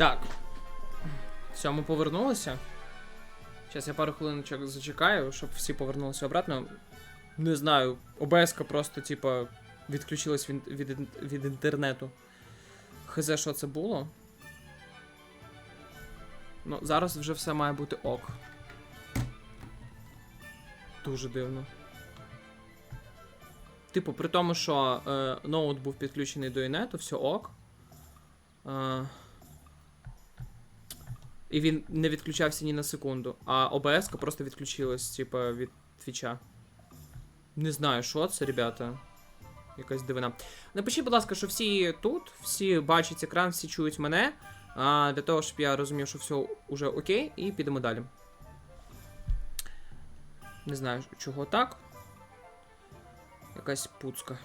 Так. Все, ми повернулися. Зараз я пару хвилиночок зачекаю, щоб всі повернулися обратно. Не знаю, ОБС-ка просто, типа, відключилась від інтернету. Хз, що це було. Ну, зараз вже все має бути ок. Дуже дивно. Типу, при тому, що ноут був підключений до інету, все ок. І він не відключався ні на секунду. А ОБС-ка просто відключилась, типа, від твіча. Не знаю, що це, ребята. Якась дивина. Напишіть, будь ласка, що всі тут, всі бачать екран, всі чують мене. Для того, щоб я розумів, що все уже окей, і підемо далі. Не знаю, чого так. Якась пуцка.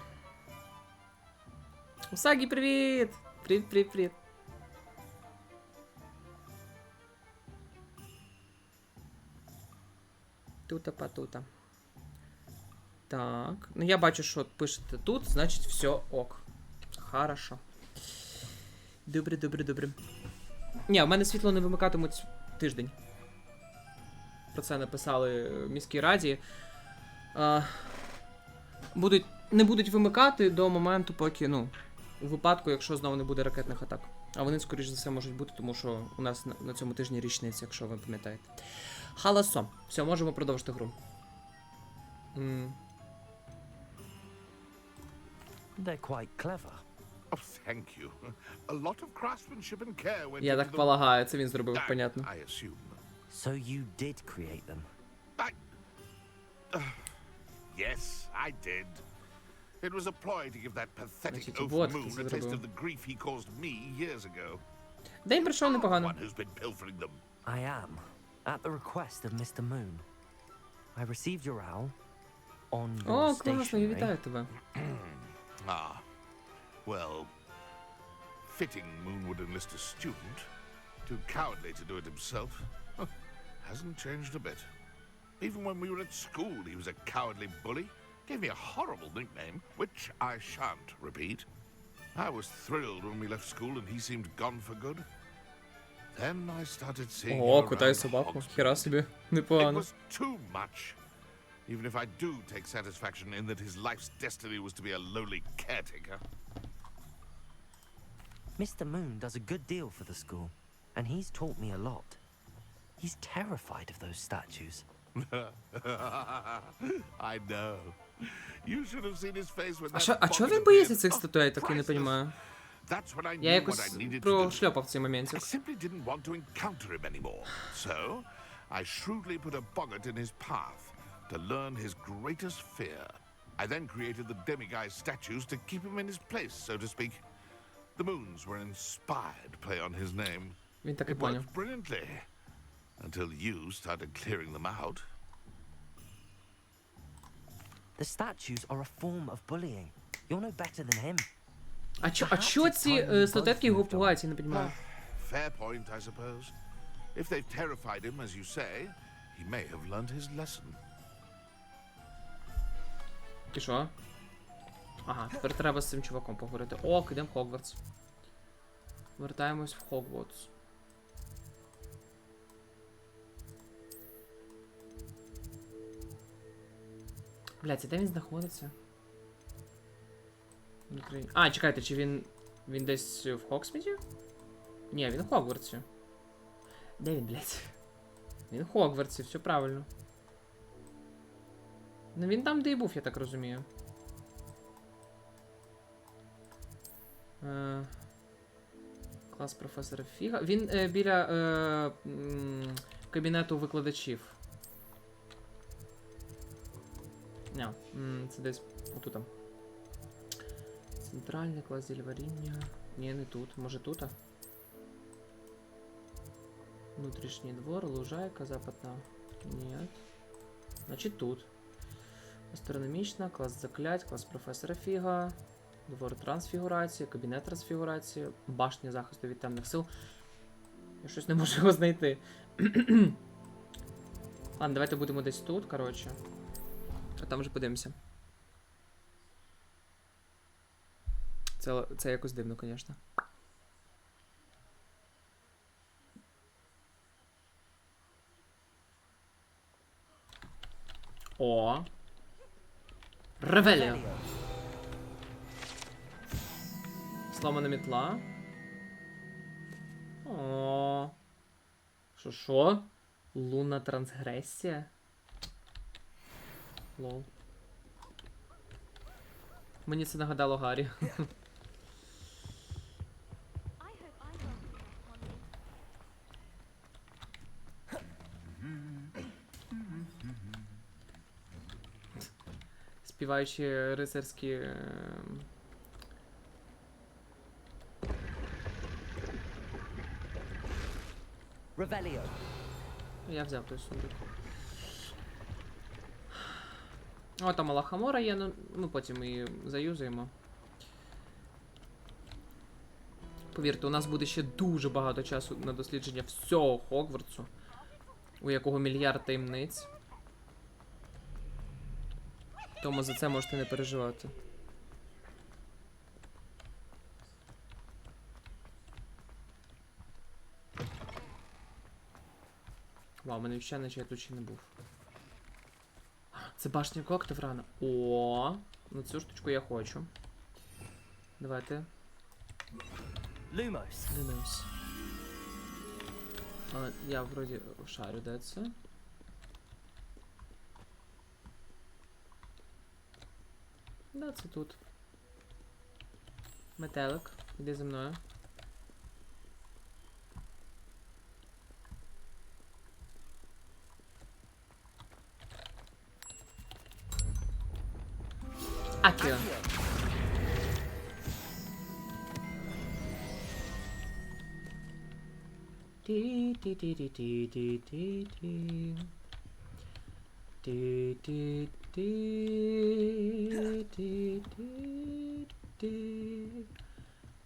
Усагі, привіт! Привіт. Тута-патута. Так. Ну я бачу, що пишете тут, значить все ок. Хорошо. Добре. Ні, в мене світло не вимикатимуть тиждень. Про це написали в міській раді. Не будуть вимикати до моменту, поки, ну, у випадку, якщо знову не буде ракетних атак. А вони, скоріш за все, можуть бути, тому що у нас на цьому тижні річниця, якщо ви пам'ятаєте. Халасо. Все, можемо продовжити гру. They're quite clever. Oh, thank you. A lot of craftsmanship and care went Я into так them. полагаю, це він зробив, That, понятно. I assume. So you did create them? Yes, I did. It was a ploy to give that pathetic Значить, oaf вот moon хто a це taste of зробив. the grief he caused me years ago. День пройшов непогано. One who's been pilfering them. I am, at the request of Mr. Moon. I received your owl on your О, класно, я stationery. вітаю тебе. Ah, well, fitting Moon would enlist a student. Too cowardly to do it himself. Huh, hasn't changed a bit. Even when we were at school, he was a cowardly bully. Gave me a horrible nickname, which I shan't repeat. I was thrilled when we left school and he seemed gone for good. Then I started seeing О, him кутай around собаку. Hogwarts. Хіра собі. It Непогано. was too much. Even if I do take satisfaction in that his life's destiny was to be a lowly caretaker. Mr. Moon does a good deal for the school, and he's taught me a lot. He's terrified of those statues. I know. You should have seen his face when that А чого pocket він боїться appeared. цих Oh, статуй, я так і не priceless. розумію. That's when I Я knew what якось I needed to do. прошльопав цей I моментик. simply didn't want to encounter him anymore. So, I shrewdly put a boggart in his path to learn his greatest fear. I then created the demiguise statues to keep him in his place, so to speak. The moons were an inspired play on his name. Він так і It поняв. worked brilliantly. Until you started clearing them out. The statues are a form of bullying. You're no better than him. А чо ці статуетки його пугають, я не розумію. Fair point, I suppose. If they've terrified him, as you say, he may have learned his lesson. І що? Ага, тепер треба з цим чуваком поговорити. Ок, ідемо в Хогвартс. Вертаємось в Хогвартс. Блядь, а де він знаходиться? Внутрі... А, чекайте, чи він десь в Хоксміді? Ні, він в Хогвартсі. Де він, блядь? Він в Хогвартсі, все правильно. Ну він там, де і був, я так розумію. Клас професора Фіга. Він біля кабінету викладачів. Не, це десь отут. Центральний клас зельваріння. Ні, не тут. Може тут? Внутрішній двор, лужайка, западна. Ні. Значить тут. Астрономічна, клас заклять, клас професора Фіга. Двор трансфігурації, кабінет трансфігурації, башня захисту від темних сил. Я щось не можу його знайти. Ладно, давайте будемо десь тут, коротше. А там вже подивимося. Це якось дивно, звісно. О. Ревеліо. Сломана мітла. О. Що? Лунна трансгресія? Лол. Мені це нагадало Гаррі. Співаючи рицарські... Revelio. Я взяв той сундук. О, там мала хамора є, ну ми потім її заюзаємо. Повірте, у нас буде ще дуже багато часу на дослідження всього Хогвартсу, у якого мільярд таємниць. Тому за це можете не переживати. Вау, мене ще наче я тут ще не був. Це башня Коктеврана. О, ну цю штучку я хочу. Давайте. Lumos. Дивимось. Я вроді шарю, де це? Да, це тут. Метелик, іди зі мною. Акіо. Ті-ті-ті-ті-ті-ті-ті. Ті-ті-ті-ті-ті-ті.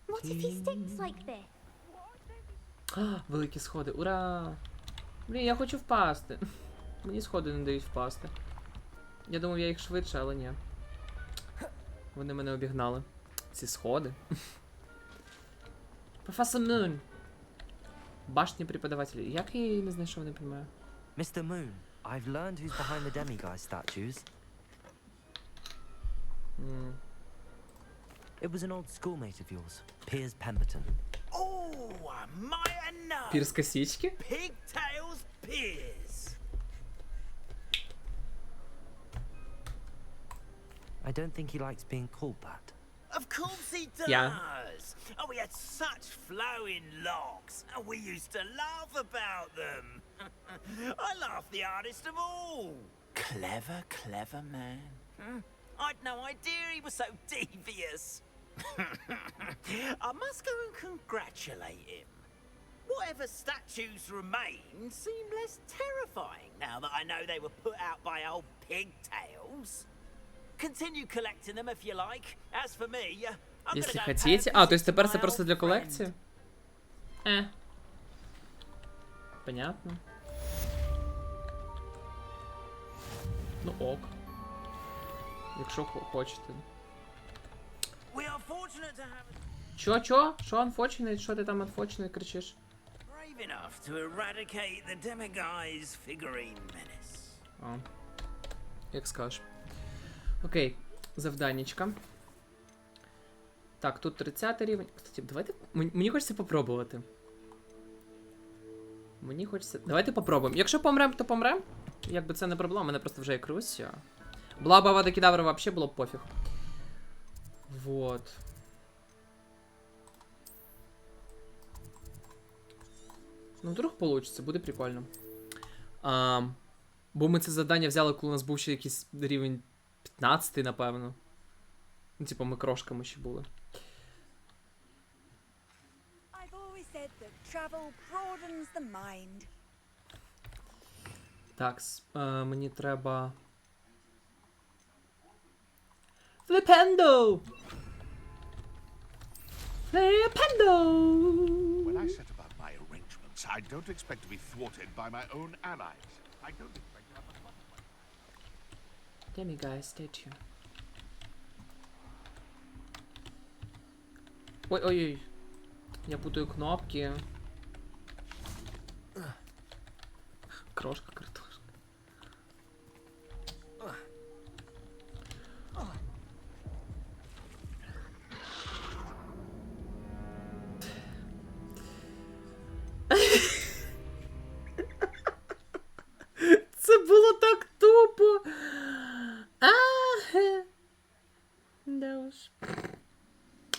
What if he stinks like this? Великі сходи, ура! Блін, я хочу впасти. Мені сходи не дають впасти. Я думав, я їх швидше, але ні. Вони мене обігнали. Ці сходи. Професор Мун. Башні преподавателі. Як я її не знайшов, не розумію. Mr. Moon, I've learned who's behind the demiguise statues. It was an old schoolmate of yours, Piers Pemberton. Oh, might have known. Пірс косички? Pigtails Piers. I don't think he likes being called that. Of course he does. Yeah. Oh, he had such flowing locks, and we used to laugh about them. I laughed the hardest of all. Clever, clever man. I'd no idea he was so devious. I must go and congratulate him. Whatever statues remain seem less terrifying now that I know they were put out by old pigtails. Continue collecting them if you like. As for me, I'm Якщо gonna go хотіте. pay a А, то visit есть тепер to це my просто old для friend. колекції? Понятно. Ну ок. Якщо хочете. We are fortunate to have Чо? Що unfortunate? Що ти там unfortunate кричиш? brave enough to eradicate the demiguise figurine menace. А. Як скажеш. Окей, завданнячка. Так, тут 30 рівень. Кстати, давайте. Мені хочеться попробувати. Мені хочеться. Давайте попробуємо. Якщо помрем, то помрем. Якби це не проблема, мене просто вже як Русія. Блаба Авада Кедавра вообще було б пофіг. Вот. Ну, вдруг получится, буде прикольно. Бо ми це завдання взяли, коли у нас був ще якийсь рівень 15, напевно. Ну, типу, ми крошками ще були. I've always said that travel broadens the mind. Так, мені треба... Фліпендо! Фліпендо! When I set about my arrangements, I don't expect to be thwarted by my own allies. I don't expect to have a problem. Demiguise statue. Ой-ой-ой. Я путаю кнопки. Крошка, картошка.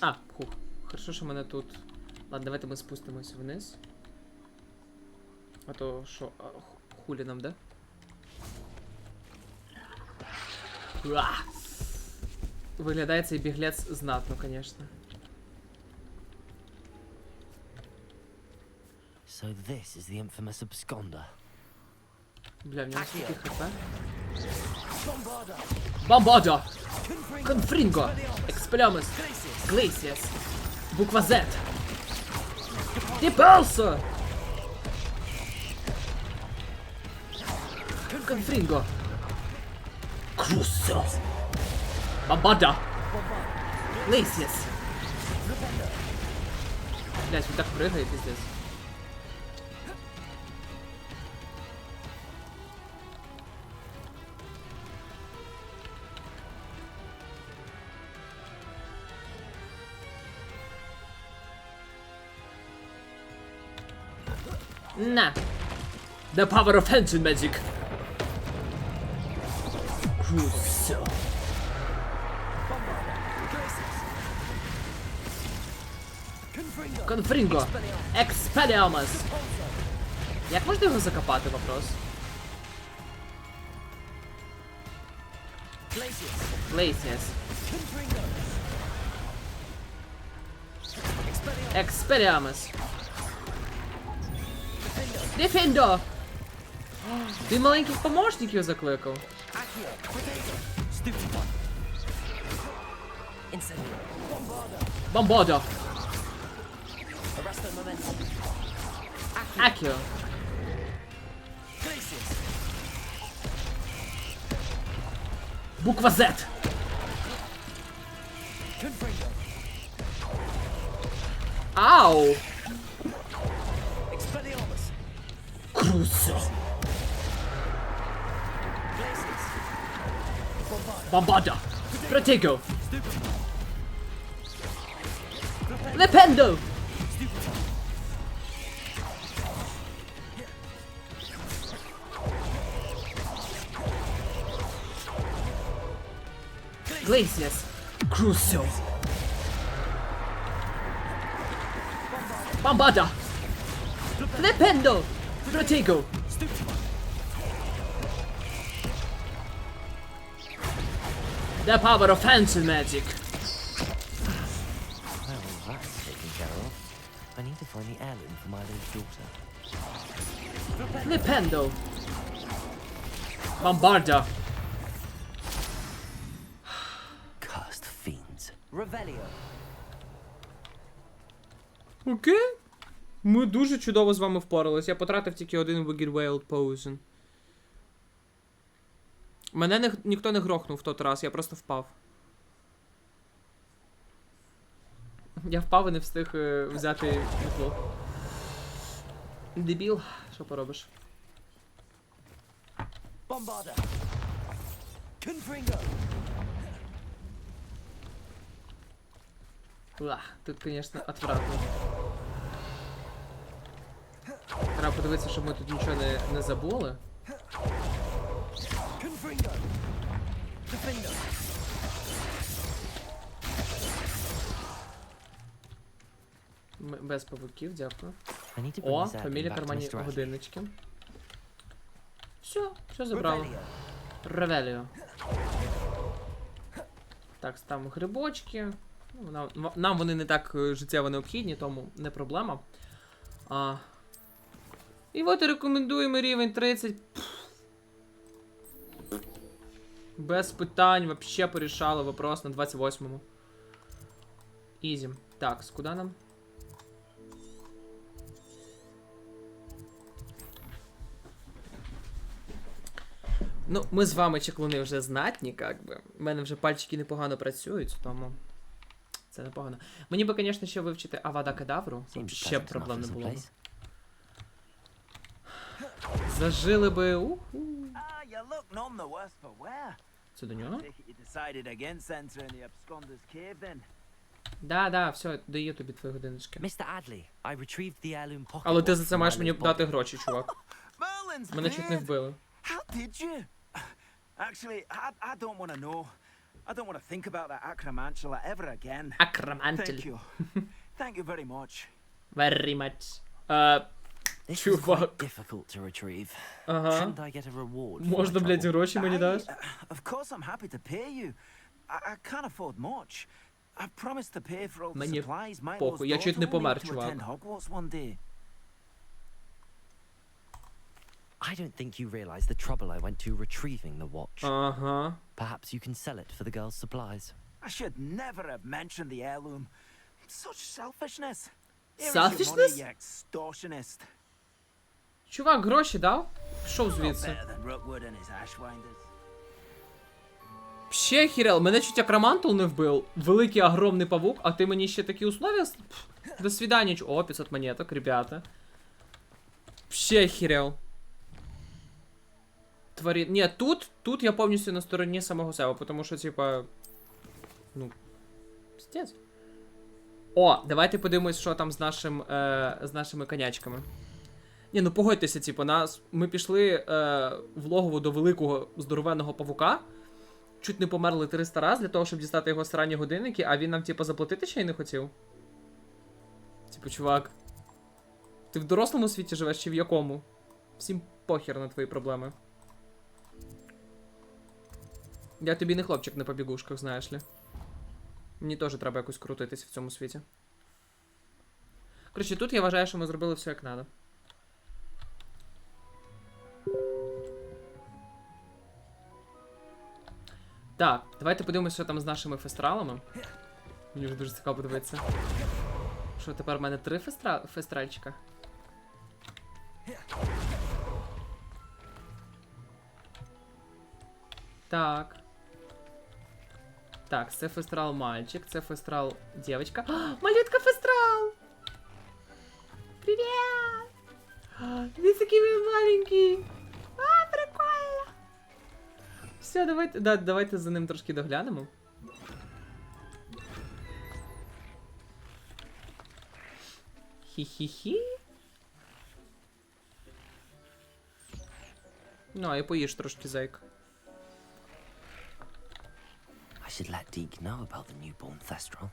А, хух. Хорошо, що мене тут... Ладно, давайте ми спустимось вниз. А то що, хулі нам, да? Уа! Виглядає цей біглець знатно, конечно. So this is the infamous absconder. Бля, в нього скільки хп? Бомбардо! Конфрінго! Експелямус! Глейсіас! Буква Z! Діпелсо! Конфрінго! Крусо! Бомбардо! Глейсіас! Блять, він так пригає, пиздец. На! The power of ancient magic! Crusoe! Конфрінго! Експеліамус! Як можна його закопати, вопрос? Глейсіас! Експеліамус! Дефендо! Ти маленьких помощників закликав? Бомбардо! Акіо! Буква Z! Ау! Крусо! Бомбардо! Протего! Лепендо! Глейсіас! Крусо! Бомбардо! Лепендо! Протего! The power of ancient magic! Well, that's taken care of. I need to find the heirloom for my little daughter. Lipendo! Bombardo! Cursed fiends. Revelio. Окей. Ми дуже чудово з вами впорались. Я потратив тільки один Wicked Whale Potion. Мене ніхто не грохнув в той раз, я просто впав. Я впав і не встиг взяти мітло. Дебіл, що поробиш? Bombardo. Confringo. Тут, звісно, отвратно. Треба подивитися, щоб ми тут нічого не забули. Confringo. Defendo. Без павуків, дякую. I need to bring О, this heirloom фамілія back to кармані Mr. Ashley. годиннички. Все забрали. Revelio. Ревеліо. Так, ставимо грибочки. Ну, нам вони не так життєво необхідні, тому не проблема. І от і рекомендуємо рівень 30. Без питань, вообще порішали вопрос на 28-му. Ізі. Так, куди нам? Ну, ми з вами чеклуни вже знатні, як би. У мене вже пальчики непогано працюють, тому це непогано. Мені би, звісно, ще вивчити Авада Кедавру. Ще б проблем не було. Зажили би. Ah, you look none the worse for wear. Це до нього? Take it you decided against entering the absconder's cave then. Да, все, даю тобі твої годиночки. Mr. Adley, I retrieved the heirloom pocket. Але ти watch за це from маєш my мені little дати body. гроші, чувак. Merlin's Мене чуть не beard. вбили. How did you? Actually, I don't want to know. I don't want to think about that acromantula ever again. Thank Акромантель. you. Thank you very much. Very much. This is quite Чувак. difficult to retrieve. Ага. Shouldn't I get a reward for my Можна, блядь, trouble? гроші мені даш? Of course I'm happy to pay you. I can't afford much. I've promised to pay for all the Мені supplies my похуй, я чуть не помер, чувак. attend Hogwarts one day. I don't think you realize the trouble I went to retrieving the watch. Ага. Perhaps you can sell it for the girls' supplies. I should never have mentioned the heirloom. Such selfishness. Here is Selfishness? your money, you extortionist. Чувак, гроші дав? Пішов Not звідси. better than Rookwood and his ashwinders. Ще хірел, мене чуть акромантул не вбив. Великий огромний павук, а ти мені ще такі условия? До свидання. О, 500 монеток, ребята. Ще хірел. Тварі... Ні, тут я повністю на стороні самого себе, тому що, типа... Ну... Пиздец. О, давайте подивимось, що там з нашими конячками. Ні, ну погодьтеся, типу, ми пішли в логово до великого здоровенного павука. Чуть не померли 300 разів для того, щоб дістати його срані годинники, а він нам, типу, заплатити ще й не хотів. Типу, чувак. Ти в дорослому світі живеш чи в якому? Всім похер на твої проблеми. Я тобі не хлопчик на побігушках, знаєш ли. Мені теж треба якось крутитись в цьому світі. Коротше, тут я вважаю, що ми зробили все як треба. Так, давайте подивимося, що там з нашими фестралами. Мені вже дуже цікаво подивитися. Що, тепер в мене 3 фестральчика? Так. Так, це фестрал мальчик, це фестрал дівчинка. Малютка фестрал! Привіт! Він такий маленький! А, прикольно! Все, давайте за ним трошки доглянемо. Хі-хі-хі. Ну, а і поїж трошки, зайк. I should let Deke know about the newborn Thestral.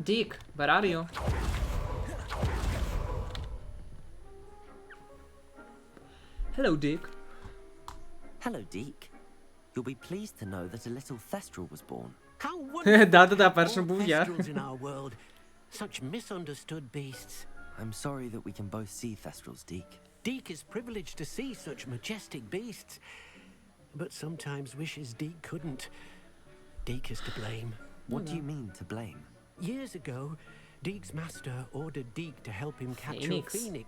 Dick, where are you? Hello, Dick. Hello, Deke. You'll be pleased to know that a little Thestral was born. How wonderful! Да-да-да, першим був я. Thestrals in our world. Such misunderstood beasts. I'm sorry that we can both see Thestrals, Deke. Deke is privileged to see such majestic beasts, but sometimes wishes Deke couldn't. Deke is to blame. What do you mean, to blame? Years ago, Deke's master ordered Deke to help him capture Phoenix. a phoenix,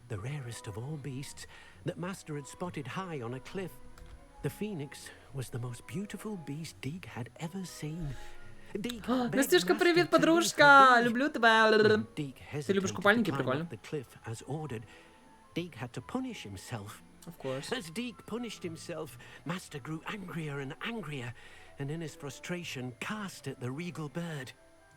the rarest of all beasts, that master had spotted high on a cliff. The phoenix was the most beautiful beast Deke had ever seen. Deke begged Настюшка, master привіт, to leave подружка! her be. Люблю тебе! When Deke Ти любиш hesitated to купальники? climb Прикольно. up the cliff as ordered, Deke had to punish himself. Of course. As Deke punished himself, Master grew angrier and angrier, and in his frustration cast at the regal bird.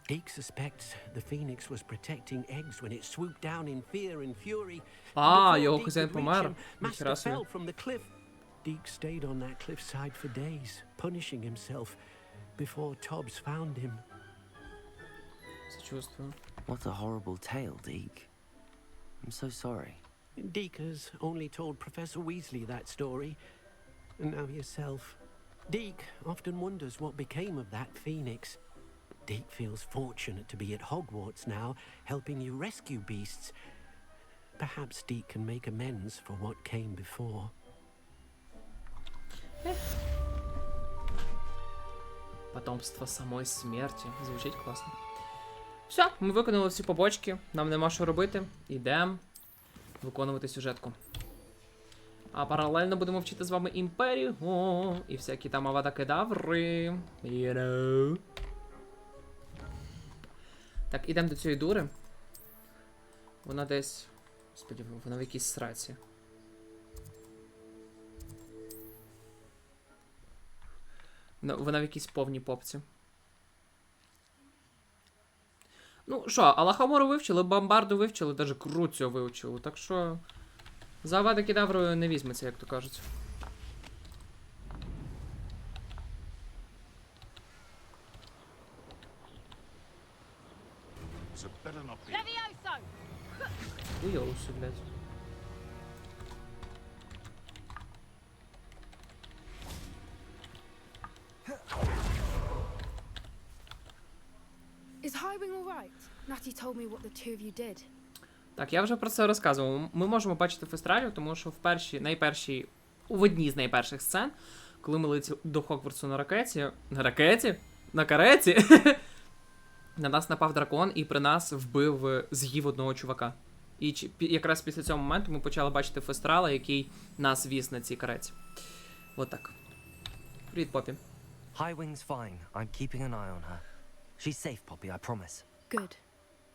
Deke suspects the phoenix was protecting eggs when it swooped down in fear and fury. А, Before його Deke хазяїн could reach помер. him, Master Ніхера собі. fell from the cliff. Deke stayed on that cliffside for days, punishing himself, before Tobbs found him. Сочувствую. What a horrible tale, Deke. I'm so sorry. Deke has only told Professor Weasley that story, and now yourself. Deke often wonders what became of that phoenix. Deke feels fortunate to be at Hogwarts now, helping you rescue beasts. Perhaps Deke can make amends for what came before. Потомство самої смерті. Звучить класно. Все, ми виконали всі побочки. Нам нема що робити. Ідемо виконувати сюжетку. А паралельно будемо вчити з вами імперію. І всякі там авада-кедаври. You know. Так, ідемо до цієї дури. Вона десь... Господи, вона в якійсь сраці. Вона в якійсь повній попці. Ну що, Алахомору вивчили, Бомбарду вивчили, навіть Круцьо вивчили. Так що за Авада Кедаврою не візьметься, як то кажуть. So better not be. Уйоуси, блядь. Is Highwing all right? Natty told me what the two of you did. Так, я вже про це розказував. Ми можемо бачити Фестралію, тому що в одній з найперших сцен, коли ми летіли до Хогвартсу на ракеті... На кареті! На нас напав дракон і при нас з'їв одного чувака. І якраз після цього моменту ми почали бачити Фестрала, який нас віз на цій кареті. От так. Привіт, Поппі. Highwing's fine. I'm keeping an eye on her. She's safe, Poppy, I promise. Good.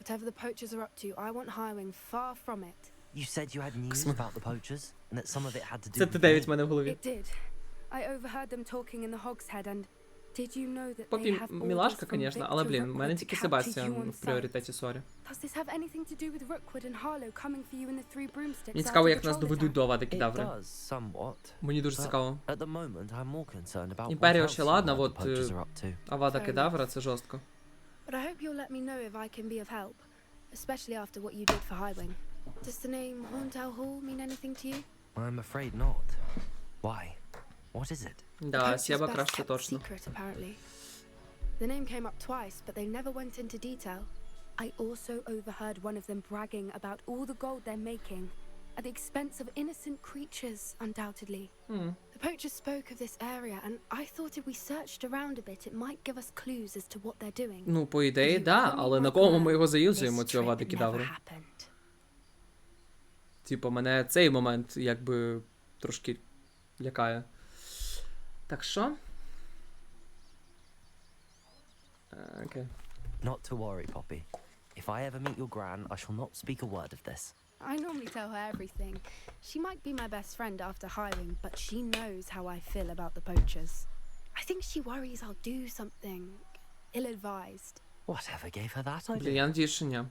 Whatever the poachers are up to, I want Highwing far from it. You said you had news about the poachers, and that some of it had to do Це with ти me. 9 в мене в голові. It did. I overheard them talking in the Hogshead, and did you know that they Поппі have orders мілашка, from звісно, Victor але, блін, в Rookwood мене to тільки capture Себастьян you on в sight? пріоритеті, сорі. Does this have anything to do with Rookwood and Harlow coming for you in the Three Broomsticks Мені after цікаво, the як нас troll доведуть attack? до Авади It Кедаври. does, somewhat. Мені дуже But цікаво. at the moment, I'm more concerned about what Імперія else ще you ладно, heard the от poachers are up to. Авада Fair Кедавра це жорстко. But I hope you'll let me know if I can be of help, especially after what you did for Highwing. Does the name Horntown Hall mean anything to you? I'm afraid not. Why? What is it? The Да, poacher's Сєба best краще kept точно. secret, apparently. The name came up twice, but they never went into detail. I also overheard one of them bragging about all the gold they're making, at the expense of innocent creatures, undoubtedly. The poachers spoke of this area, and I thought if we searched around a bit, it might give us clues as to what they're doing. Ну, по ідеї, You да, really але на might кому learn ми його this заюзуємо, цю Аваду trip never Кедавру? happened. Типу, мене цей момент, якби, трошки лякає. Так що? Окей. Not to worry, Poppy. If I ever meet your gran, I shall not speak a word of this. I normally tell her everything. She might be my best friend after hiring, but she knows how I feel about the poachers. I think she worries I'll do something ill-advised. Whatever gave her that Блін, idea? я надіюсь, що ні.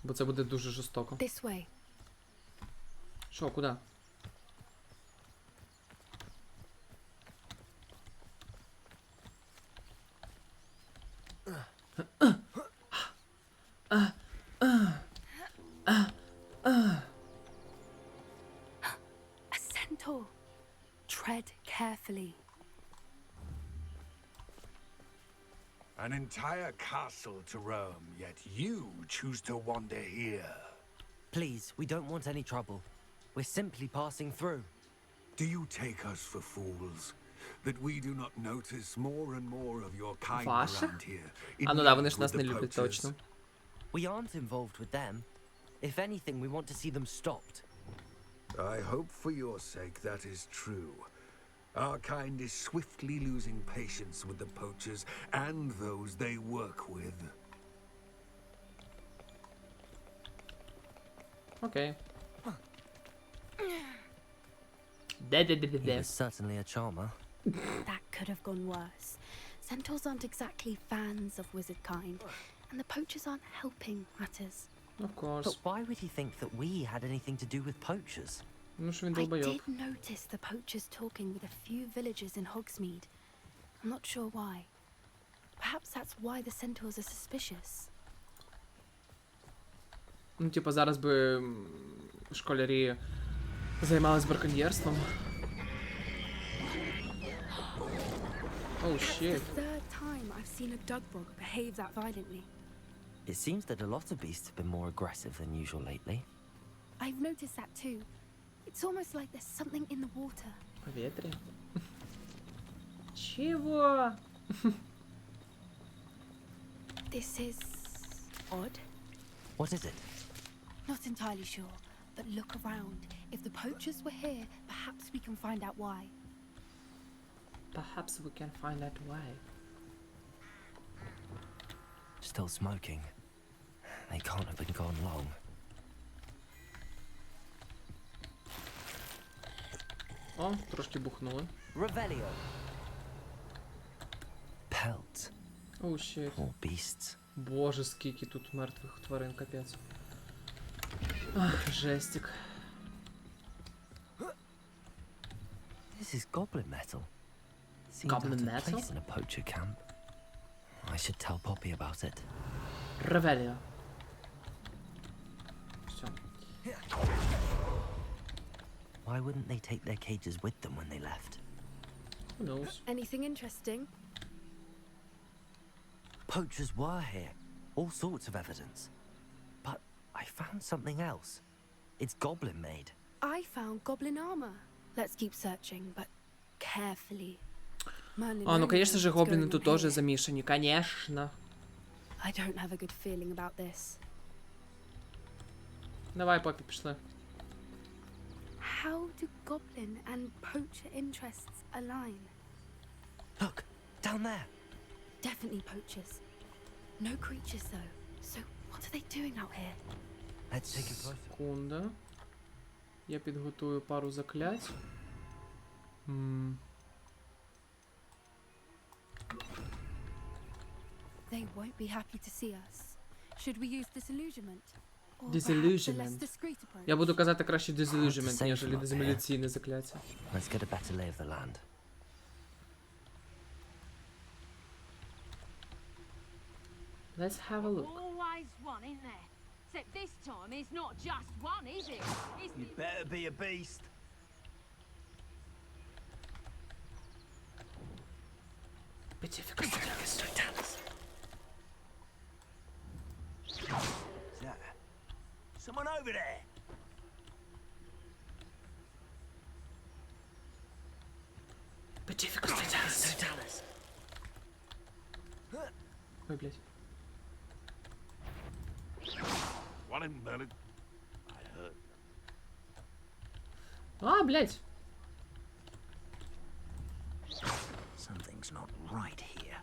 Бо це буде дуже жорстоко. This way. Що, куди? A centaur. Tread carefully. An entire castle to roam, yet you choose to wander here. Please, we don't want any trouble. We're simply passing through. Do you take us for fools? That we do not notice more and more of your kind Ваша? around here? in А ну да, league вони ж with нас the не люблять, poachers? точно. We aren't involved with them. If anything, we want to see them stopped. I hope for your sake that is true. Our kind is swiftly losing patience with the poachers and those they work with. Окей. He Де-де-де-де-де. was certainly a charmer. That could have gone worse. Centaurs aren't exactly fans of wizard kind, and the poachers aren't helping matters. Of course. But why would he think that we had anything to do with poachers? Ну що він I долбойоб. did notice the poachers talking with a few villagers in Hogsmeade. I'm not sure why. Perhaps that's why the centaurs are suspicious. Ну, типу, зараз би школярі займались браконьєрством. Oh, That's the shit. third time I've seen a dugbog behave that violently. It seems that a lot of beasts have been more aggressive than usual lately. I've noticed that too. It's almost like there's something in the water. Повітря. Чего? This is odd. What is it? Not entirely sure, but look around. If the poachers were here, perhaps we can find out why. Perhaps we can find out why. Still smoking. They can't have been gone long. О, трошки бухнули. Revelio. Pelts. Oh, shit. Or beasts. Боже, скільки тут мертвих тварин, капець. Ах, жестик. This is goblin metal. Seems Goblin out of metal? place in a poacher camp. I should tell Poppy about it. Ревеліо. Все. Why wouldn't they take their cages with them when they left? Who knows? Anything interesting? Poachers were here. All sorts of evidence. But I found something else. It's goblin made. I found goblin armor. Let's keep searching, but carefully. Merlin А, ну, only конечно же, knows what's гоблины going тут on тоже here. замешаны, конечно. I don't have a good feeling about this. Давай, Поппи, пішли. How do goblin and poacher interests align? Look, down there. Definitely poachers. No creatures though. So what are they doing out here? Let's take a closer. Секунда. Я підготую пару заклять. They won't be happy to see us. Should we use disillusionment? Or Disillusionment. perhaps a less discreet approach? Я буду казати краще disillusionment, Safe ніж up дезиміляційне закляття. Let's get a better lay of the land. Let's have a look. Always one, isn't there? Except this time it's not just one, is it? It's You better be a beast. Yeah. Someone over there. Ой, блядь. One in Merlin. I heard. А, блядь. Something's not right here.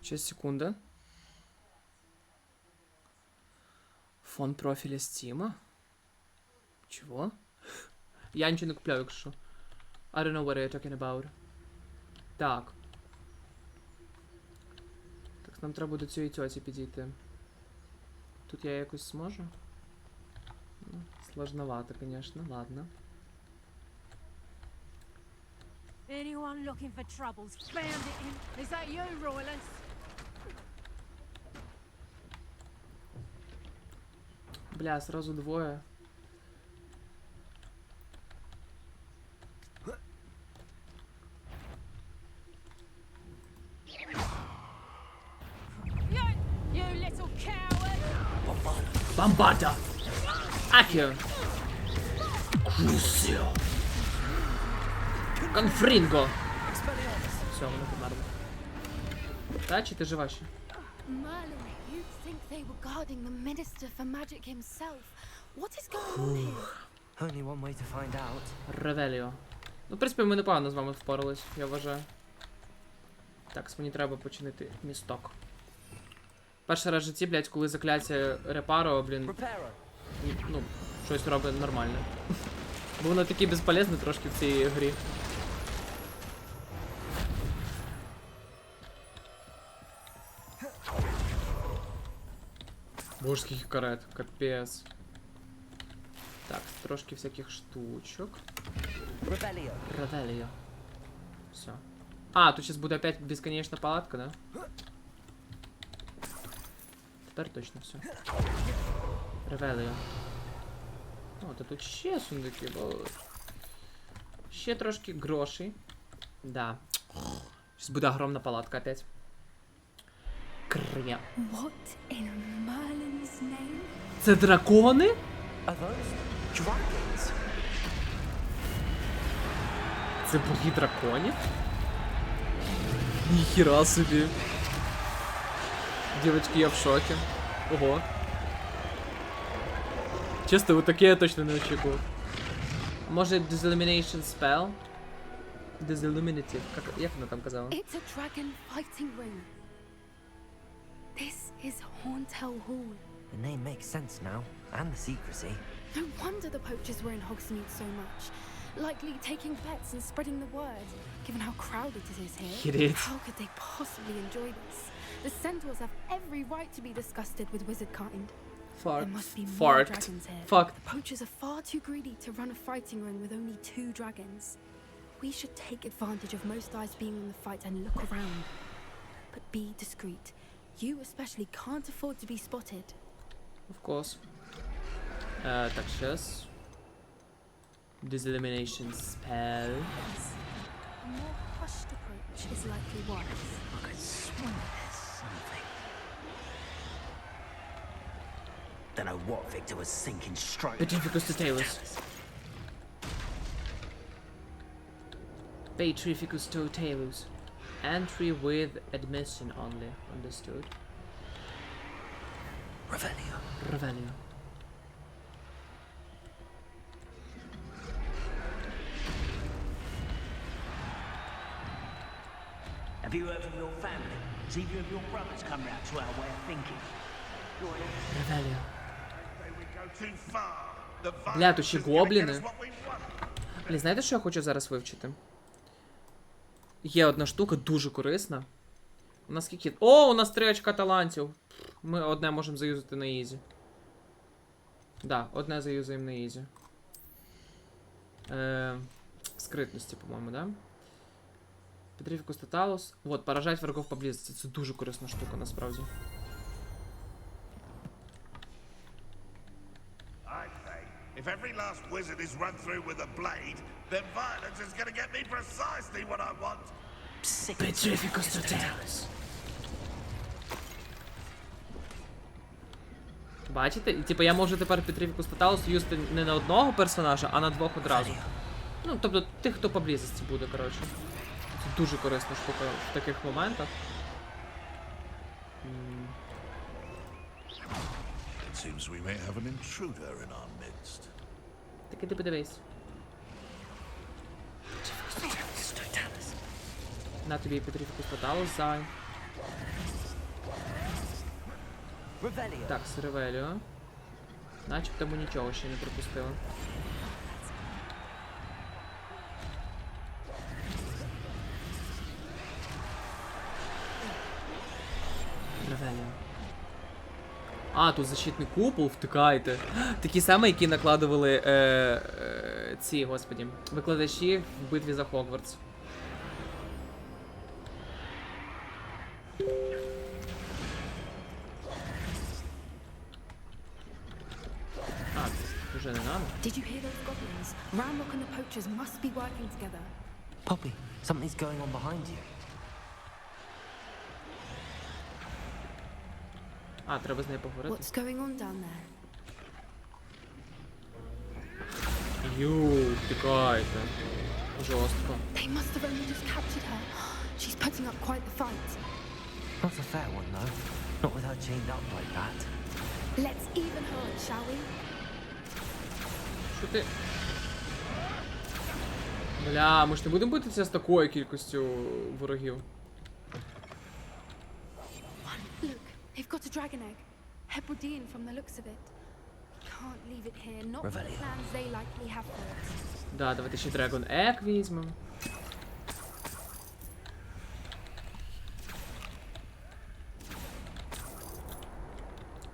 Сейчас, секунда. Фон профиля Стима? Чего? Я нічого не купляю, якщо що. I don't know what you're talking about. Так. Так, нам треба до цієї тьоті підійти. Тут я якось зможу? Ну, сложновато, конечно, ладно. anyone looking for troubles found it in. Is that you, Royalist? Бля, сразу двое. You little coward! Бомбарда! Акио! Крусио! Конфринго! Все, воно померло. Та, чи ти жива ще? Merlin, you'd think they were guarding the Minister for Magic himself. What is going on here? Only one way to find out. Ревеліо. Ну, в принципі, ми непогано з вами впорались, я вважаю. Так, мені треба починити місток. Перший раз в житті, блядь, коли закляття Репаро, блін, ну, щось робить нормально. Бо воно таке безполезне трошки в цій грі. Боже, скільки карет, капець. Так, трошки всяких штучок. Ревеліо. Все. А, тут сейчас будет опять бесконечная палатка, да? Теперь точно все. Ревеліо. О, та тут ще сундуки, бо... Ще трошки грошей. Да. Сейчас будет огромная палатка опять. Крем. What in Merlin's name? Це дракони? Are those dragons? Це боги драконів? Ніхіра собі. Девочки, я в шоке. Ого. Чесно, вот таке я точно не очікував. Може, Disillumination Spell? Disilluminative. Як вона там казала? It's a dragon fighting ring. This is Hauntel Hall. The name makes sense now, and the secrecy. No wonder the poachers were in Hogsmeade so much. Likely taking bets and spreading the word, given how crowded it is here. It is. How could they possibly enjoy this? The centaurs have every right to be disgusted with wizard kind. There must be more dragons here. Fucked. The poachers are far too greedy to run a fighting ring with only 2 dragons. We should take advantage of most eyes being on the fight and look around. But be discreet. You especially can't afford to be spotted. Of course. Так, сейчас. Diselimination spell. A more hushed approach is likely wise. I could swear there's something. Don't know what Victor was sinking straight. Petrificus totalus. Petrificus totalus. Entry with admission only. Understood. Revelio. Revelio. Have you heard from your family? Has either of your brothers come round to our way of thinking? Revelio. We go too far. The Бля, тут ще violence is gonna get гобліни. us what we want. Блін, знаєте, що я хочу зараз вивчити? Є одна штука, дуже корисна. У нас скільки? О, у нас 3 очка талантів. Ми одне можемо заюзати на ізі. Да, одне заюзаємо на ізі. Скритності, по-моєму, да? Petrificus totalus. Вот, поражать врагов поблизості. Це дуже корисна штука, насправді. I say, if every last wizard is run through with a blade, then violence is gonna get me precisely what I want. Petrificus totalus. Бачите? І типу я можу тепер Petrificus totalus юзати не на одного персонажа, а на 2 одразу. Ну, тобто тих, хто поблизості буде, коротше. Це дуже корисна штука в таких моментах. It seems we may have an intruder in our midst. Так іди подивись. На тобі Petrificus totalus, зай. Revelio. Так, з Ревеліо. Начебто ми нічого ще не пропустили. Ревеліо. А, тут защитний купол, втикайте. Такі самі, які накладували ці, господі, викладачі в битві за Хогвартс. А, вже не надо. Did you hear those goblins? Ramrock and the poachers must be working together. Poppy, something's going on behind you. А, треба з нею поговорити. What's going on down there? Ю, втикайте. Жорстко. They must have only just captured her. She's putting up quite the fight. Not a fair one, though. Not with her chained up like that. Let's even her, shall we? Що ти? Бля, ми ж не будемо битися з такою кількістю ворогів. Look, they've got a dragon egg. Hebridean from the looks of it. Can't leave it here, not with the Revelio. plans they likely have for it. Да, давайте ще Dragon Egg візьмемо.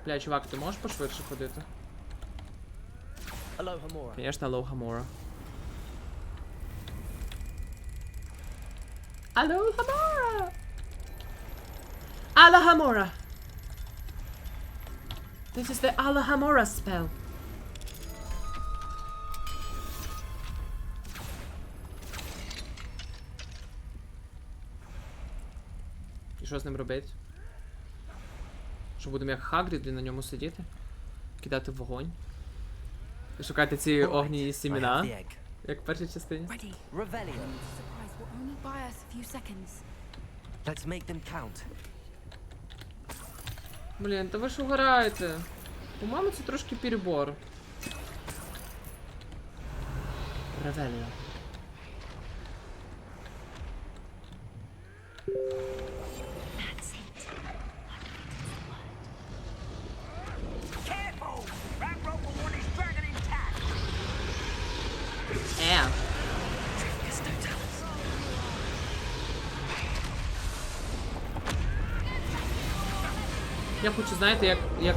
Бля, чувак, ти можеш пошвидше ходити? Hello, Hamora. Конечно, Алло Хамора. Алло Хамора! Алло Хамора! This is the Allo Hamora spell. І що з ним робити? Що будемо як Хагрід і на ньому сидіти? Кидати в вогонь? І шукати ці огняні I have сімена, the egg. як в першій частині? Ready. Revelio. Surprise will only buy us a few seconds. Let's make them count. Блін, та ви ж угораєте. По-моєму, це трошки перебор. Ревеліо. Я хочу, знаєте, як...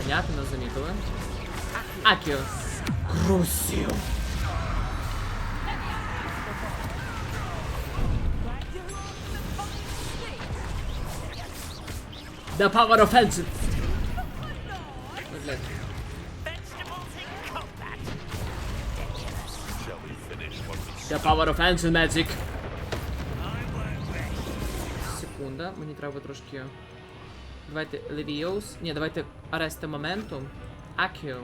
Понятно, нас замітили. Акіо. Крусіо. The power offensive. Блядь. The power offensive magic. Секунда, мені треба трошки... Давайте Leviosa. Ні, давайте Arresta Momentum. Акіо.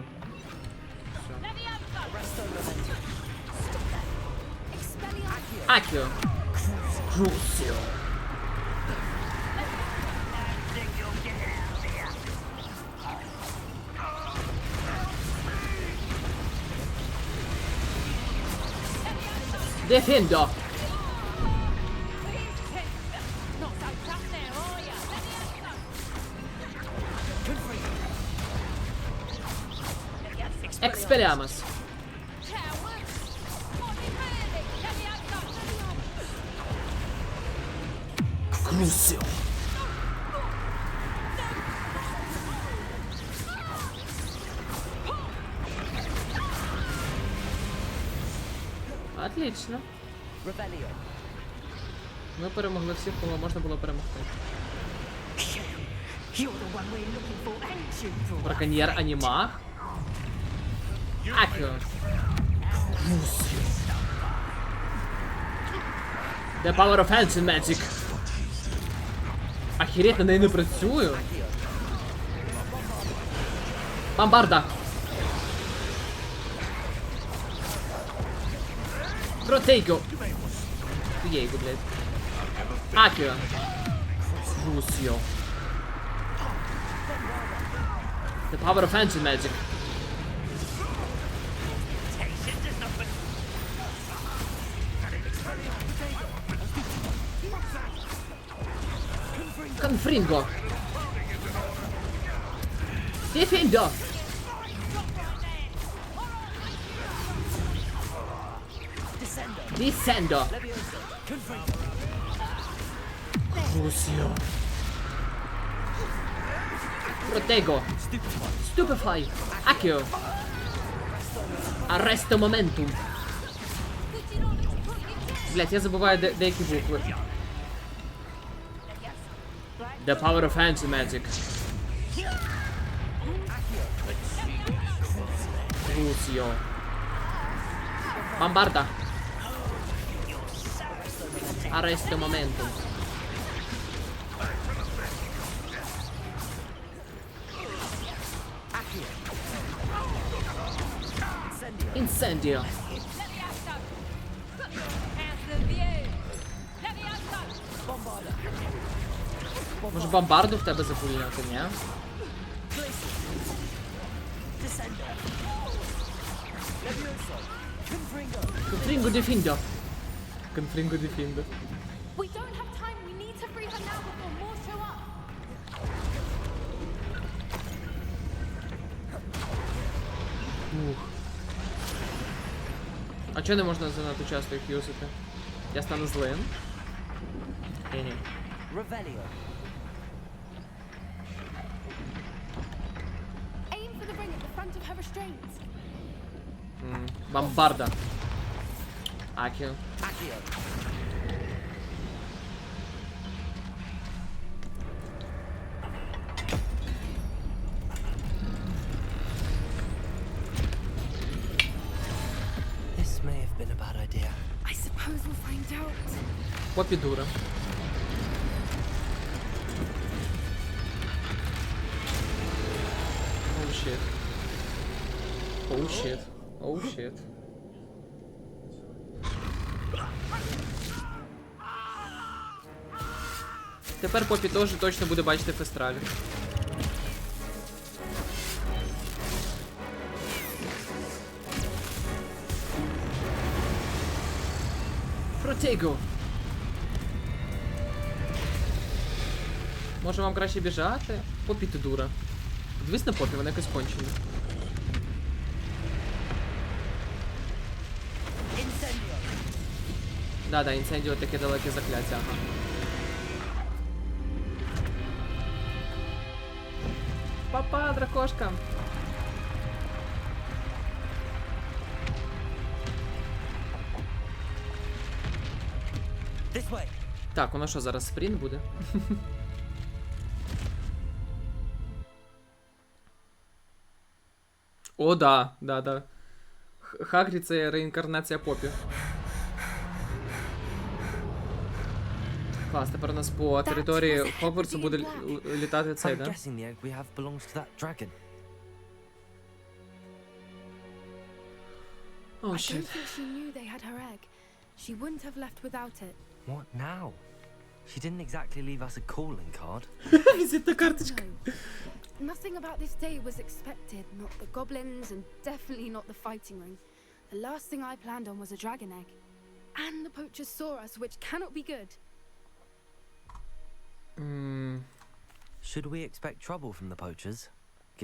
Акіо. Крусіо. Defendo. Not so tough there, are ya? Expelliarmus. Cowards! What is really? Крусио. Отлично. Ми перемогли всіх, кого можна було перемогти. Браконьєр Анімах. Акіо. Крусио. The power of fancy magic. Охереть, на неї не працюю. Бомбарда. Протейго. Ейго, блядь. Акио. Крусио. The power of fancy magic. Confringo. Defendo. Descendo. Crusio. Protego. Stupefy. Accio. Arresto momentum. Блять, я забываю деякі букви. The power of fancy magic. Crusio. Bombarda. Arresto momentum. Incendio. Може бомбарду в тебе запулювати, ні? Confringo defendo. Confringo defendo. We don't have time. We need to free her now before more show up. Ух. А чого не можна занадто часто їх юзати? Я стану злим. Ні. Aim for the ring at the front of her restraints. Бомбарда. Акио. This may have been a bad idea. I suppose we'll find out. Попідура. Oh shit. Oh shit. Oh shit. Тепер Попі теж точно буде бачити фестралі. Протего. Може вам краще біжати? Попі ти дура. Дивись на Попі, вона якась кончена. Да, інцендіо таке далеке закляття, ага. Па-па, дракошка. This way. Так, у нас що, зараз спринт буде? О, да. Хагрід — це реінкарнація Попі. Клас, тепер у нас по території Хогвартсу буде літати цей, I'm да? guessing the egg we have belongs to that dragon. О, I don't щит. think she knew they had her egg. She wouldn't have left without it. What now? She didn't exactly leave us a calling card. Візитна карточка. No. Nothing about this day was expected. Not the goblins, and definitely not the fighting ring. The last thing I planned on was a dragon egg. And the poachers saw us, which cannot be good. Should we expect trouble from the poachers,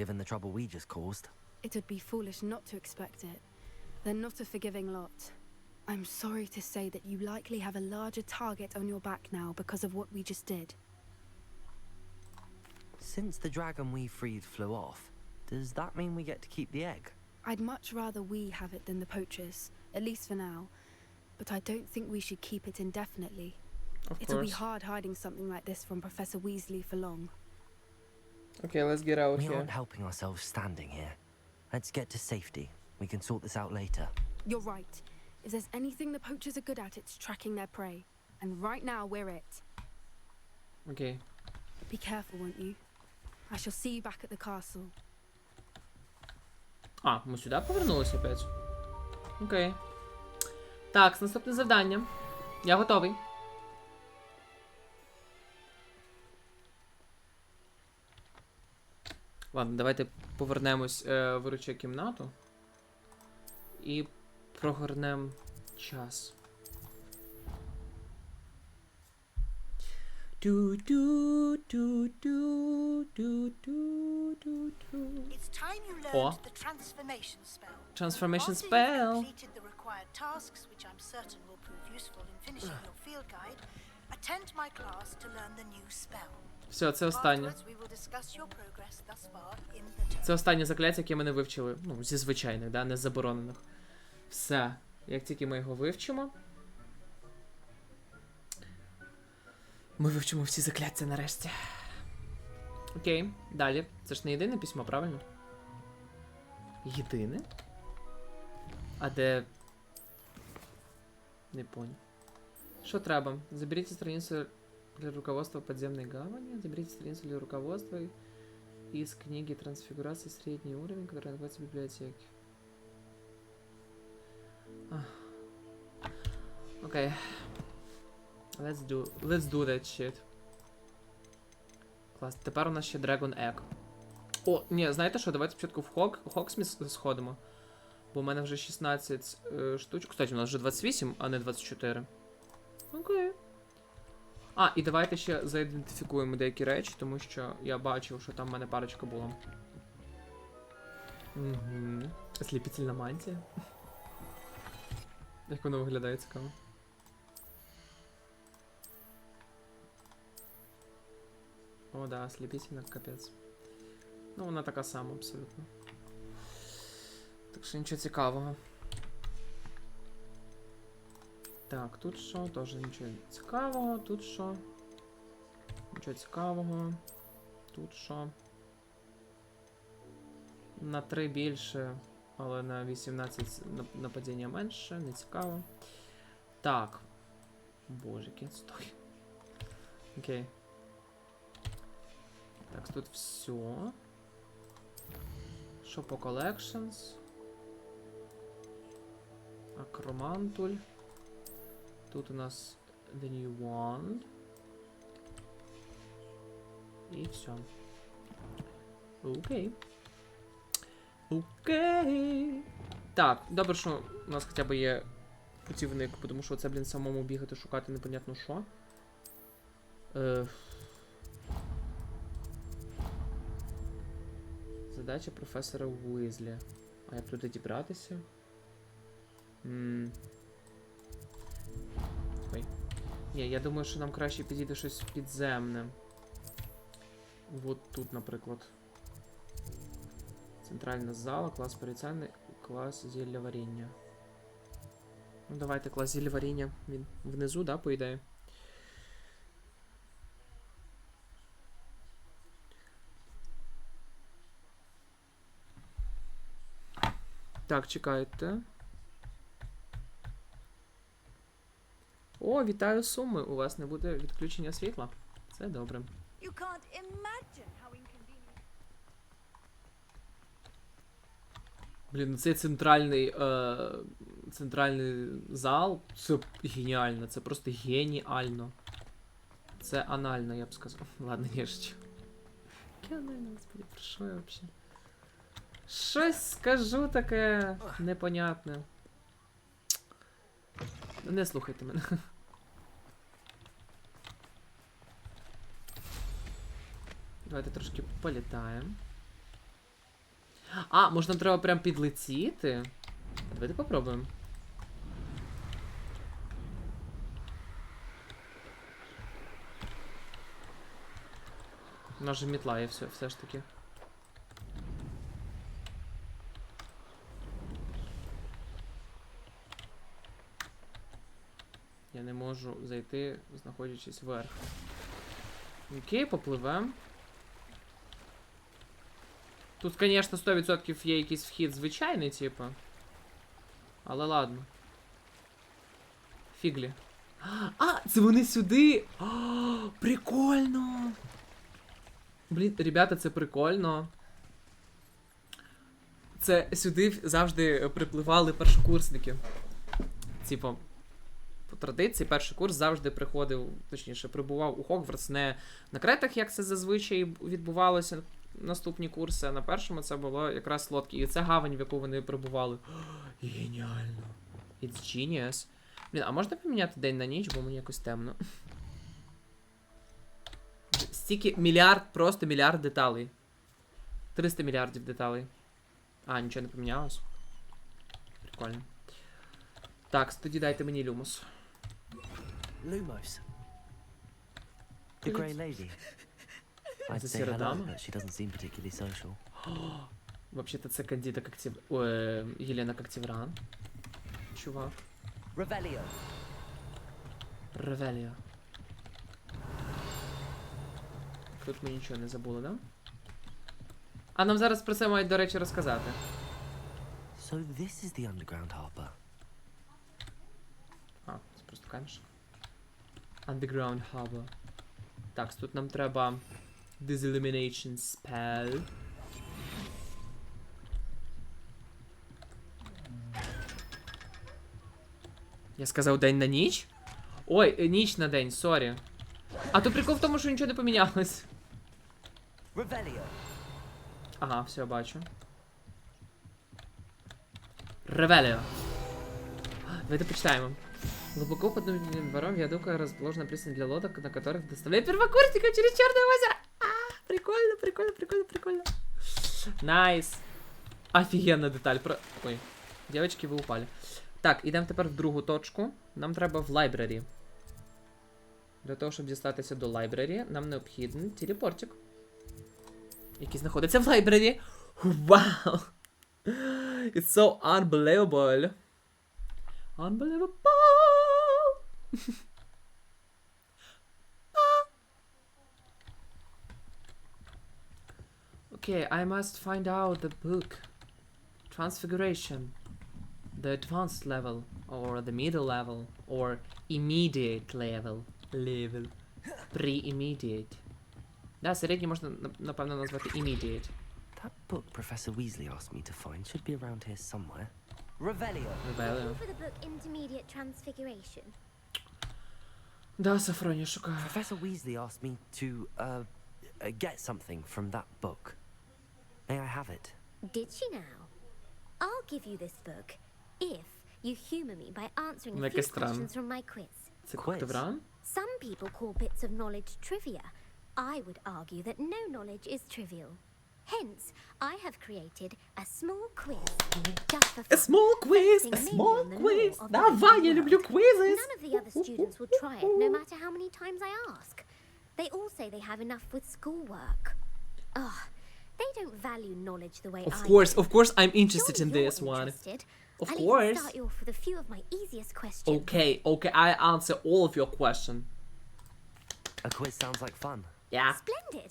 given the trouble we just caused? It would be foolish not to expect it. They're not a forgiving lot. I'm sorry to say that you likely have a larger target on your back now because of what we just did. Since the dragon we freed flew off, does that mean we get to keep the egg? I'd much rather we have it than the poachers, at least for now. But I don't think we should keep it indefinitely. Of It'll be course. hard hiding something like this from Professor Weasley for long. Okay, let's get out We here. aren't helping ourselves standing here. Let's get to safety. We can sort this out later. You're right. If there's anything the poachers are good at, it's tracking their prey. And right now, we're it. Окей. Be careful, won't you? I shall see you back at the castle. А, ми сюди повернулися опять? Окей. Так, наступне завдання. Я готовий. Ладно, давайте повернемось в виручу кімнату. І прогорнемо час. It's time you Or- learned the transformation spell. Transformation After spell. you've completed the required tasks, which I'm certain will prove useful in finishing your field guide, attend my class to learn the new spell. Все, це останнє. Afterwards, we will discuss your progress thus far in the term. Це останнє закляття, яке ми не вивчили. Ну, зі звичайних, да, не з заборонених. Все. Як тільки ми його вивчимо. Ми вивчимо всі закляття нарешті. Окей, далі. Це ж не єдине письмо, правильно? Єдине? А де. Не понял. Що треба? Заберіть страницю для руководства подземной гавани. Заберите страницу для руководства из книги «Трансфигурация. Средний уровень», которая находится в библиотеке. Окей. Let's do that shit. Клас. Тепер у нас ще Dragon Egg. О, ні, знаєте що, давайте спочатку в Хоксміс сходимо. Бо в мене вже 16 штучок. Кстати, у нас вже 28, а не 24. Окей. А, і давайте ще заідентифікуємо деякі речі, тому що я бачив, що там в мене парочка була. Угу. Осліпительна мантія. Як воно виглядає цікаво. О, да, осліпительна, капець. Ну, вона така сама, абсолютно. Так що нічого цікавого. Так, тут що? Теж нічого цікавого. Тут що? Нічого цікавого. Тут що? На 3 більше, але на 18 нападіння менше. Не цікаво. Так. Боже, стой. Окей. Так, тут все. Що по collections? Акромантуль. Тут у нас The New Wand. І все. Окей. Окей. Так, добре, що у нас хоча б є путівник, тому що це, блін, самому бігати, шукати непонятно що. Задача професора Уизлі. А як туди дібратися? Ой. Ні, я думаю, що нам краще підійде щось підземне. Вот тут, наприклад. Центральна зала, клас порицальний, клас зілля варіння. Ну, давайте клас зілля варіння. Він внизу, да, по ідеї? Так, чекайте. О, вітаю, Суми! У вас не буде відключення світла. Це добре. You can't imagine how inconvenient. Блін, ну цей центральний зал, це геніально, це просто геніально. Це анально, я б сказав. Ладно, не ж. Яке анально, господи, про що я взагалі? Щось скажу таке непонятне. Не слухайте мене. Давайте трошки політаємо. А, може нам треба прям підлетіти? Давайте попробуємо. У нас же метла є все ж таки. Я не можу зайти, знаходячись вверх. Окей, попливемо. Тут, звісно, 100% є якийсь вхід звичайний, типу. Але ладно. Фіглі. А, це вони сюди! О, прикольно! Блін, ребята, це прикольно. Це сюди завжди припливали першокурсники. Типу, по традиції, перший курс завжди приходив, точніше, прибував у Хогвартс не на кретах, як це зазвичай відбувалося наступні курси, а на першому це було якраз Лодки. І це гавань, в яку вони прибували. Геніально. It's genius. Блін, а можна поміняти день на ніч, бо мені якось темно. Стільки мільярд, просто мільярд деталей. 300 мільярдів деталей. А, нічого не помінялось. Прикольно. Так, тоді дайте мені люмус. Lumos. The grey lady. I'd Це say сіра hello, дама? but she doesn't seem particularly social. Вообще-то це Кандіда Коктів... Єлена Коктівран. Чувак. Revelio. Ревеліо. Тут ми нічого не забули, да? А нам зараз про це мають, до речі, розказати. So this is the underground harbour. А, це просто камішок. Underground Harbor. Так, тут нам треба Disillumination Spell. Я сказав день на ніч? Ой, ніч на день, сорі. А то прикол в тому, що нічого не помінялось. Revelio. Ага, все, бачу. Ревеліо. Давайте почитаємо. Глубоко под нудным двором виадука расположена пристань для лодок, на которых доставляют первокурсников через Черное озеро. А, прикольно, прикольно, прикольно, прикольно. Найс. Офігенна деталь. Ой, девочки, ви упали. Так, ідемо тепер в другу точку. Нам треба в лайбрері. Для того, щоб дістатися до лайбрері, нам необхідний телепортик. Який знаходиться в лайбрері. Вау! It's so unbelievable. Unbelievable! Okay, I must find out the book. Transfiguration. The advanced level, or the middle level, or immediate level. Pre-immediate. Да, середній можна, напевно, назвати immediate. That book Professor Weasley asked me to find should be around here somewhere. Revelio. Ревеліо. Looking for the book Intermediate Transfiguration. Да, Сафронія, шукаю. Professor Weasley asked me to, get something from that book. May I have it? Did she now? I'll give you this book if you humor me by answering a Like few a strum. questions from my quiz. Це Quiz. Коктевран? Some people call bits of knowledge trivia. I would argue that no knowledge is trivial. Hence, I have created a small quiz just for A fun, small quiz, focusing a mainly small on the quiz. lore of the Давай, я world. люблю quizzes. None of the other students will try it, no matter how many times I ask. They all say they have enough with schoolwork. Ugh, they don't value knowledge the way Of course I'm interested Sure in you're this one. interested. Of I'll course. even start you off with a few of my easiest questions. Okay, I answer all of your question. A quiz sounds like fun. Yeah. Splendid.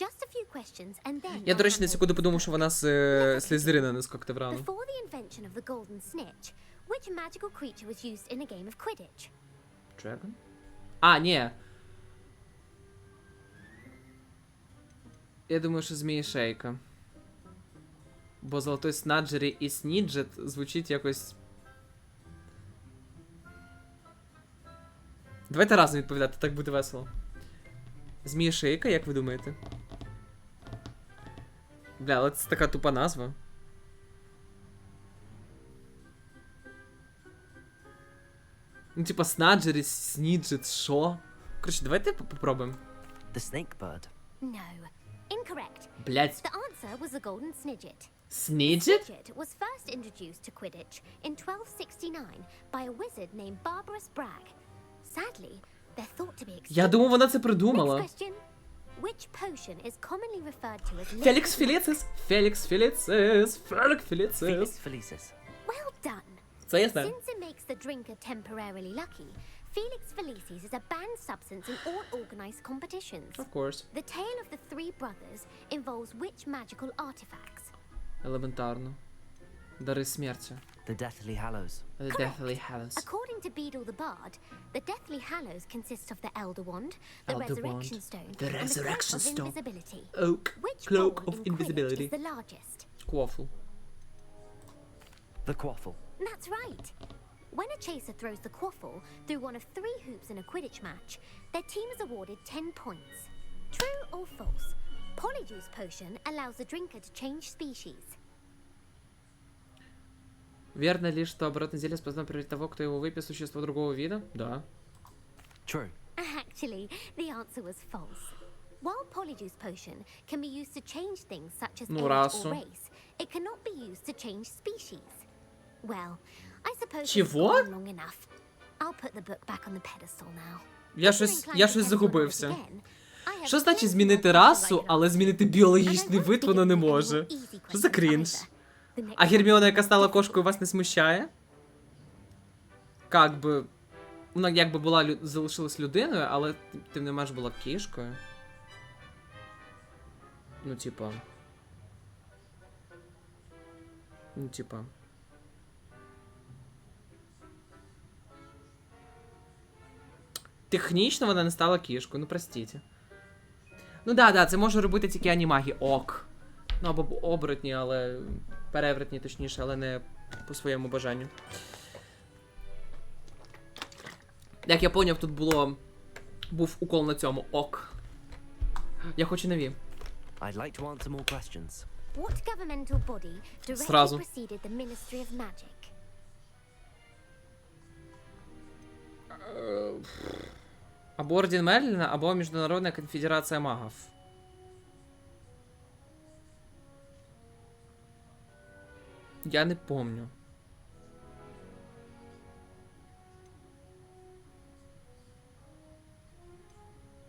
Just a few questions and then Я, I'll до речі, hand на over секунду to подумав, you. що вона з Слізерина, не з Когтеврану. Before the invention of the golden snitch, which magical creature was used in a game of Quidditch? Dragon? А, ні. Я думаю, що Змієшейка. Бо Золотой Снаджері і Сніджет звучить якось... Давайте разом відповідати, так буде весело. Змієшейка, як ви думаєте? Бля, але це така тупа назва. Ну, типа Снаджері, Сніджет, що? Коротше, давайте попробуємо. The snake bird. No. Incorrect. Блять, The answer was the golden snidget. Сніджет? Snidget was first introduced to Quidditch in 1269 by a wizard named Barbarous Bragg. Sadly, they're thought to be extinct. Я думав, вона це Next придумала. question. Which potion is commonly referred to as Фелікс Феліцис. Фелікс Феліцис. Фелікс Феліцис. Felix Felicis. Well done. Це я знаю. Since it makes the drinker temporarily lucky, Felix Felicis is a banned substance in all organized competitions. Of course. The tale of the three brothers involves which magical artifacts? Елементарно. Дари смерті. The Deathly Hallows. The Deathly Hallows. According to Beedle the Bard, the Deathly Hallows consists of the Elder Wand, the Elder Resurrection Wand, Stone, the and Resurrection the Cloak Stone. of Invisibility. Oak. Which Cloak ball of in Quidditch Invisibility. is the largest? Квофл. The Quaffle. That's right. When a chaser throws the quaffle through one of 3 hoops in a Quidditch match, their team is awarded 10 points. True or false? Polyjuice potion allows the drinker to change species. Верно ли, что оборотное зелье способно превратить того, кто его выпил, в существо другого вида? Да. True. Actually, the answer was false. While Polyjuice potion can be used to change things such as Ну, age расу. or race, it cannot be used to change species. Well, I suppose Чего? it's gone long enough. I'll put the book back on the pedestal now. Я If you're щось inclined to test your загубився. knowledge again, I have Що значить plenty змінити more расу, to write але about. змінити And I біологічний won't вид be вона не giving you any може? more easy Що за questions крінж? either. The next А one Герміона, will яка be стала difficult. кошкою, вас не смущає? Как би... Вона якби була, залишилась людиною, але тим не менш була кішкою. Ну, типа... Ну, типа... Технічно вона не стала кішкою, ну простіть. Ну да, це може робити тільки анімаги, ок. Ну або оборотні, але... Перевертні, точніше, але не по своєму бажанню. Як я поняв, тут був укол на цьому, ок. Я хочу нові. I'd like to answer more questions. What governmental body directly Сразу. preceded the Ministry of Magic? Або Орден Мерліна, або Міжнародна конфедерація магів. Я не помню.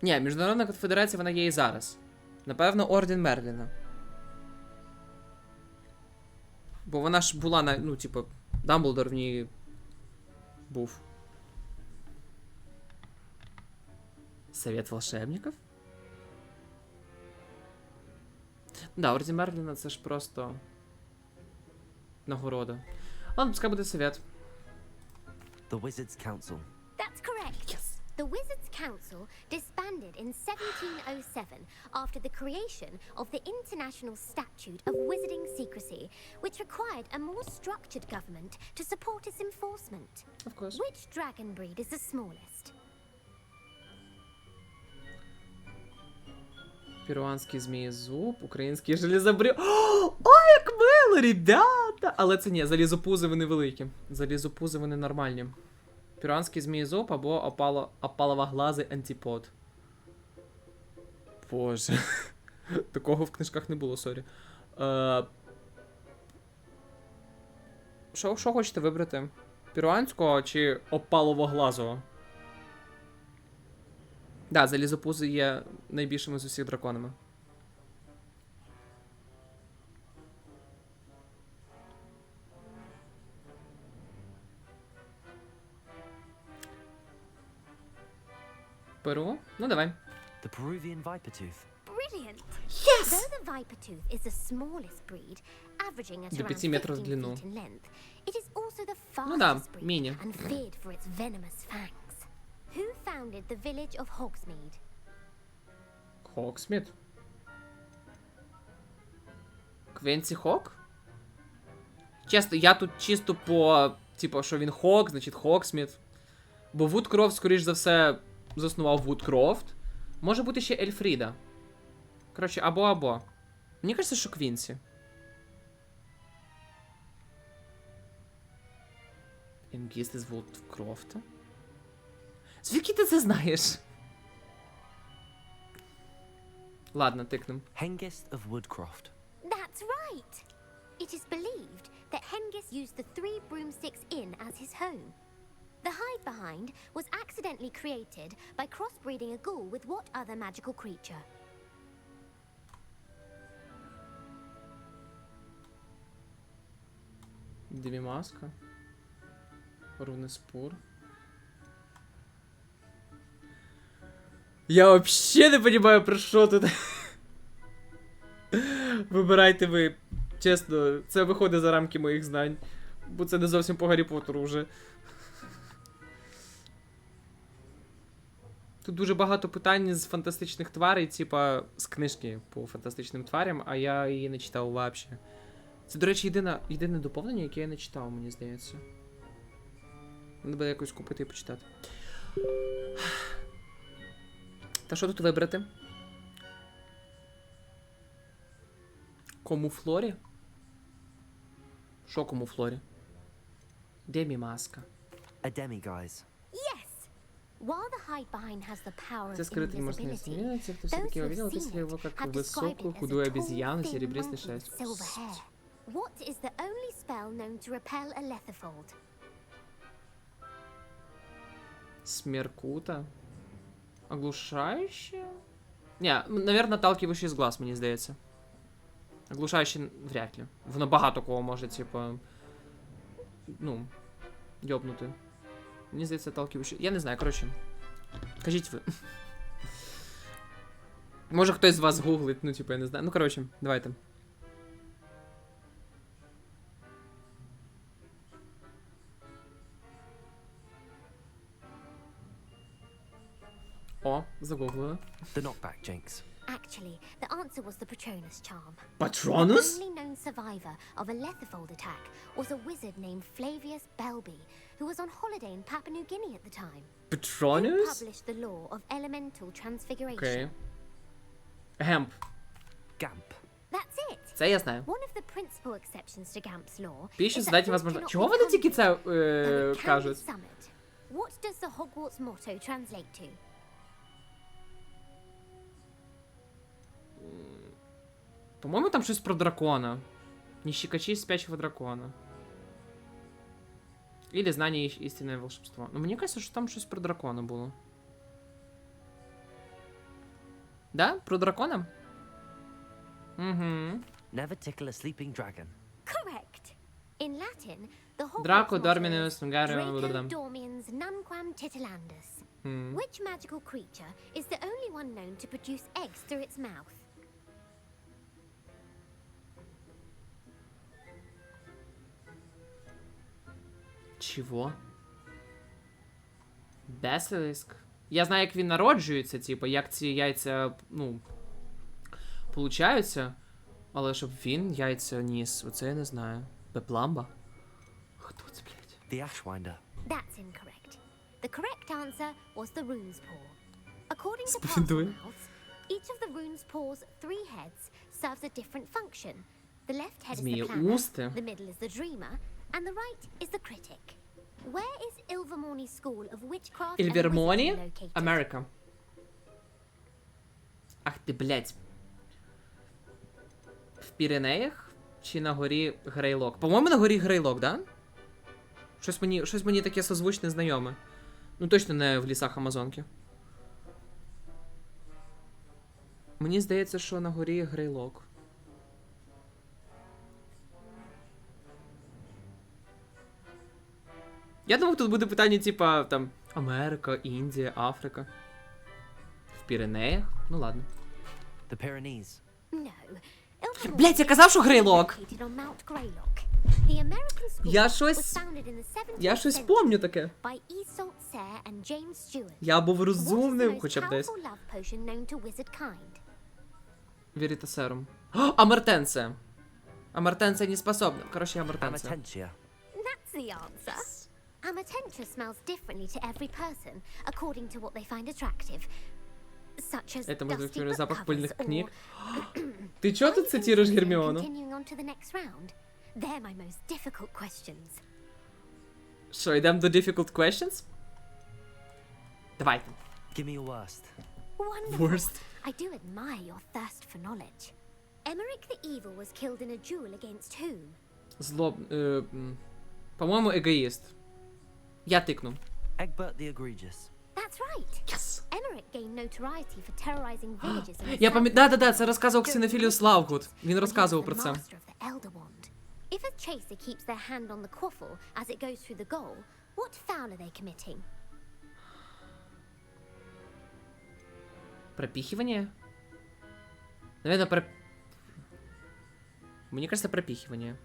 Ні, Міжнародна конфедерація, вона є і зараз. Напевно, Орден Мерліна. Бо вона ж була на, ну, типу, Дамблдор в ній був. Совет волшебников? Да, Орден Мерліна це ж просто нагорода. Ладно, пускай буде совет. The Wizards' Council. That's correct. Yes. The Wizards' Council disbanded in 1707 after the creation of the International Statute of Wizarding Secrecy, which required a more structured government to support its enforcement. Of course. Which dragon breed is the smallest? Перуанський змієзуб, український железобрю. О, як мило, ребята! Але це ні, залізопузи вони великі. Залізопузи вони нормальні. Перуанський змієзуб або опаловоглазий антипод. Боже. Такого в книжках не було, сорі. Що хочете вибрати? Перуанського чи опаловоглазого? Да, залізопузи є найбільшими з усіх драконами. Перу? Ну, давай. The Peruvian viper tooth. Brilliant! Yes! Though the viper tooth is the smallest breed, averaging at До around 5 15 метров в длину. feet in length, it is also the Ну да, fastest breed мини. and feared for its venomous fangs. Who founded the village of Hogsmeade? Хоксміт? Квенсі Хок? Чесно, я тут чисто по... Типу, що він Хок, значить Хоксміт. Бо Вудкрофт, скоріш за все, заснував Вудкрофт. Може бути ще Ельфріда. Коротше, або-або. Мені кажеться, що Квінсі. Інгіст із Вудкрофта? Звідки ти це знаєш? Ладно, тикнем. Hengist of Woodcroft. That's right! It is believed that Hengist used the 3 broomsticks inn as his home. The hide-behind was accidentally created by crossbreeding a ghoul with what other magical creature? Девімаска. Рунеспур. Я вообще не понимаю, про що тут. Вибирайте ви. Чесно, це виходить за рамки моїх знань. Бо це не зовсім по Гаррі Поттеру вже. Тут дуже багато питань з фантастичних тварей, типа з книжки по фантастичним тварям, а я її не читав вообще. Це, до речі, єдине доповнення, яке я не читав, мені здається. Треба якось купити і почитати. Та що тут вибрати? Кому Флорі? Що кому Флорі? Де мій маска? A demiguise. Yes! While the hide-behind has the power Це of скрытый морской invisibility, свинья, те, кто those все-таки who have увидел, seen описали его it как have described высокую, it as худую a обезьяну с tall, thin серебристой monkey with шерстью. silver hair. What is the only spell known to repel a letherfold? Смеркута? Оглушающая? Не, наверное, отталкивающий з глаз, мені здається. Оглушающий вряд ли. Воно багато кого може, типа... Ну, йобнути. Мені здається, отталкивающий... Я не знаю, коротше. Кажіть ви. Може хтось з вас гуглить, ну, типа, я не знаю. Ну, коротше, давайте. О, загуглили. The knockback jinx. Actually, the answer was the Patronus charm. Patronus? The only known survivor of a letherfold attack was a wizard named Flavius Belby, who was on holiday in Papua New Guinea at the time. Who Patronus? published the law of elemental transfiguration. Окей. Гемп. Gamp. That's it. Це я знаю. One of the principal exceptions to Gamp's law Більше is that задати things возможно. cannot Чого be вони тільки conjured, це though it can be кажуть? summoned. What does the Hogwarts motto translate to? По-моєму, там щось про дракона. Ніщикачі спячого дракона. Или знання істинне волшебство. Ну, мені кажется, що там щось про дракона було. Да? Про дракона? Угу. Never tickle a sleeping dragon. Correct. In Latin, the Hogwarts Draco motto Dorminus is Fungarium Draco Ludum. Dormiens Nunquam Titilandus. Which magical creature is the only one known to produce eggs through its mouth? Чого? Бесилиск? Я знаю, як він народжується, типу, як ці яйця, ну, получаються. Але щоб він яйця ніс, оце я не знаю. Бепламба? Хто це, блядь? The Ashwinder. That's incorrect. The correct answer was the rune's paw. According to Сплендує. Parselmouths, each of the rune's paw's 3 heads serves a different function. The left head is the planner, Змієусти? the middle is the dreamer, and the right is the critic. Where is Ilvermorny School of Witchcraft and Ільвермоні? Wizardry located? Америка. Ах ти, блядь. В Піренеях? Чи на горі Грейлок? По-моєму, на горі Грейлок, да? Щось мені таке созвучне знайоме. Ну, точно не в лісах Амазонки. Мені здається, що на горі Грейлок. Я думав, тут буде питання, типа, там, Америка, Індія, Африка. Піренеях? Ну ладно. The Pyrenees. No. Ilvermorny Блять, я казав, що Грейлок! is located on Mount Greylock. The American school Я was щось... founded in the 17th Я щось century помню таке. by Isolde Sayre and James Stewart. Я був What is the розумним most хоча б десь. powerful love potion known to wizard kind? Веритасерум. Амертенце. Амертенце не способна. Короче, амертенце. Amatentia. That's the answer. Amatentia smells differently to every person, according to what they find attractive. Such as Это может быть, dusty например, book запах covers пыльных or... книг. Ты чё тут Are you цитируешь interested in Гермиону? continuing on to the next round? They're my most difficult questions. Що, йдемо до difficult questions? Давайте. Give me your worst. Wonderful. Worst. I do admire your thirst for knowledge. Emmerich the Evil was killed in a duel against whom? По-моєму, егоїст. Я тикну. Egbert the Egregious. That's right. Yes. Emmerich gained notoriety for terrorizing villages in the Я south пам'ятаю, да, це розказував Ксенофіліус Лавгуд. Він розказував про це. Master of the Elder Wand. If a chaser keeps their hand on the quaffle as it goes through the goal, what foul are they committing? Пропихивание? Наверное, Мне кажется, пропихивание.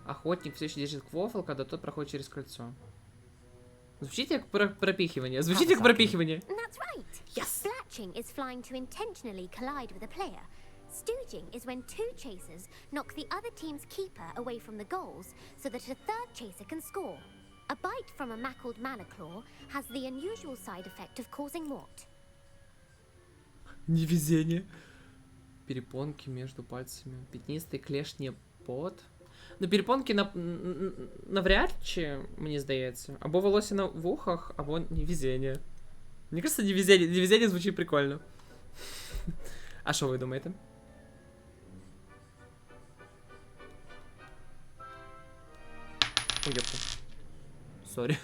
Охотник все еще держит квофл, когда тот проходит через кольцо. Звучит как пропихивание. Звучит как пропихивание. That's right. Yes. Splatching is flying to intentionally collide with a player. Stooging is when two chasers knock the other team's keeper away from the goals so that a third chaser can score. A bite from a mackled malaclaw has the unusual side effect of causing what? Невезение. Перепонки между пальцами. Пятнистый клешні пот. Ну, перепонки навряд чи, мені здається. Або волосся на вухах, або невезение. Мені кажется, невезение звучить прикольно. А що ви думаєте? Ой, ёпта. Сорі.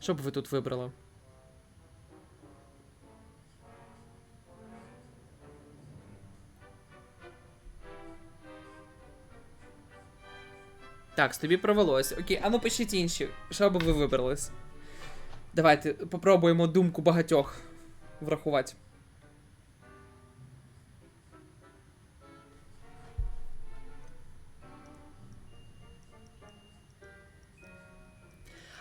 Що б ви тут вибрали? Так, тобі провелось. Окей, а ну пишіть інші. Що б ви вибрались? Давайте попробуємо думку багатьох врахувати.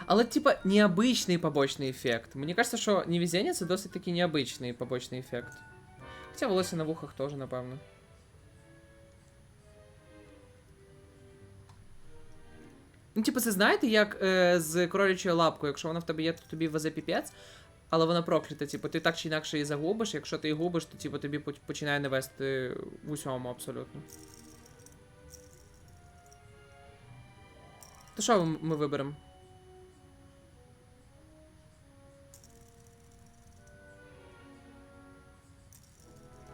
Але, типа, необычний побочний ефект. Мені кажется, що невезення це досить таки необычний побочний ефект. Хоча волосся на вухах теж, напевно. Ну, типу, це знаєте, як з кролячою лапкою, якщо вона в тебе є, то тобі везе піпець, але вона проклята, типу, ти так чи інакше її загубиш, якщо ти її губиш, то типу, тобі починає не вести в усьому абсолютно. То що ми виберемо?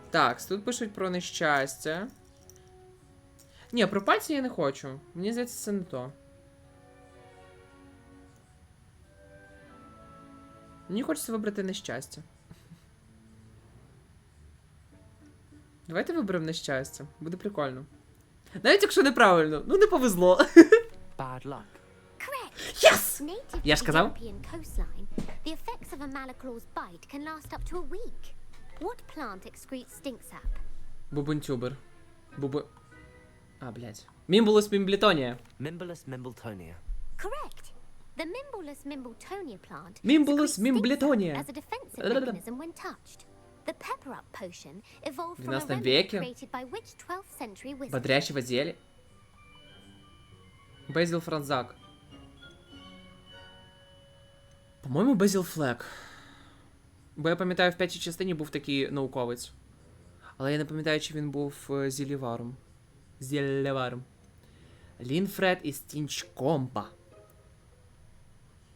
Так, тут пишуть про нещастя. Ні, про пальці я не хочу. Мені здається, це не то. Мені хочеться вибрати нещастя. Давайте виберемо нещастя. Буде прикольно. Навіть якщо неправильно. Ну, не повезло. Bad luck. Correct. Yes! Native Я to ж the сказав. European coastline, the effects of a malaclaw's bite can last up to a week. What plant excretes stink sap? Бубунтюбер. А, блядь. Мімбулус мімблетонія. Mimbulus Mimbletonia. Correct. The Mimbulus Mimbletonia plant Mimbulus secretes stink sap Mimbletonia. as a defensive mechanism when touched. The pepper up potion evolved from a 12 remedy веке. created by which 12th century wizard? Бодрящего зелья. Безіл Франзак. По-моєму, Безіл Флек. Бо я пам'ятаю, в п'ятій частині був такий науковець. Але я не пам'ятаю, чи він був зіліваром. Зіллеваром. Лінфред із Тінчкомпа.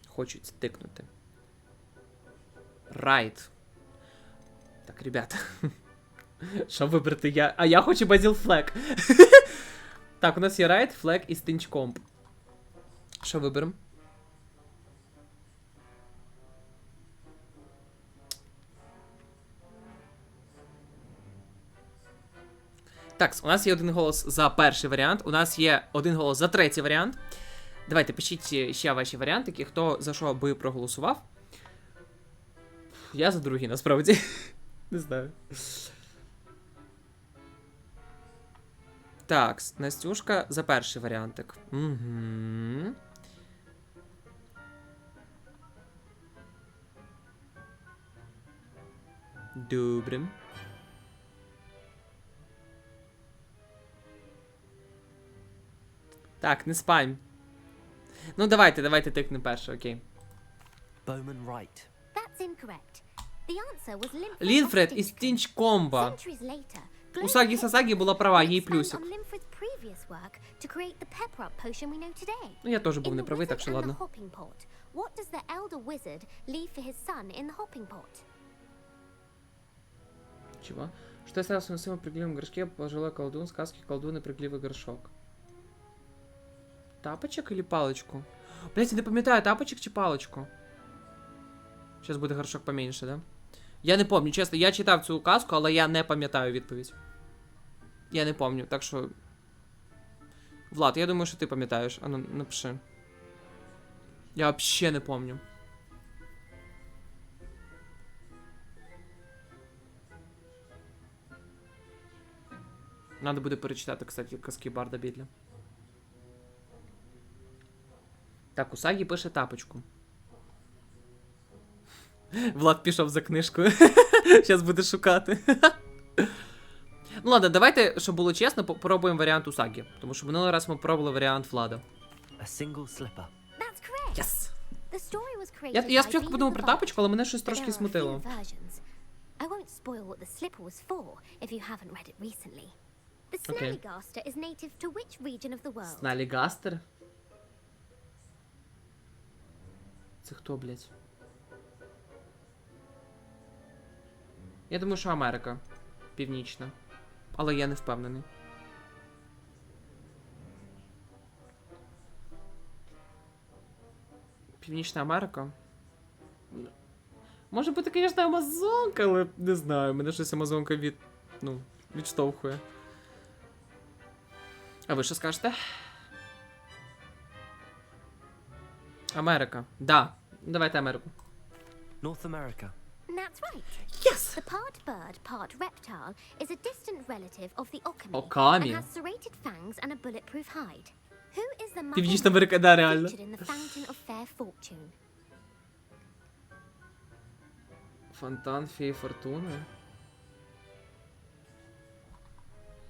Хочуть стикнути. Райт. Так, ребята. Що вибрати я? А я хочу Базіл Флек. Так, у нас є Райт, Флек і Стінчкомп. Що виберемо? Так, у нас є один голос за перший варіант, у нас є один голос за третій варіант. Давайте, пишіть ще ваші варіантики, хто за що би проголосував. Я за другий, насправді. Не знаю. Так, Настюшка за перший варіантик. Угу. Добре. Так, не спам. Ну, давайте тикнемо перше, окей. Bowman right. That's incorrect. The answer was Limfred. Лінфред із Тінчкомба. Centuries later, Усагі Сасагі була права, їй expand плюсик. on Limfred's previous work to create the pepper-up potion we know today. Ну, я теж був In не the правий, так Wizard що and the ладно. Hopping Pot, what does the elder wizard leave for his son in the hopping pot? Чего? Что осталось на своем пригливом горшке, пожилой колдун, сказки колдун и пригливый горшок. Тапочек или палочку? Блять, я не пам'ятаю, тапочек чи палочку? Сейчас буде горшок поменьше, да? Я не помню, чесно, я читав цю казку, але я не пам'ятаю відповідь. Я не помню, так що... Влад, я думаю, що ти пам'ятаєш. А ну, напиши. Я вообще не помню. Надо буде перечитати, кстати, казки Барда Бідля. Так, Усагі пише тапочку. Влад пішов за книжкою. Зараз буде шукати. Ну ладно, давайте, щоб було чесно, попробуємо варіант Усагі. Тому що минулий раз ми пробували варіант Влада. A single slipper. That's correct. Yes! The story was created Я by спочатку Dean подумав of про the тапочку, але мене Vault, щось but трошки there are a few смутило. versions. I won't spoil what the slipper was for if you haven't read it recently. The Okay. Snallygaster is native to which region of the world? Сналігастер? Це хто, блядь? Я думаю, що Америка. Північна. Але я не впевнений. Північна Америка? Може бути, звісно, Амазонка, але не знаю, мене щось Амазонка відштовхує. А ви що скажете? Америка. Да. Давайте Америку. North America. That's right. Yes! The part bird, part reptile is a distant relative of the Okami Okami. and has serrated fangs and a bulletproof hide. Who is the mother Північна Америка, да, реально. featured in the Fountain of Fair Fortune? Фонтан феї фортуни.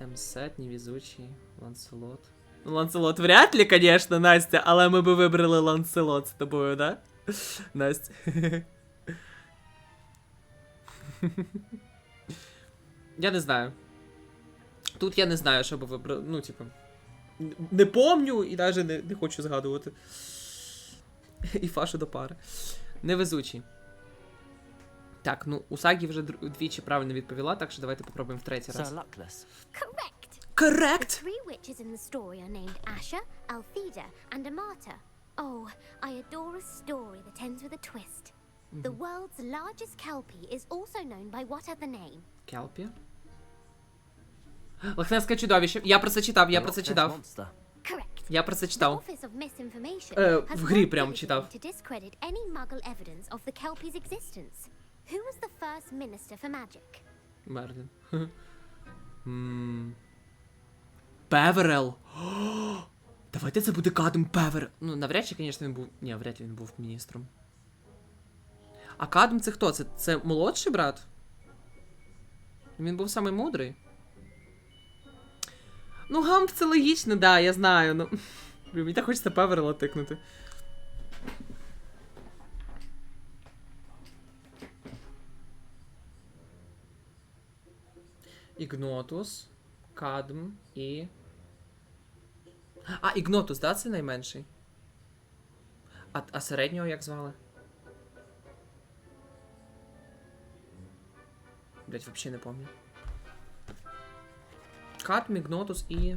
М-сет, невезучий, Ланселот. Ну, Ланселот вряд ли, конечно, Настя, але ми би вибрали Ланселот з тобою, да? Настя. Я не знаю. Тут я не знаю, що би вибрали. Ну, типу. Не помню і навіть не хочу згадувати. І фашу до пари. Невезучий. Так, ну, Усагі вже двічі правильно відповіла, так що давайте попробуємо в третій раз. So luckless. Correct. Correct! The three witches in the story are named Asha, Altheda, and Amata. Oh, I adore a story that ends with a twist. The world's largest kelpie is also known by what other name? Келпі? Лохнесське чудовище. Я про це читав, я про це Loch Ness читав. Monster. Correct. Я про це The читав. Office of Misinformation в has грі worked прям diligently читав. to discredit any Muggle evidence of the kelpie's existence. Who was the first minister for magic? Мерлін. Певерел. Давайте це буде Кадм Певерел. Ну, навряд чи, звісно, він був... Ні, вряд ли він був міністром. А Кадм це хто? Це молодший брат? Він був самий мудрий. Ну, Гамп це логічно, да, я знаю, ну... Мені так хочеться Певерела тикнути. Ігнотус, Кадм і... А, Ігнотус, да, це найменший? А середнього як звали? Блять, вообще не помню. Кадм, Ігнотус і...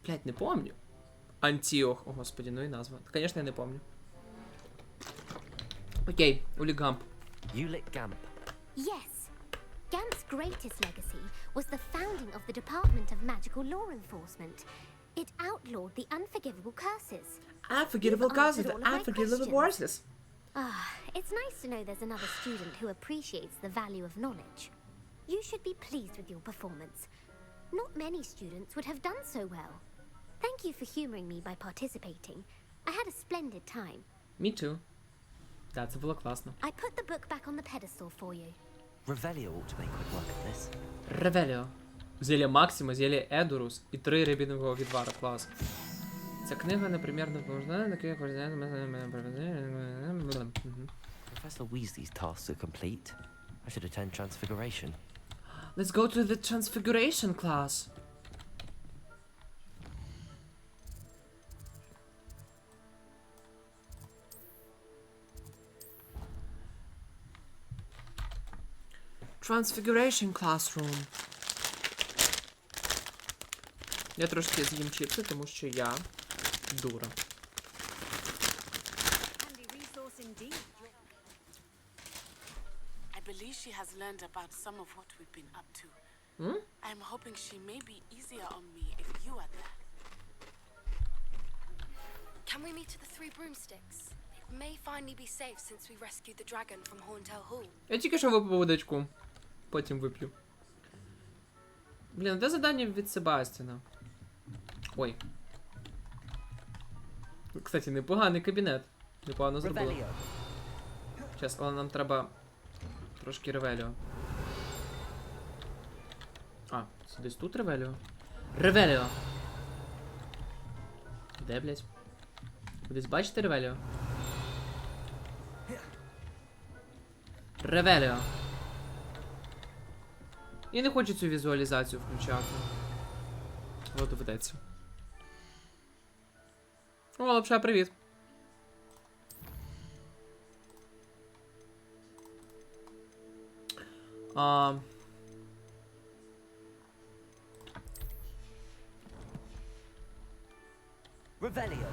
Блять, не помню. Антіох. О, господи, ну і назва. Конечно, я не помню. Окей, Улі Гамп. Ulick Gamp. Yes. Gant's greatest legacy was the founding of the Department of Magical Law Enforcement. It outlawed the unforgivable curses. Unforgettable You've answered causes, all of my unforgettable questions. voices. It's nice to know there's another student who appreciates the value of knowledge. You should be pleased with your performance. Not many students would have done so well. Thank you for humoring me by participating. I had a splendid time. Me too. Да, це було класно. I put the book back on the pedestal for you. Revelio ought to make quick work of this. Ревеліо. Зілля Максима, зілля Едурус і 3 рябінового відвара. Клас. Ця книга, непримірно поможна, на кілька Professor Weasley's tasks are complete. I should attend Transfiguration. Let's go to the Transfiguration class. Transfiguration classroom. Я трошки з'їм чіпси, тому що я дура. I believe she has learned about some of what we've been up to. I'm hoping she may be easier on me if you are there. Can we meet at the Three Broomsticks? It may finally be safe since we rescued the dragon from Horntail Hall. Я тільки що випив водичку. Потім вип'ю. Блін, де завдання від Себастіна? Ой. Кстати, непоганий кабінет. Непогано зробили. Зараз, але нам треба трошки ревеліо. А, це десь тут ревеліо? Ревеліо! Де, блядь? Ви десь бачите ревеліо? Ревеліо! І не хочу цю візуалізацію включати. Але доведеться. О, лапша, привіт. Revelio.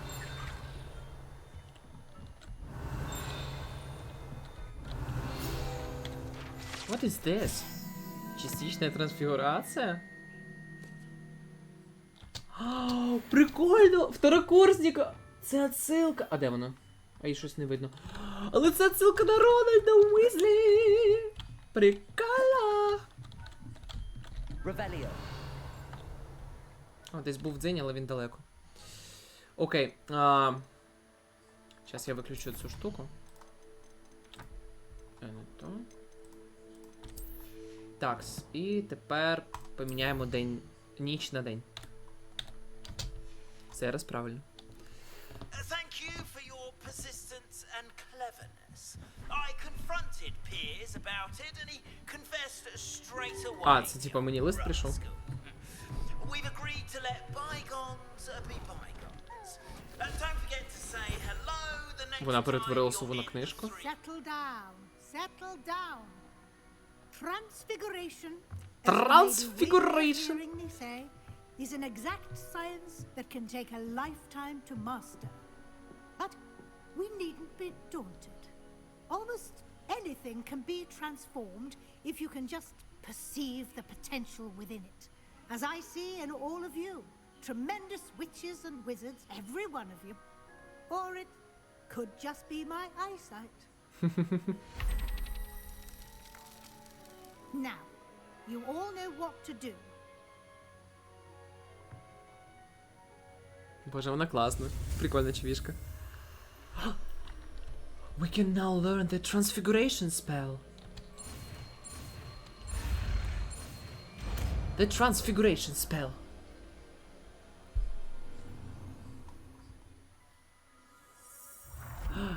What is this? Частичная трансфигурация? О, прикольно! Второкурсника! Це отсилка. А де воно? А їй щось не видно. Але це отсилка на Рональда Уізлі! Прикольно! Revelio. О, десь був дзень, але він далеко. Окей. Зараз я виключу цю штуку. Не то. Такс. І тепер поміняємо день. Ніч на день. Це раз правильно. Thank you for your persistence and cleverness. I confronted Piers about it and he confessed straight away. А, це типа мені лист прийшов. We've agreed to let bygones be bygones. Don't forget to say hello the next Вона перетворила time сову you're на in книжку. the street. Settle down. Settle down. Transfiguration. Transfiguration. As the lady will hearingly say, is an exact science that can take a lifetime to master. But we needn't be daunted. Almost anything can be transformed if you can just perceive the potential within it. As I see in all of you, tremendous witches and wizards, every one of you. Or it could just be my eyesight. Now, you all know what to do. Боже, вона класна. Прикольна чвішка. We can now learn the transfiguration spell. The transfiguration spell.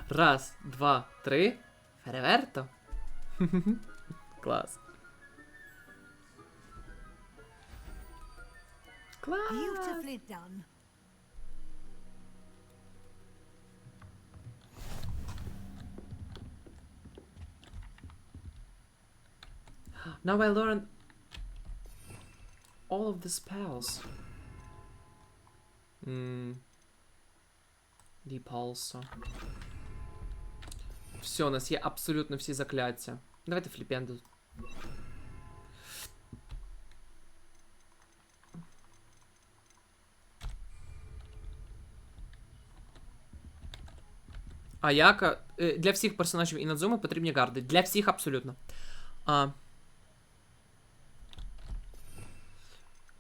Раз, два, три. Фереверто. Клас. Клас. Beautifully done. Now I learned all of the spells. Deep also. Все, у нас є абсолютно всі закляття. Давайте фліпенду. А як? Для всіх персонажів Інадзуми потрібні гарди. Для всіх абсолютно.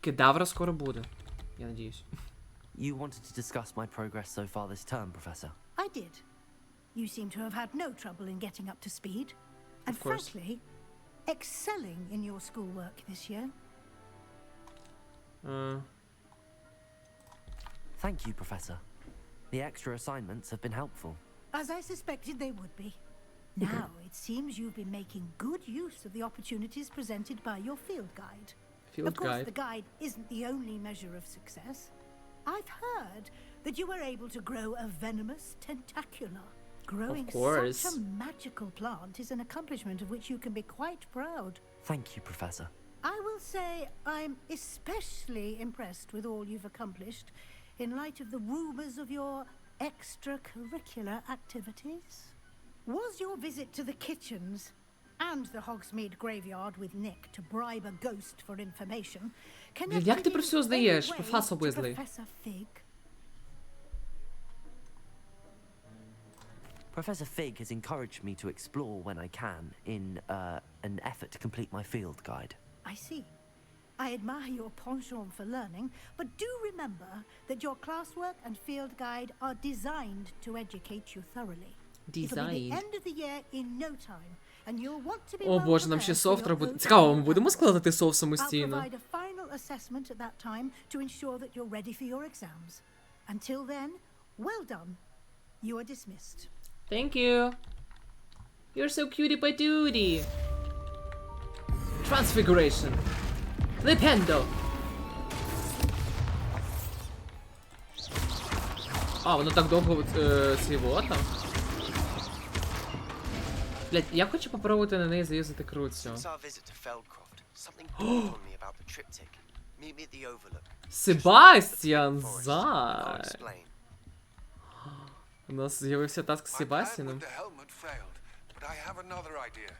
Кедавра скоро буде. Я надіюсь. You wanted to discuss my progress so far this term, Professor. I did. You seem to have had no trouble in getting up to speed. And Of course. frankly, excelling in your schoolwork this year. Thank you, Professor. The extra assignments have been helpful. As I suspected they would be. Now, it seems you've been making good use of the opportunities presented by your field guide. Field Of course, guide. the guide isn't the only measure of success. I've heard that you were able to grow a venomous tentacula. Growing course. such a magical plant is an accomplishment of which you can be quite proud. Thank you, Professor. I will say I'm especially impressed with all you've accomplished in light of the rumors of your extracurricular activities. Was your visit to the kitchens and the Hogsmeade graveyard with Nick to bribe a ghost for information connected Як ти про все in any знаєш, way професор to Уизлі? Professor Fig? Professor Fig has encouraged me to explore when I can in an effort to complete my field guide. I see. I admire your penchant for learning, but do remember that your classwork and field guide are designed to educate you thoroughly. It'll be the Designed. end of the year in no time, and you'll want to be О well боже, нам ще prepared for софт your треба. own Цікаво, ми exam. будемо складати софт I'll самостійно? provide a final assessment at that time to ensure that you're ready for your exams. Until then, well done. You are dismissed. Thank you. You're so cutie patootie. Transfiguration. Flipendo. А, воно так довго цвівота. Блять, я хочу попробувати на неї заюзати круцю. Since our visit to Feldcroft, something dawned on me about the triptych. Meet me at the Overlook. Себастьян Forest. I'll Зай. explain. У нас з'явився таск з My plan Себастьяном. with the helmet failed, but I have another idea.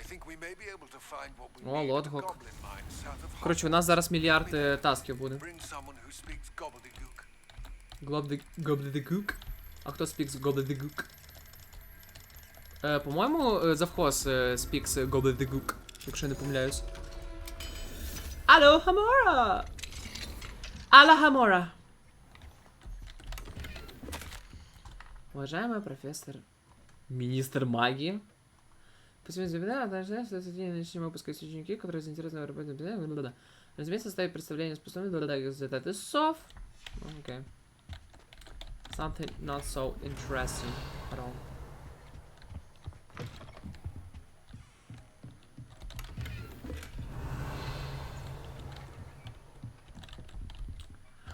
I think we may be able to find what we О, need at the Лотгок. goblin mine south of Коротше, у Hogwarts. нас зараз мільярд тасків буде. Bring someone who speaks gobbledygook. Гобледигук. А хто спікс гобледигук? По-моєму, завхоз спікс гобледигук, якщо я не помиляюсь. Алло, Хамора! Алло, Хамора! Уважаемый профессор, министр магии. Посмотрите, забеда, начнем выпускать ученики, которые заинтересованы в работе. Разумеется, составить представление способны результаты сов. Окей. Something not so interesting at all.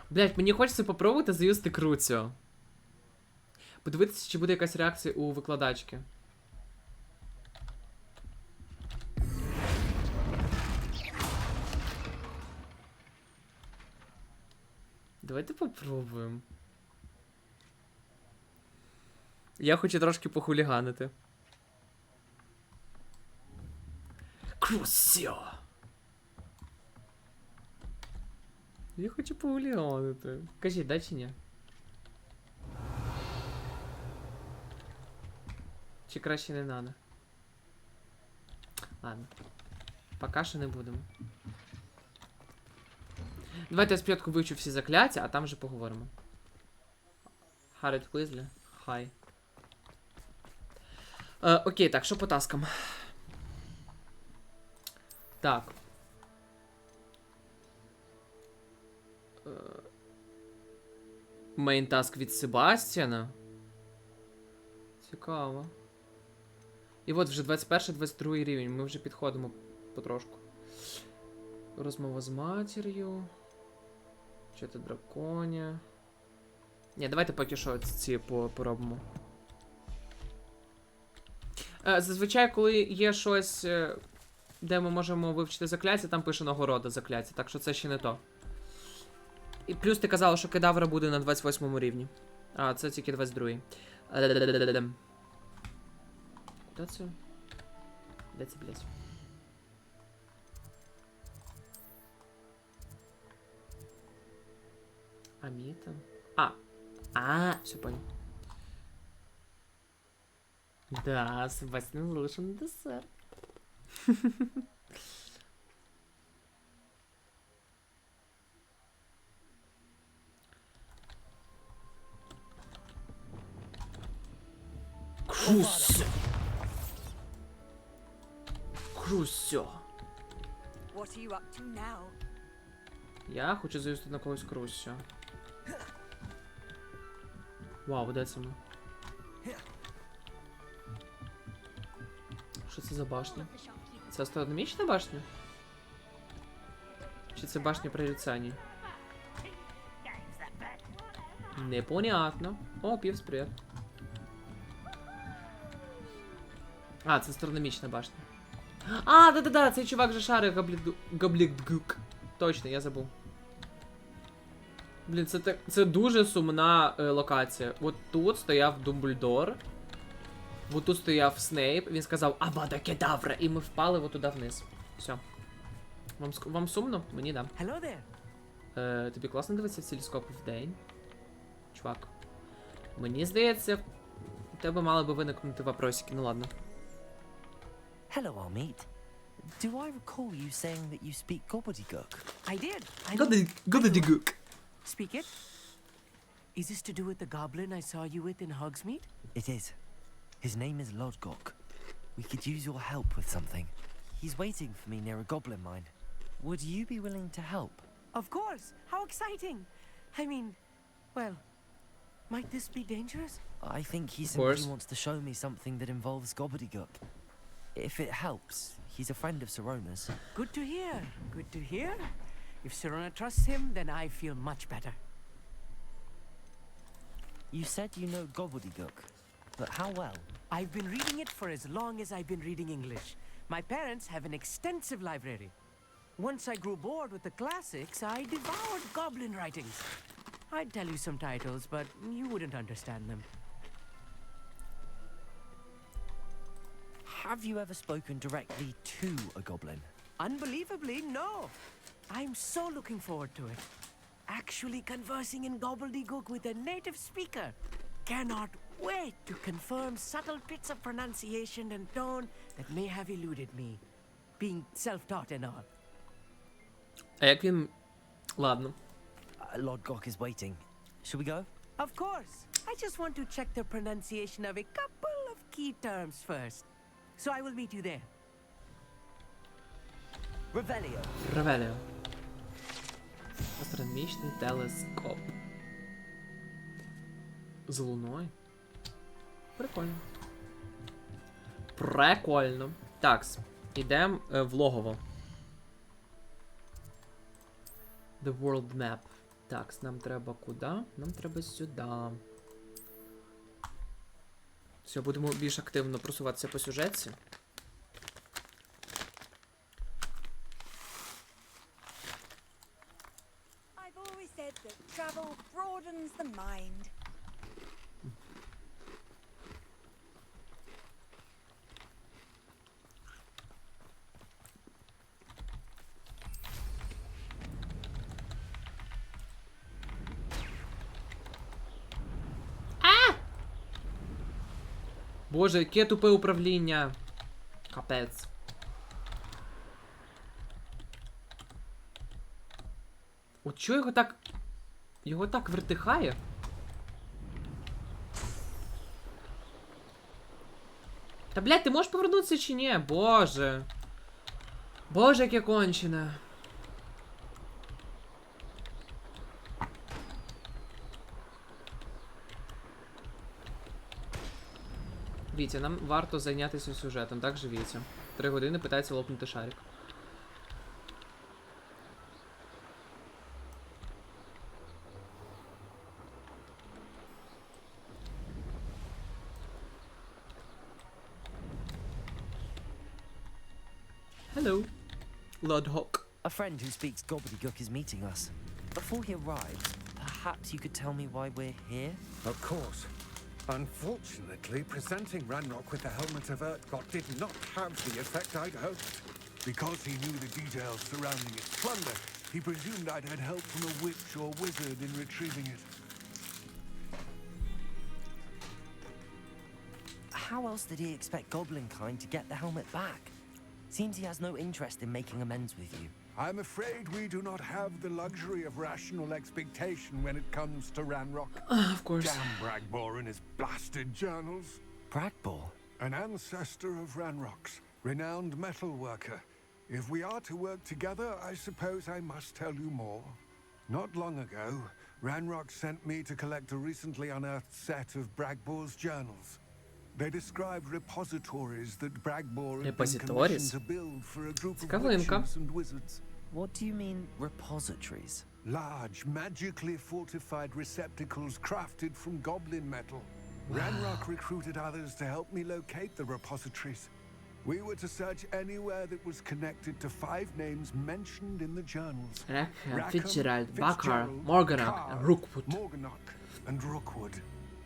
Блять, мені хочеться попробувати заюзати круцю. Подивитися, чи буде якась реакція у викладачки. Давайте попробуємо. Я хочу трошки похуліганити. Крусьо! Я хочу похуліганити. Кажіть, да чи ні? Чи краще не надо? Ладно. Поки що не будемо. Давайте я спочатку вивчу всі закляття, а там вже поговоримо. Харрід Уизлі. Хай. Окей, так, що по таскам? Так. Мейн таск від Себастьяна. Цікаво. І от вже 21-22 рівень, ми вже підходимо потрошку. Розмова з матір'ю. Чити драконя. Ні, давайте поки що ці поробимо. Зазвичай, коли є щось, де ми можемо вивчити закляття, там пише нагорода закляття, так що це ще не то. І плюс ти казала, що кедавра буде на 28 рівні. А, це тільки 22-й. Куди це? Де це, блядь? А, мета? Все понял. Да, Себастьян лучше на десерт. Крусо. Крусо. What are you up to now? Я хочу завести на когось Крусо. Вау, де це ми? Що це за башня? Це астрономічна башня? Чи це башня прорицаний? Непонятно. О, півс, привіт. А, це астрономічна башня. А, да-да-да, цей чувак же шарить габлік-гук. Точно, я забув. Блін, це дуже сумна локація. От тут стояв Думблдор. От тут стояв Снейп, він сказав Авада Кедавра, і ми впали от туди вниз. Все. Вам сумно? Мені да. Hello there. Тобі класно дивитися в телескоп вдень? Чувак. Мені здається, у тебе мали би виникнути вопросики, ну ладно. Hello, Armeet. Do I recall you saying that you speak gobbledygook? I did. Gobbledygook. Speak it. Is this to do with the goblin I saw you with in Hogsmeade? It is. His name is Lodgok. We could use your help with something. He's waiting for me near a goblin mine. Would you be willing to help? Of course. How exciting. I mean, well, might this be dangerous? I think he Of simply course. wants to show me something that involves gobbledygook. If it helps, he's a friend of Sirona's. Good to hear. Good to hear. If Sirona trusts him, then I feel much better. You said you know gobbledygook, but how well? I've been reading it for as long as I've been reading English. My parents have an extensive library. Once I grew bored with the classics, I devoured goblin writings. I'd tell you some titles, but you wouldn't understand them. Have you ever spoken directly to a goblin? Unbelievably, no. I'm so looking forward to it. Actually conversing in gobbledygook with a native speaker. Cannot wait to confirm subtle bits of pronunciation and tone that may have eluded me. Being self-taught and all. А як він... Ладно. Lodgok is waiting. Should we go? Of course. I just want to check the pronunciation of a couple of key terms first. So I will meet you there. Revelio. Ревеліо. Астрономічний телескоп. З луною. Прикольно. Прикольно. Такс. Ідемо в логово. The World Map. Такс, нам треба куди? Нам треба сюди. Все, будемо більш активно просуватися по сюжетці. I've always said that travel broadens the mind. Боже, яке тупе управління. Капець. От чого його так... Його так вертихає? Та, блядь, ти можеш повернутися чи ні? Боже. Боже, яке кончене. Вітя, нам варто зайнятися сюжетом, так же, Вітя? 3 години питається лопнути шарик. Hello, Lodgok. A friend who speaks gobbledygook is meeting us. Before he arrives, perhaps you could tell me why we're here? Of course. Unfortunately, presenting Ranrock with the helmet of Urtkot did not have the effect I'd hoped. Because he knew the details surrounding its plunder, he presumed I'd had help from a witch or wizard in retrieving it. How How else did he expect Goblinkind to get the helmet back? Seems he has no interest in making amends with you. I'm afraid we do not have the luxury of rational expectation when it comes to Ranrock. Of course. Damn Bragbor and his blasted journals. Bragbor? An ancestor of Ranrock's, renowned metal worker. If we are to work together, I suppose I must tell you more. Not long ago, Ranrock sent me to collect a recently unearthed set of Bragbor's journals. They described repositories that Bragbor had been commissioned to build for a group of witches and wizards. What do you mean, repositories? Large, magically fortified receptacles crafted from goblin metal. Ranrock recruited others to help me locate the repositories. We were to search anywhere that was connected to 5 names mentioned in the journals. Rackham, Fitzgerald, Bakar, Morganach, and Rookwood. Morganach and Rookwood.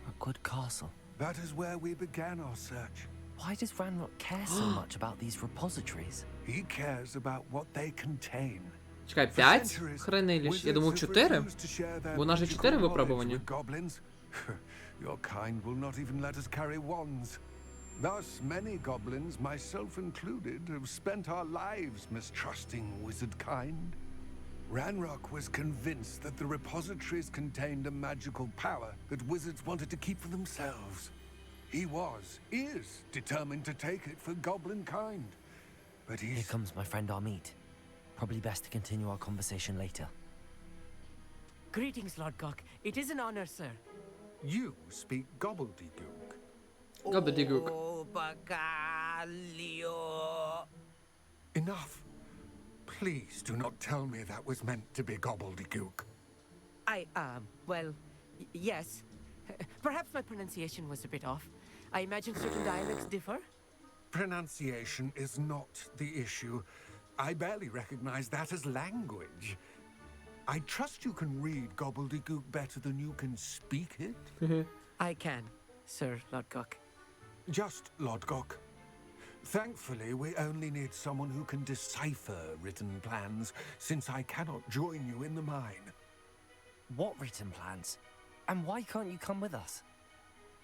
Rookwood Castle. That is where we began our search. Why does Ranrock care so much about these repositories? He cares about what they contain. Чекай, 5 хранилищ? Я думав 4. Бо у нас же 4 випробування. Your kind will not even let us carry wands. Thus, many goblins, myself included, have spent our lives mistrusting wizard kind. Ranrock was convinced that the repositories contained a magical power that wizards wanted to keep for themselves. He is determined to take it for goblin kind. But he's... Here comes my friend Amit. Probably best to continue our conversation later. Greetings, Lord Gok. It is an honor, sir. You speak gobbledygook. Gobbledygook. Enough. Please do not tell me that was meant to be gobbledygook. Well, yes. Perhaps my pronunciation was a bit off. I imagine certain dialects differ. Pronunciation is not the issue. I barely recognize that as language. I trust you can read gobbledygook better than you can speak it. I can, Sir Lord Gok. Just Lord Gok. Thankfully, we only need someone who can decipher written plans, since I cannot join you in the mine. What written plans? And why can't you come with us?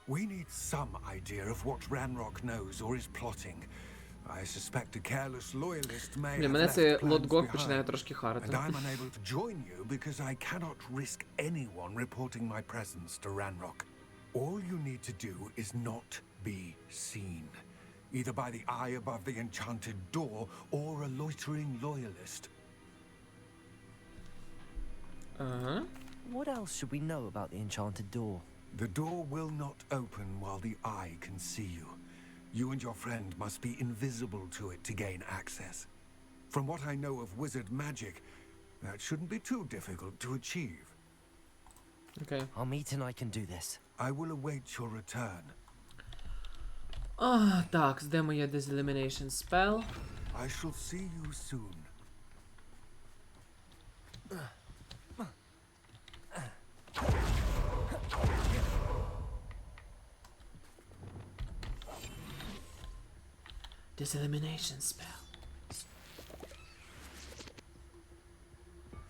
We need some idea of what Ranrock knows or is plotting. I suspect a careless loyalist may have мене left цей plans Лорд Гок починає behind, трошки харити. and I'm unable to join you because I cannot risk anyone reporting my presence to Ranrock. All you need to do is not be seen, either by the eye above the enchanted door or a loitering loyalist. What else should we know about the enchanted door? The door will not open while the eye can see you. You and your friend must be invisible to it to gain access. From what I know of wizard magic, that shouldn't be too difficult to achieve. Okay. Amit and I can do this. I will await your return. Так, де моє Diselimination spell? I shall see you soon. Diselimination spell.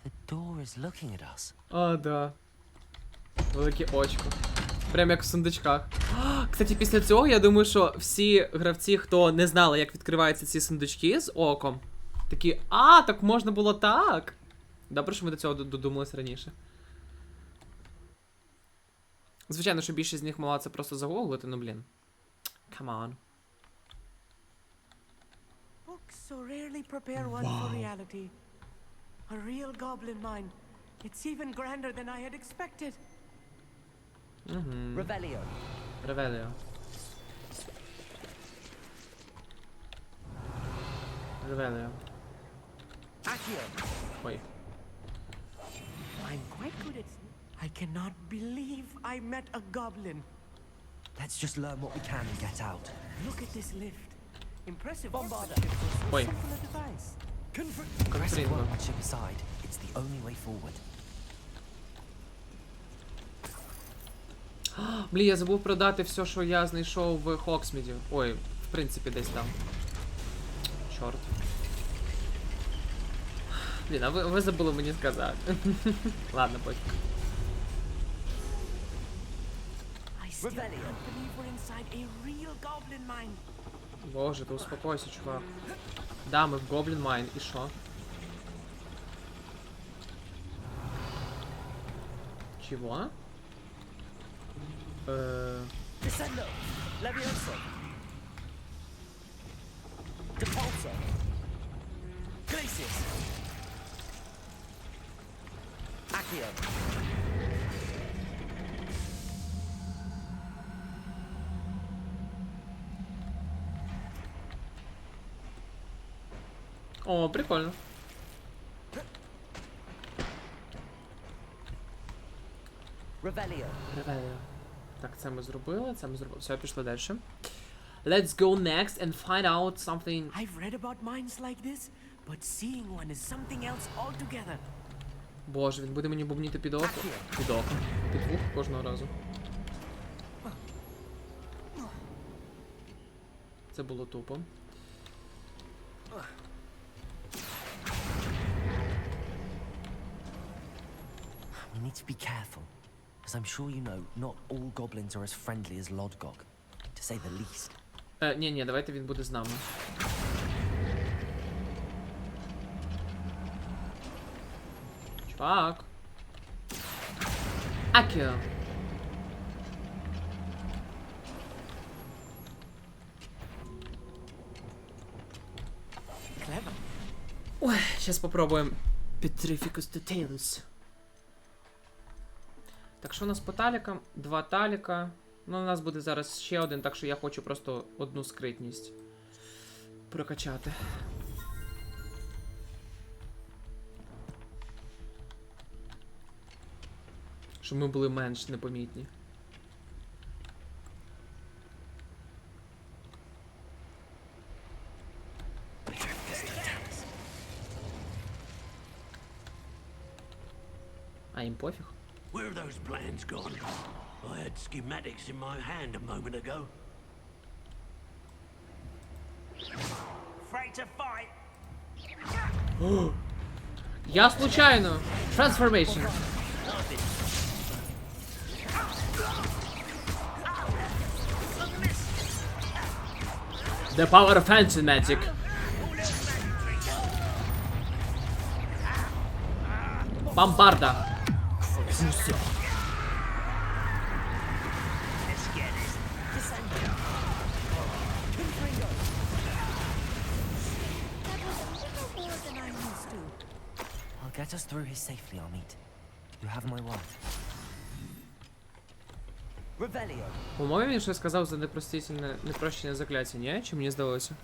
The door is looking at us. Да. Велике очко. Прям як в сундучках. Кстати, після цього я думаю, що всі гравці, хто не знали, як відкриваються ці сундучки з оком, такі, так можна було так. Добре, що ми до цього додумалися раніше. Звичайно, що більшість з них могла це просто загуглити, ну блін. Come on. Books so rarely prepare one for reality. A real goblin mine. It's even grander than I had expected. Revelio. Revelio. Revelio. Accio. Ой. I'm quite good at... I cannot believe I met a goblin. Let's just learn what we can and get out. Look at this lift. Impressive Bombarda. workmanship for Oi. so simple a device. Aggressive workmanship aside, it's the only way forward. Блін, я забув продати все, що я знайшов в Хоксміді. Ой, в принципі, десь там. Чорт. Блін, а ви забули мені сказати. Ладно, пофіг. I Revelio. I believe we're inside a real goblin mine. Боже, ти успокойся, чувак. Да, ми в Гоблін Майн, і що? Чего? Descendo. Levioso. Depulso. Glacius. Accio. О, прикольно. Revelio. Ревеліо. Так, це ми зробили, Все, пішли далі. Let's go next and find out something. I've read about mines like this, but seeing one is something else altogether. Боже, він буде мені бубніти під око. Під око. Під вухо кожного разу. Це було тупо. We need to be careful, as I'm sure you know, not all goblins are as friendly as Lodgok, to say the least. Ні, давайте він буде з нами. Чувак. Акіо. Ой, сейчас попробуем Petrificus Details. Так, що у нас по талікам? 2 таліка. Ну, у нас буде зараз ще один, так що я хочу просто одну скритність прокачати. Щоб ми були менш непомітні. А їм пофіг. Where are those plans gone? I had schematics in my hand a moment ago. Afraid to fight? Я случайно! Transformation! The power of ancient magic! Бомбарда! Все. I'll get us through here safely, Amit. You have my word. Revelio. По-моєму, він щось сказав за непрощення закляття, ні? Чи мені здалося?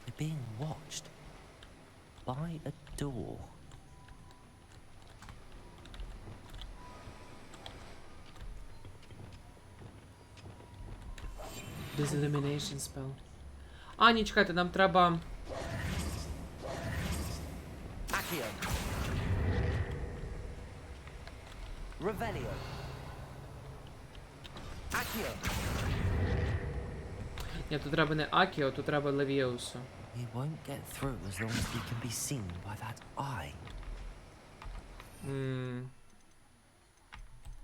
We're being watched by a door. Diselimination spell. А, ні, чекайте, нам треба... Accio. Revelio. Accio. Ні, тут треба не Акіо, тут треба Левіусу. We won't get through as long as we can be seen by that eye.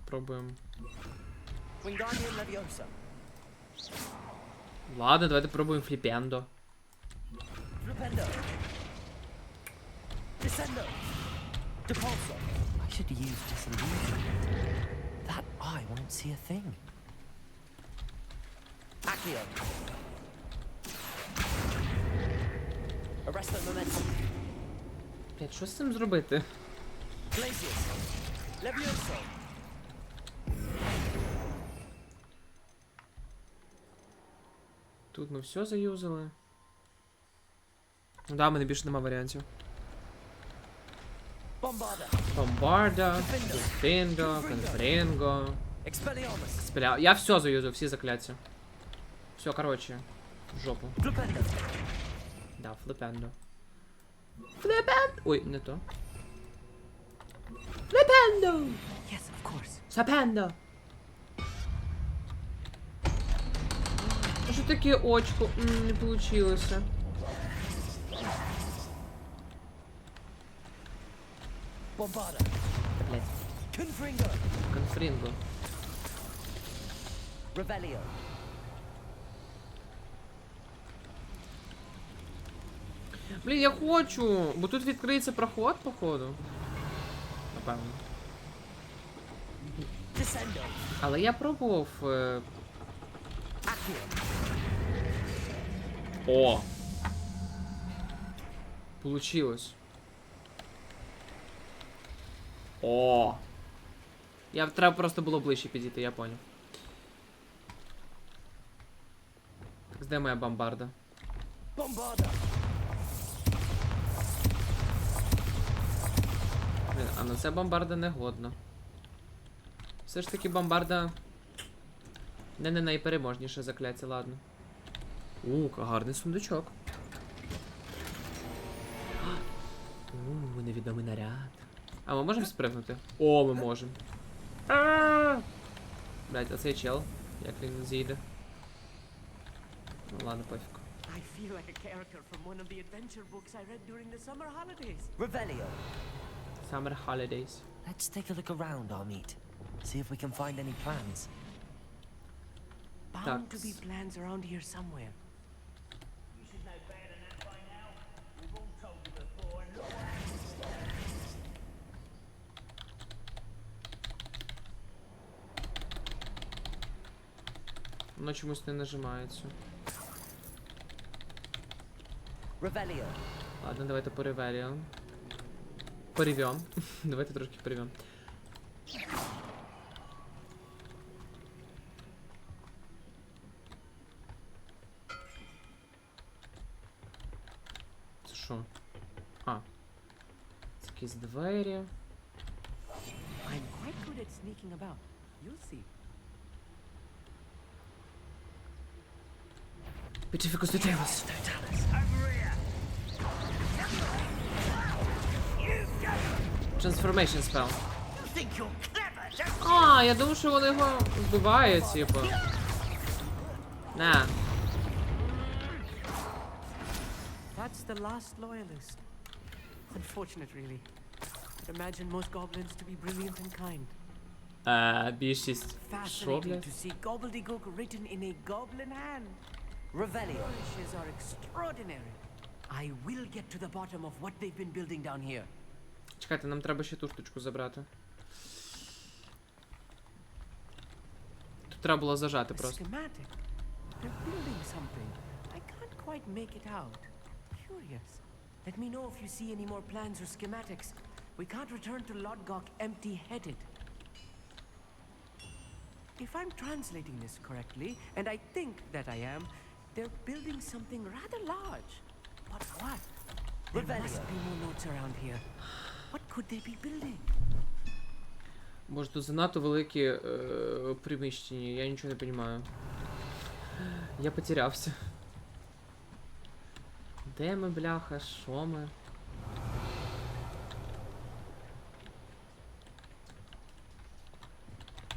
Пробуємо. Wingardium Leviosa. Ладно, давайте пробуємо Фліпендо. Flipendo. Descendo. Depulso. I should use disillusionment. That eye won't see a thing. Accio. Arresto Momentum. Блять, що з цим зробити? Glacius. Levioso. Тут ми все заюзали. Ну да, в мене більше нема варіантів. Bombarda. Бомбарда, Дефендо, Конфренго. Expelliarmus. Я все заюзав, всі закляття. Все, короче, в жопу. Flipendo. Да, Флипендо. Флипендо! Ой, не то. Флипендо! Yes, of course. Сапендо! таке очко? Не получилося. Bombarda. Блять. Confringo. Конфрінго. Revelio. Блін, я хочу, бо тут відкриється проход, походу. Напевно. Descendo. Але я пробував. О! Получилось. О! Треба просто було ближче підійти, я понял. Так, де моя бомбарда? Bombarda. Блін, а на це бомбарда не годна. Все ж таки бомбарда не найпереможніше закляття, ладно. Гарний сундучок. Невідомий наряд. А ми можемо спригнути? О, ми можемо. Блять, а цей чел, як він зійде? Ну ладно, пофіг. I feel like a character from one of the adventure books I read during the summer holidays. Revelio. Summer holidays. Let's take a look around our meet. See if we can find any plans. Bound to be plans around here somewhere. You should know better than that by now. We've all told you before. And look what Воно чомусь не нажимається. Revelio. Ладно, давайте поревеліємо. Поревем. Давайте трошки поревем. Це що? А. Це якісь двері. I'm quite good at sneaking about. You'll see. Petrificus Totalis. Transformation spell. А, я думав, що вони його вбивають, типу. На. That's the last loyalist. Unfortunate, really. I'd imagine most goblins to be brilliant and kind. Більшість. Що, Fascinating блядь? to see gobbledygook written in a goblin hand. Revelio. Flourishes are extraordinary. I will get to the bottom of what they've been building down here. Чекайте, нам треба ще ту штучку забрати. Тут треба було зажати A просто. schematic. They're building something. I can't quite make it out. Curious. Let me know if you see any more plans or schematics. We can't return to Lodgok empty-headed. If I'm translating this correctly, and I think that I am, they're building something rather large. But what? There must be more notes around here. What could they be building? Може, тут занадто великі приміщення, я нічого не розумію. Я потерявся. Де ми, бляха, що ми?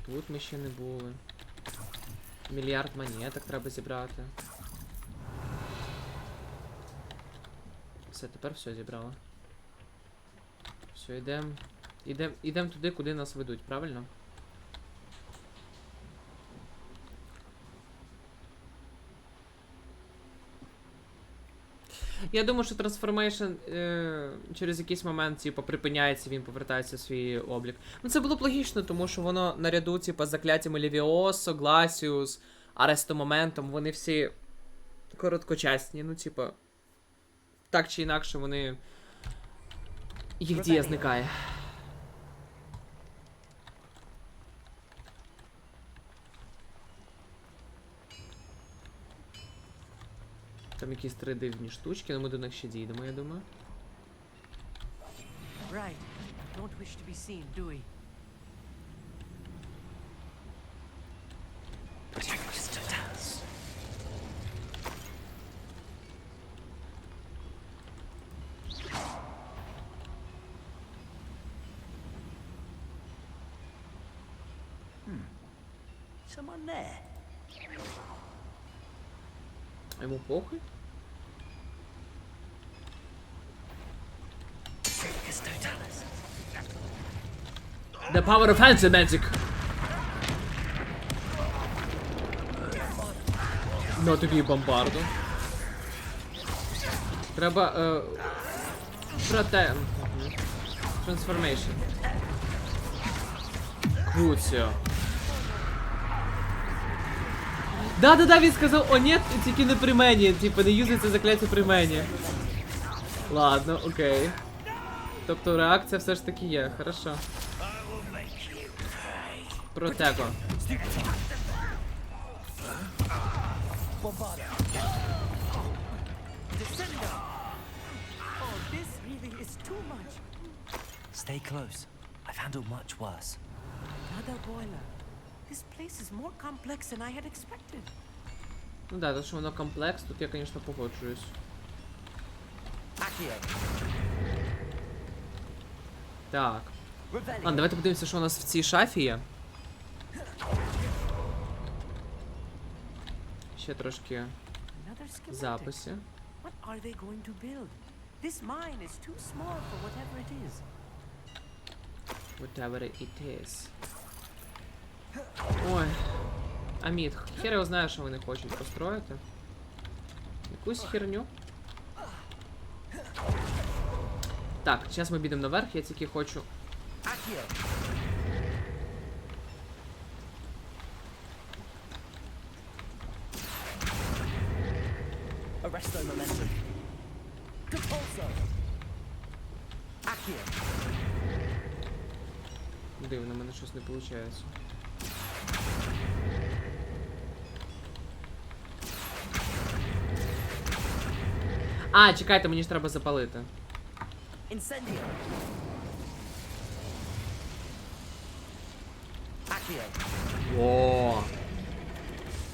Тут ми ще не були. Мільярд монеток треба зібрати. Все, тепер все зібрала. Все, йдемо туди, куди нас ведуть, правильно? Я думаю, що трансформейшн через якийсь момент, типу, припиняється, він повертається в свій облік. Ну це було б логічно, тому що воно наряду, типу, з закляттями Левіосо, Гласіус, Арестомоментом, вони всі короткочасні, ну, типу, так чи інакше вони... Їх дія зникає. Там якісь 3 дивні штучки, але ми до них ще дійдемо, я думаю. Right. Don't wish to be seen, do we? someone there. А йому похуй? The power of fancy magic. Ну тобі бомбарду. Треба Трансформейшн. Круціо. Да, він сказав, о, ні, тільки не при мені, типу, не юзається закляття при мені. Ладно, окей. Тобто реакція все ж таки є, хорошо. Протеко. Stay close. I've handled much worse. Another boiler. This place is more complex than I had expected. Ну да, то що воно комплекс, тут я, звісно, погоджуюсь. Так. Ладно, давайте подивимося, що у нас в цій шафі є. Ще трошки записів. What are they going to build? This mine is too small for whatever it is. Whatever it is. Ой. Амід, хер його знає, що вони хочуть построїти. Якусь херню. Так, зараз ми підемо наверх, я тільки хочу... Arresto momentum. Compulso. Accio. Дивно, в мене щось не виходить. А, чекайте, мені ж треба запалити. Incendio. Accio. О,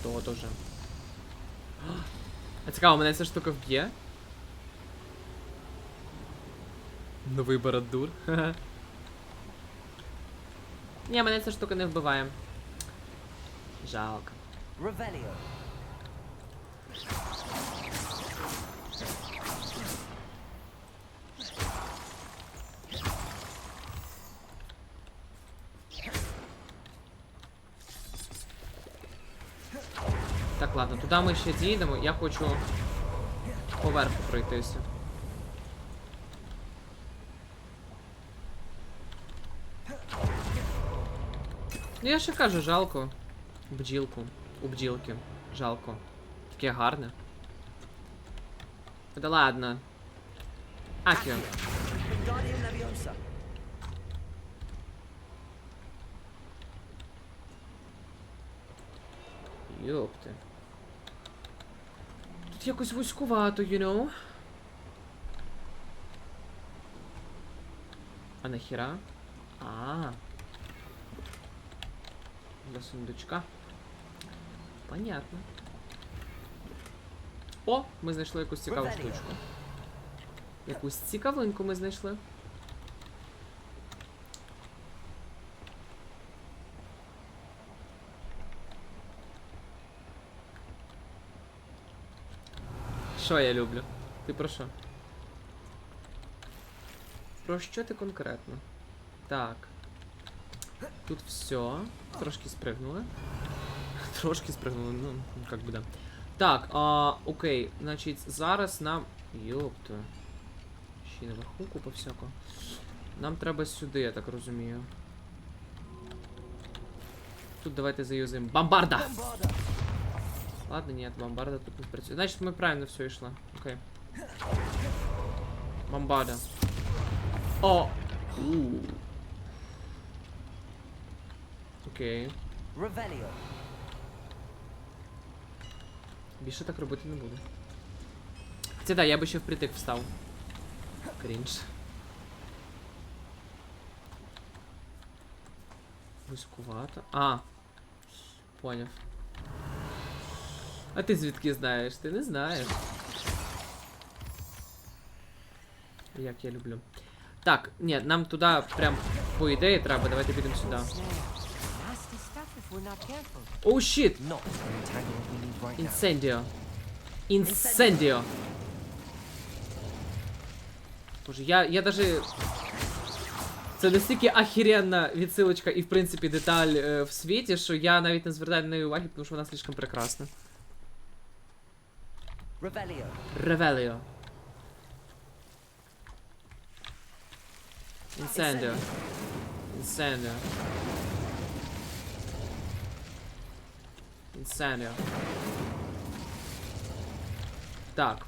то тоже. А цікаво, мене ця штука вб'є? Новий Барадур. Ні, мене ця штука не вбиває. Жалко. Revelio. Так, ладно, туди ми ще дійдемо. Я хочу поверху пройтися. Ну я ще кажу, жалко. Бджілку. У бджілки. Жалко. Таке гарне. Да ладно. Акіо. Йопти. Тут якось вузькувато, you know. А нахіра? Для сундучка. Понятно. О, ми знайшли якусь цікаву штучку. Якусь цікавинку ми знайшли. Що я люблю? Ти про що? Про що ти конкретно? Так. Тут все. Трошки спригнули. Трошки спригнули, ну, как би да. Так, окей, значить, зараз нам... Йопта. Ще й наверху купа всякого. Нам треба сюди, я так розумію. Тут давайте заюзаємо. Бомбарда! Ладно, нет, бомбарда тут не працює. Значить, ми правильно все йшли. Окей. Бомбарда. О! Окей. Більше так робити не буду. Це да, я би ще впритик встав. Крінж. Вузькувато. А. Поняв. А ти звідки знаєш? Ти не знаєш. Як я люблю. Так, ні, нам туди прям по ідеї треба. Давайте підемо сюди. Оу, щит! Інсендіо. Інсендіо. Боже, я даже... Це настільки ахіренна відсилочка і, в принципі, деталь в світі, що я навіть не звертаю на неї уваги, тому що вона слишком прекрасна. Revelio. Ревеліо. Інсендіо. Інсендіо. Інсендіо. Так.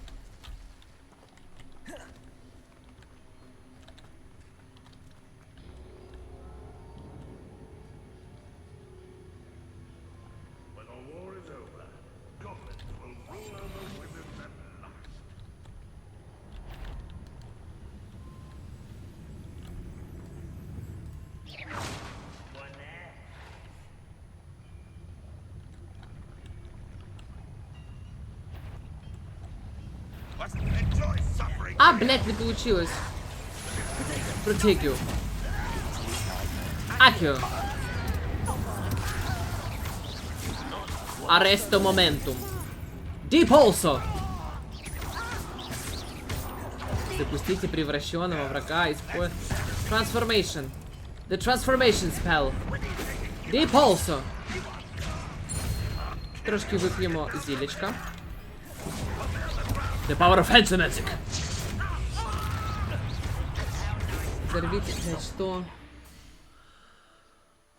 When the war is over, goblins will rule over women and lust. Let's enjoy suffering. А, блядь, не получилось. Протекю. Акіо. Аресто моментум. Deep also. Запустите превращенного врага из Transformation. The transformation spell. Deep also. Трошки вип'ємо зілечка. The power of Fancy Magic. Зарвіть, блядь, що?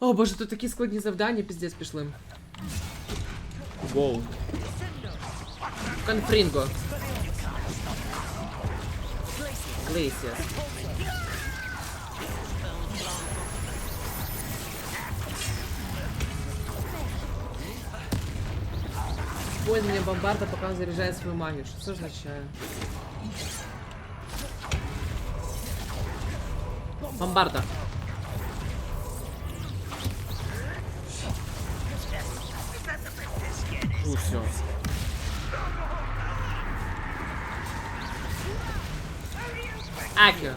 О, боже, тут такі складні завдання, піздець, пішли. Воу. Конфрінго. Глейсіас. Использование бомбарда, пока он заряжает свою магию. Что это означает? Бомбарда. Все. Акио.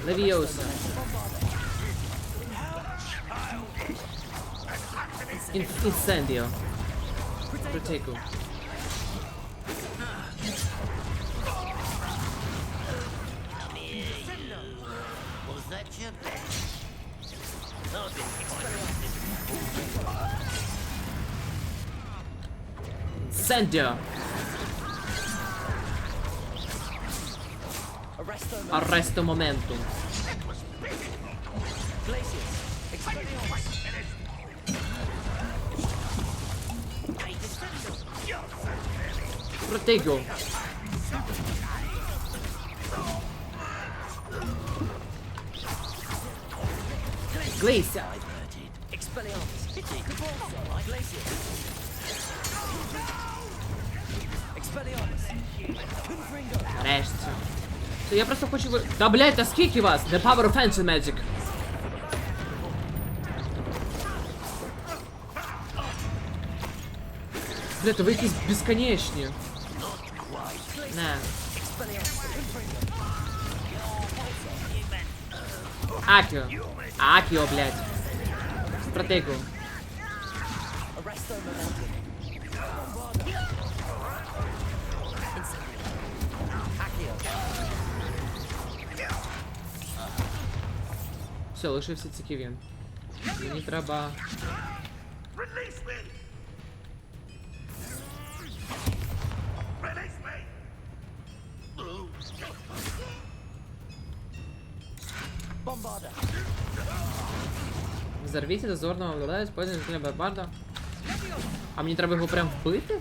Левиоса. Инсендио. Протеку. Incendio. Arresto momentum. Protego. Glacia. Нарешті. То я просто хочу ви... Да, блядь, та скільки вас? The power of Fancy Magic. Блядь, то ви якісь безконечні. Не. Акіо. Акіо, блядь. Стратегу. Все, лишився тільки він. Мені треба... Взорвите дозорного владаю, используйте для бомбарда. А мені треба його прям вбити?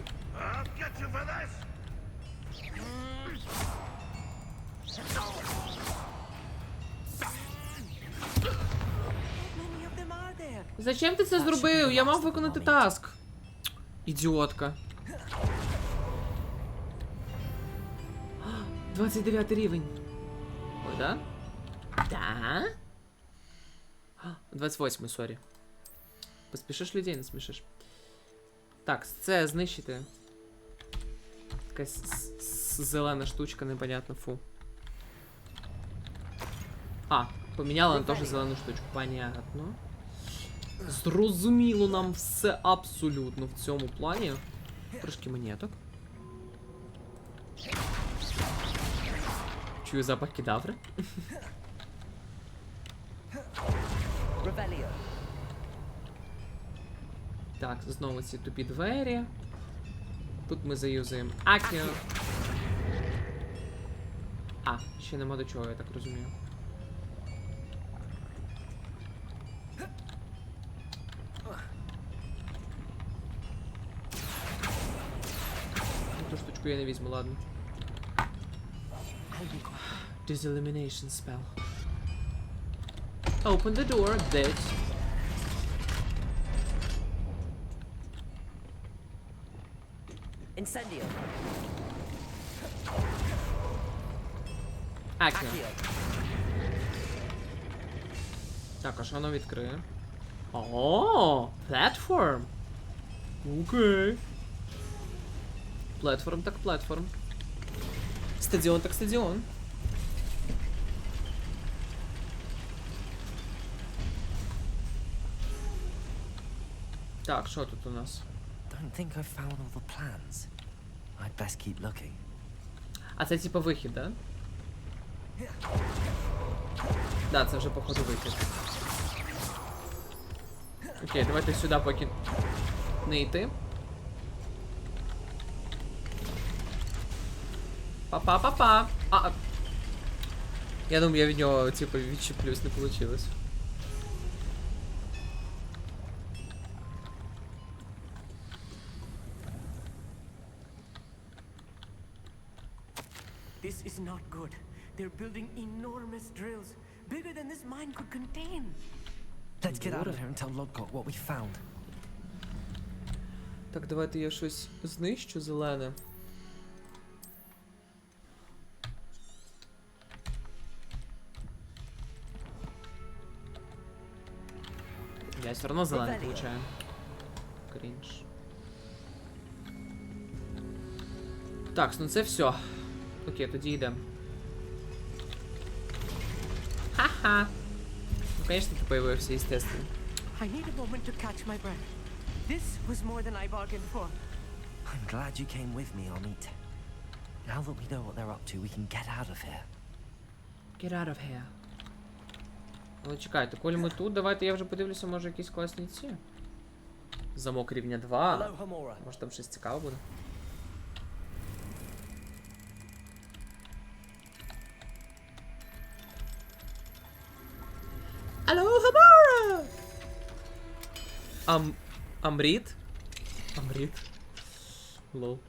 Зачем ти це зробив? Я мав виконати таск. Ідіотка. 29 рівень. Ой, да? Да? 28, сорі. Поспішиш людей, не смішиш. Так, це знищити. Якась зелена штучка, непонятно, фу. А, поміняла на теж зелену штучку, понятно. Зрозуміло нам все абсолютно в цьому плані. Трошки монеток. Чую запах кедаври. Так, знову ці тупі двері. Тут ми заюзаємо Акіо. А, ще нема до чого, я так розумію. Ту штучку я не візьму, ладно. Diselimination spell. Open the door, bitch. Incendio. Акіо. Так, а що воно відкриє? О, платформ. Окей. Платформ так платформ. Стадіон так стадіон. Так, що тут у нас? Don't think I've found all the plans. I'd best keep looking. А це типа вихід, да? Да, це вже походу вихід. Окей, давайте сюди поки не йти. Па-па-па-па. А. Я думаю, я від нього, типу, відчіплюсь, не получилось. This is not good. They're building enormous drills, bigger than this mine could contain. Let's get out of here and tell Lodgok what we found. Так, давайте я щось знищу зелене. Я все равно зеленый получаю. Крінж. Так, ну це все. Окей, тоді йдемо. Ха-ха. Ну, конечно, ти появився, естественно. I need a moment to catch my breath. This was more than I bargained for. I'm glad you came with me, Amit. Now that we know what they're up to, we can get out of here. Get out of here. Але чекайте, коли ми тут, давайте я вже подивлюся, може якісь класні ці. Замок рівня 2. Може там щось цікаве буде. Алло, Хамора! Амріт? Амріт? Лол.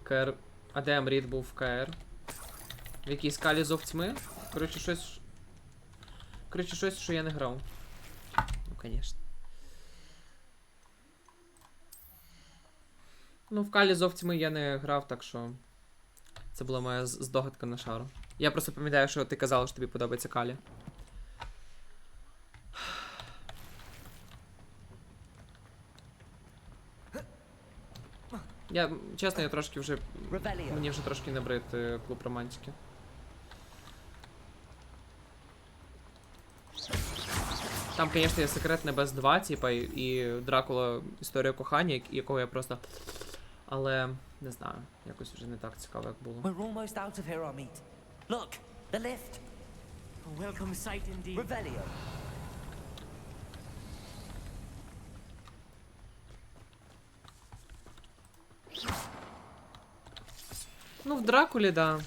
КР. А де Амріт був в КР? В якій скалі зов тьми? Коротше, щось... Коротше, щось, що я не грав. Ну, конечно. Ну, в Калі зов тьми я не грав, так що... Це була моя здогадка на шару. Я просто пам'ятаю, що ти казала, що тобі подобається Калі. Я, чесно, я трошки вже... Мені вже трошки набрид клуб романтики. Там, звісно, є секрет Небес 2, типа, і Дракула Історія кохання, якого я просто... Але, не знаю, якось вже не так цікаво, як було. We're almost out of here, Amit. Look, the lift. A welcome sight indeed. Revelio. Ну, в Дракулі, да.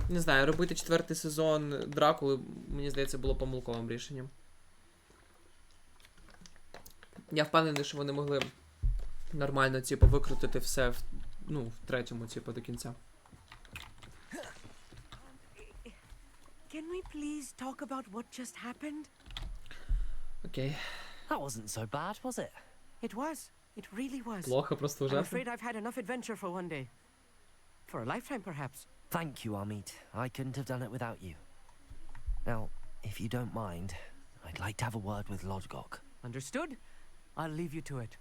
Не знаю, робити 4-й сезон Дракули, мені здається, було помилковим рішенням. Я впевнений, що вони могли нормально, типу, викрутити все в, ну, в 3-му, типу, до кінця. Can we please talk about what just happened? Окей. That wasn't so bad, was it? It was. It really was. Плохо, просто I'm ужасно. afraid I've had enough adventure for one day. For a lifetime, perhaps. Thank you, Amit. I couldn't have done it without you. Now, if you don't mind, I'd like to have a word with Lodgok. Understood? I'll leave you to it.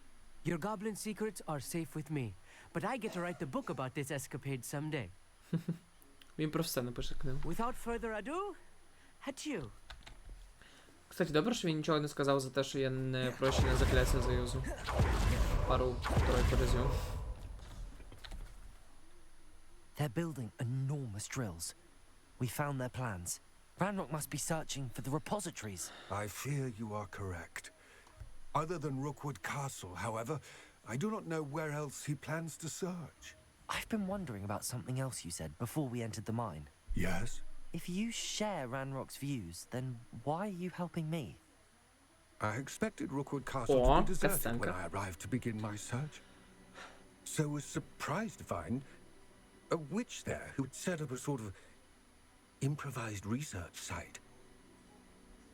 Your goblin secrets are safe with me, but I get to write the book about this escapade someday. Він про все напише книгу. Without further ado, adieu. Кстати, добре, що він нічого не сказав за те, що я не прощене закляття заюзу. пару-тройку разів. They're building enormous drills. We found their plans. Ranrock must be searching for the repositories. I fear you are correct. Other than Rookwood Castle, however, I do not know where else he plans to search. I've been wondering about something else you said before we entered the mine. Yes? If you share Ranrock's views, then why are you helping me? I expected Rookwood Castle to be deserted when I arrived to begin my search. So was surprised to find a witch there who had set up a sort of improvised research site.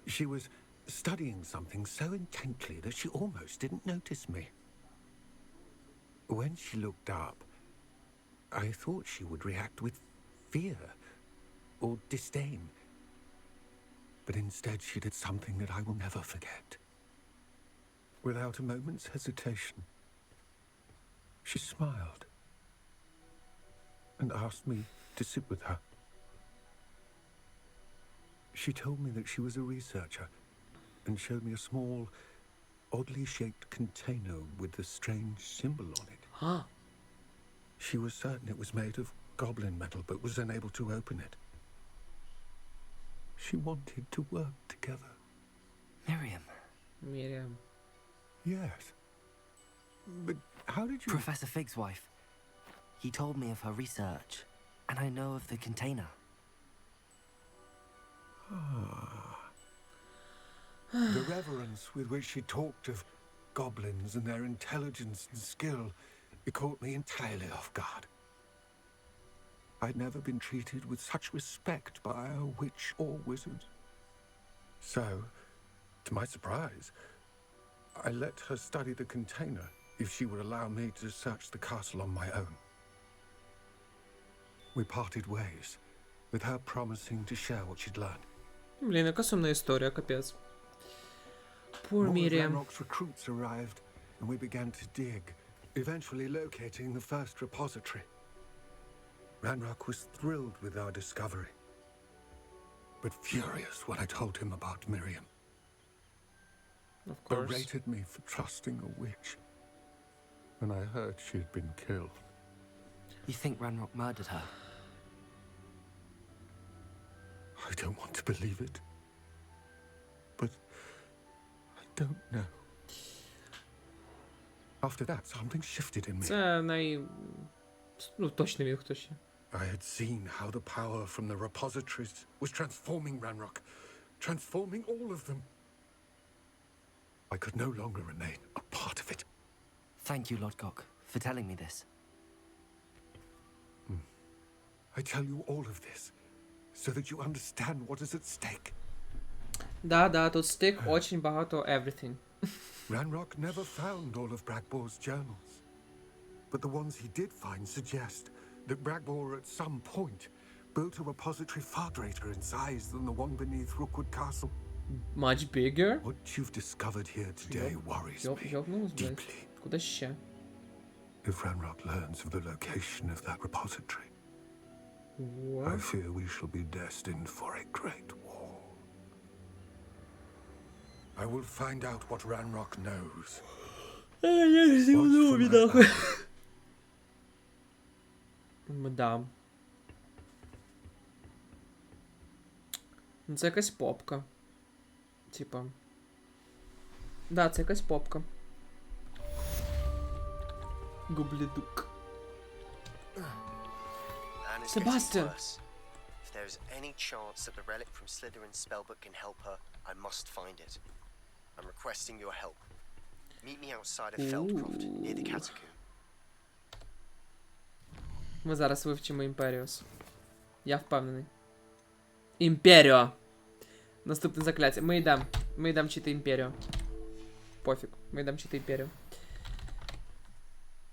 She was studying something so intently that she almost didn't notice me. When she looked up, I thought she would react with fear or disdain. But instead she did something that I will never forget. Without a moment's hesitation, she smiled and asked me to sit with her. She told me that she was a researcher and showed me a small, oddly shaped container with a strange symbol on it. Huh. She was certain it was made of goblin metal, but was unable to open it. She wanted to work together. Miriam. Miriam. Yes. But how did you... Professor Fig's wife. He told me of her research, and I know of the container. The reverence with which she talked of goblins and their intelligence and skill, it caught me entirely off guard. I'd never been treated with such respect by a witch or wizard. So, to my surprise, I let her study the container if she would allow me to search the castle on my own. We parted ways, with her promising to share what she'd learned. Блін, яка сумна історія, капець. Poor More of Miriam. Ranrock's recruits arrived, and we began to dig, eventually locating the first repository. Ranrock was thrilled with our discovery, but furious when I told him about Miriam. Of course. Berated me for trusting a witch, and I heard she had been killed. You think Ranrock murdered her? I don't want to believe it, but I don't know. After that, something shifted in me. Це ну, точно він хто ще. I had seen how the power from the repositories was transforming Ranrock, transforming all of them. I could no longer remain a part of it. Thank you, Lodgok, for telling me this. I tell you all of this so that you understand what is at stake. Да, тут стик очень багато everything. Ranrock never found all of Bragbor's journals, but the ones he did find suggest that Bragbor at some point built a repository far greater in size than the one beneath Rookwood Castle. Much bigger? What you've discovered here today worries me deeply. Куди ще? If Ranrock learns of the location of that repository, I fear we shall be destined for a great war. I will find out what Ranrock knows. Да. Це якась попка. Типа. Да, це якась попка. Гублідук. Sebastian! If there is any chance that the relic from Slytherin's spellbook can help her, I must find it. I'm requesting your help. Meet me outside of Feldcroft, near the catacomb. Ми зараз вивчимо Імперіус. Я впевнений. Імперіо! Наступне закляття. Ми йдемо вчити Імперіо. Пофіг. Ми йдемо вчити Імперіо.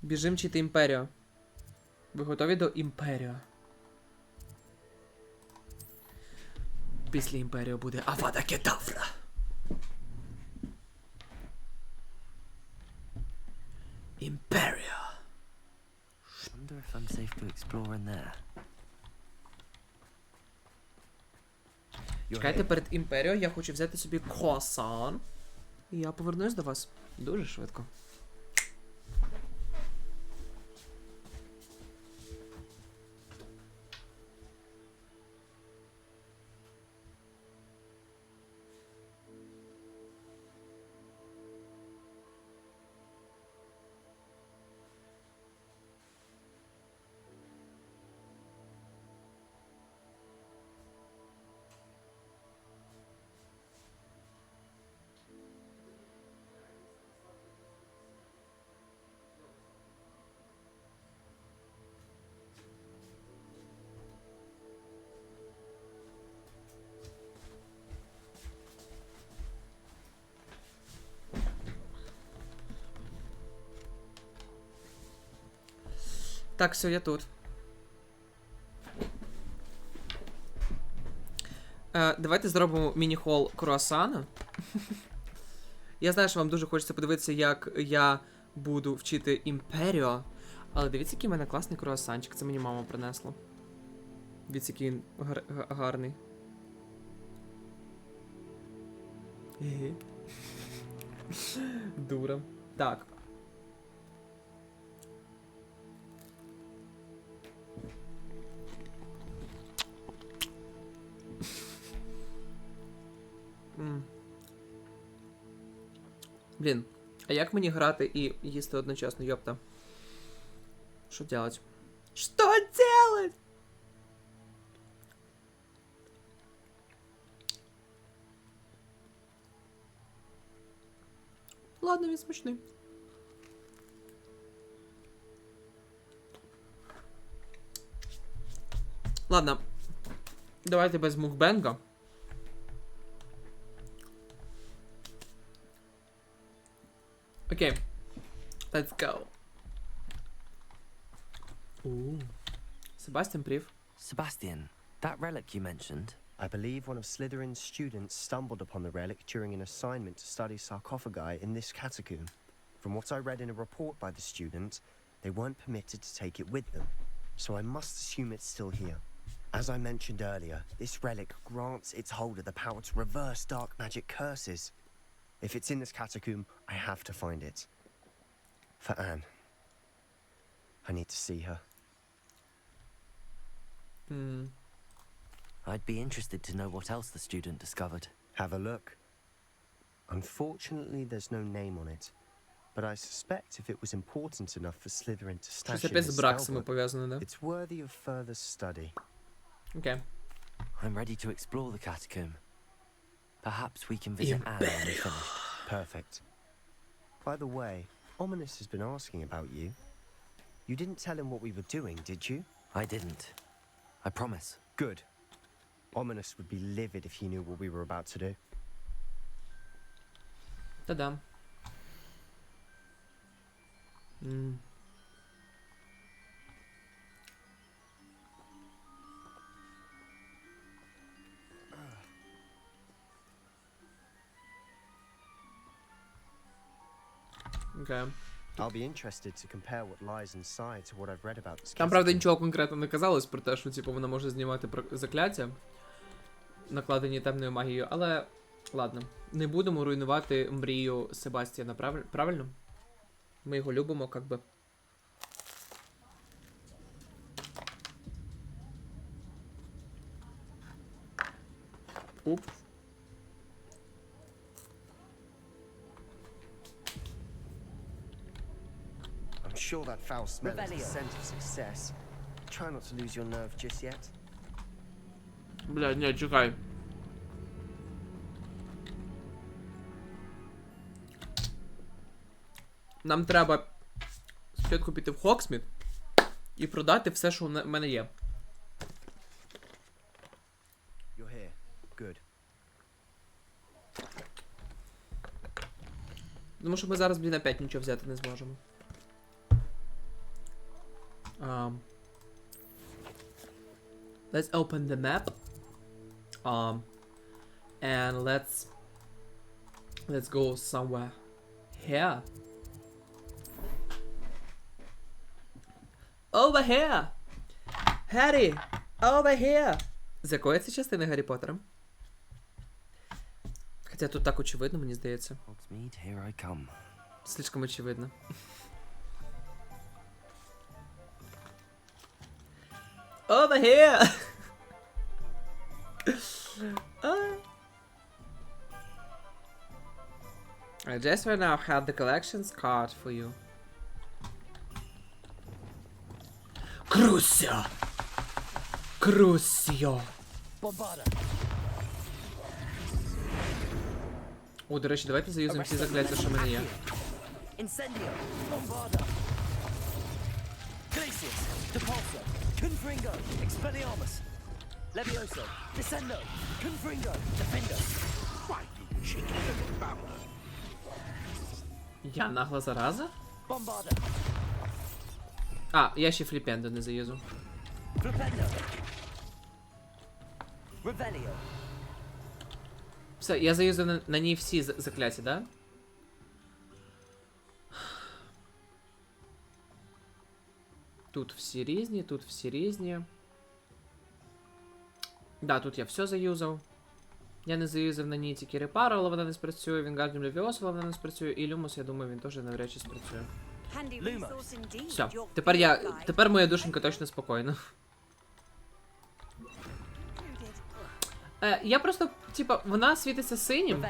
Біжим вчити Імперіо. Ви готові до Імперіо? Після Імперіо буде Авада Кедавра. Імперіо. Wonder if I'm safe to explore in there. Чекайте, перед Імперіо я хочу взяти собі круасан. І я повернусь до вас дуже швидко. Так, все, я тут. Давайте зробимо міні-хол круасана. Я знаю, що вам дуже хочеться подивитися, як я буду вчити імперіо. Але дивіться, який в мене класний круасанчик. Це мені мама принесла. Дивіться, який він гарний. Дура. Так. Блін, а як мені грати і їсти одночасно, йопта? Що делать? Що делать? Ладно, він смачний. Ладно. Давайте без мукбенга. Окей. Let's go. Ooh. Sebastian, прив. Sebastian, that relic you mentioned. I believe one of Slytherin's students stumbled upon the relic during an assignment to study sarcophagi in this catacomb. From what I read in a report by the student, they weren't permitted to take it with them, so I must assume it's still here. As I mentioned earlier, this relic grants its holder the power to reverse dark magic curses. If it's in this catacomb, I have to find it. For Anne. I need to see her. I'd be interested to know what else the student discovered. Have a look. Unfortunately, there's no name on it. But I suspect if it was important enough for Slytherin to stash it in his spellbook, it's worthy of further study. Okay. I'm ready to explore the catacomb. Perhaps we can visit Anne when we're finished. Perfect. By the way, Ominous has been asking about you. You didn't tell him what we were doing, did you? I didn't. I promise. Good. Ominous would be livid if he knew what we were about to do. Ta-dam. Okay. I'll be interested to compare what lies inside to what I've read about this. Там, правда, нічого конкретно не казалось про те, що типу вона може знімати закляття, накладені темною магією, але ладно. Не будемо руйнувати мрію Себастьяна, правильно? Ми його любимо, как би. Уп. I'm sure that foul smell is a scent of success. Try not to lose your nerve just yet. Бля, ні, чекай. Нам треба спочатку піти в Хоксміт і продати все, що в мене є. You're here. Good. Тому що ми зараз, блін, опять нічого взяти не зможемо. Let's open the map. And let's go somewhere here. Over here! Harry! Over here! З якої це частини Гаррі Поттера? Хоча тут так очевидно, мені здається. Hogsmeade, here I come. Слишком очевидно. Over here! I just right now have the collections card for you. Crucio! Crucio! О, до речі, давайте заюзаємо всі закляття, що в мене є. Incendio, Bombarda, Glacius, Depulso, Confringo, Expelliarmus, Levioso, Descendo, Confringo, Defendo. Why, you cheeky little bounder. Я нагла зараза? Bombarda, А, я ще фліпенду не заюзав. Все, я заюзав на ній всі закляті, да? Тут всі різні, тут всі різні. Да, тут я все заюзав. Я не заюзав на ній тільки репару, але вона не спрацює. Вінгардіум Левіосу, але вона не спрацює. І Люмус, я думаю, він теж навряд чи спрацює. Все, тепер моя душенька точно спокійна. Я просто, типа, вона світиться синім.